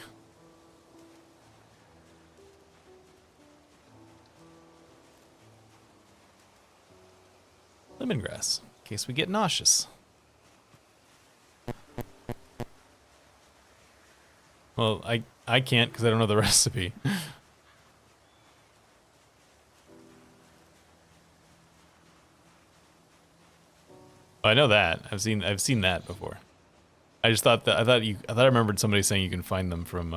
Lemongrass, in case we get nauseous. Well, I can't because I don't know the recipe. I know that. I've seen that before. I just thought that I thought I remembered somebody saying you can find them from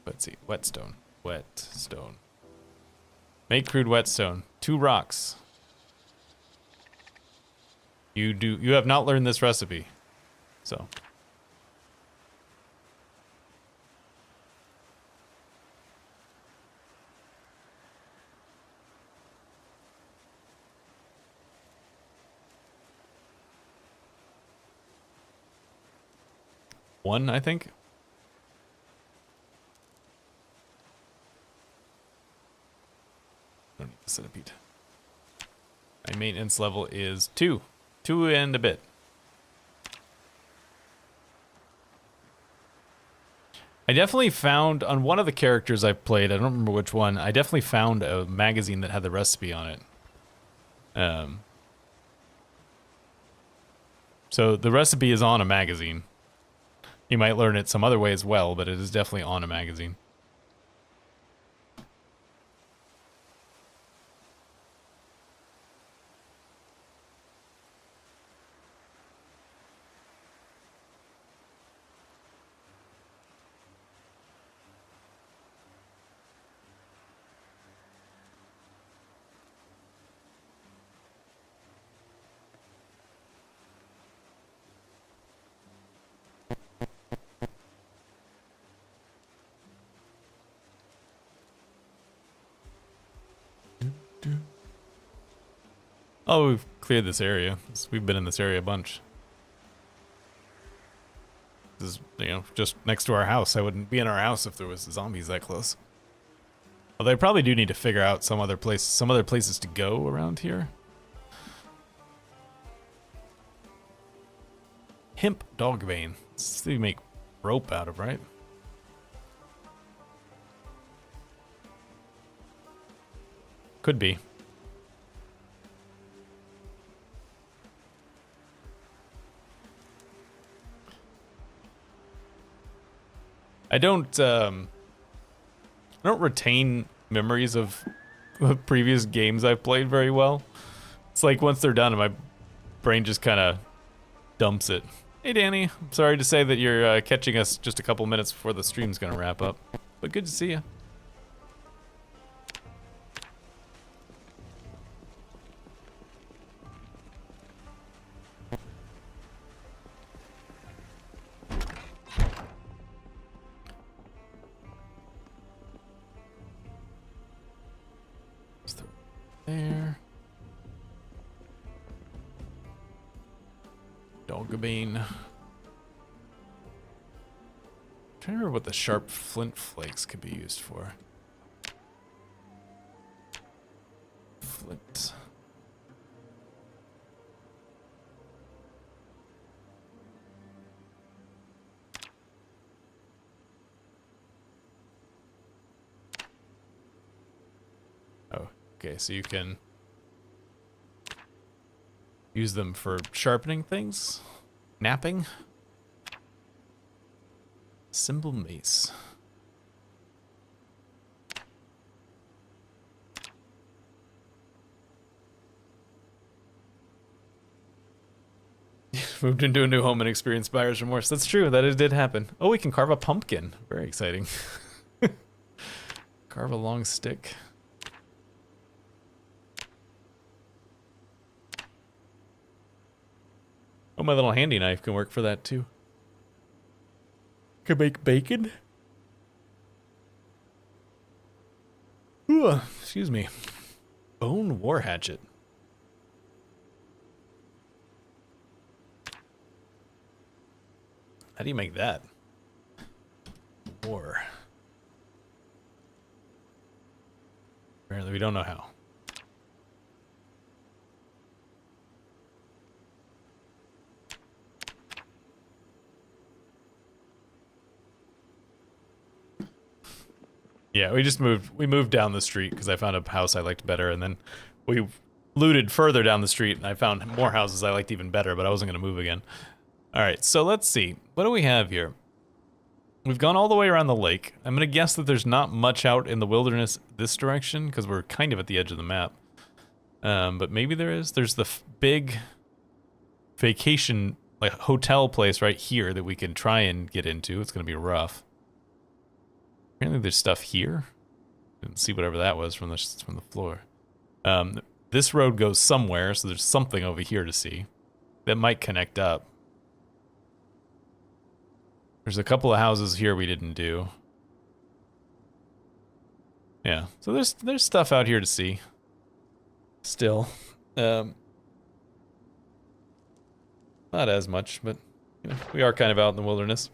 let's see, whetstone. Whetstone. Make crude whetstone. 2 rocks. You have not learned this recipe. So one, I think. Don't need the centipede. My maintenance level is 2. 2 and a bit. I definitely found, on one of the characters I've played, I don't remember which one, I definitely found a magazine that had the recipe on it. So the recipe is on a magazine. You might learn it some other way as well, but it is definitely on a magazine. Oh, we've cleared this area. We've been in this area a bunch. This is, you know, just next to our house. I wouldn't be in our house if there was zombies that close. Although I probably do need to figure out some other places to go around here. Hemp dog vein. This thing you make rope out of, right? Could be. I don't retain memories of the previous games I've played very well. It's like once they're done, my brain just kind of dumps it. Hey, Danny. I'm sorry to say that you're catching us just a couple minutes before the stream's gonna wrap up, but good to see you. There. Dogabane. Trying to remember what the sharp flint flakes could be used for. Flint. Oh, okay, so you can use them for sharpening things, napping. Symbol mace. Moved into a new home and experienced buyer's remorse. That's true, that did happen. Oh, we can carve a pumpkin. Very exciting. Carve a long stick. Oh, my little handy knife can work for that too. Could make bacon. Ooh, excuse me. Bone war hatchet. How do you make that? War. Apparently we don't know how. Yeah, we moved down the street because I found a house I liked better, and then we looted further down the street, and I found more houses I liked even better, but I wasn't going to move again. All right, so let's see. What do we have here? We've gone all the way around the lake. I'm going to guess that there's not much out in the wilderness this direction, because we're kind of at the edge of the map. But maybe there is. There's the big vacation, like, hotel place right here that we can try and get into. It's going to be rough. Apparently there's stuff here. Didn't see whatever that was from the floor. This road goes somewhere, so there's something over here to see that might connect up. There's a couple of houses here we didn't do. Yeah, so there's stuff out here to see. Still, not as much, but you know, we are kind of out in the wilderness.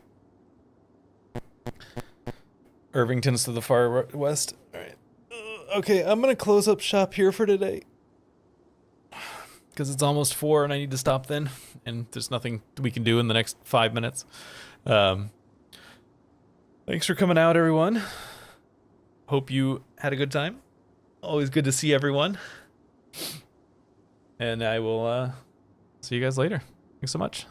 Irvington's to the far west. All right. Okay, I'm gonna close up shop here for today because it's almost 4 and I need to stop then, and there's nothing we can do in the next 5 minutes. Thanks for coming out, everyone. Hope you had a good time. Always good to see everyone. And I will see you guys later. Thanks so much.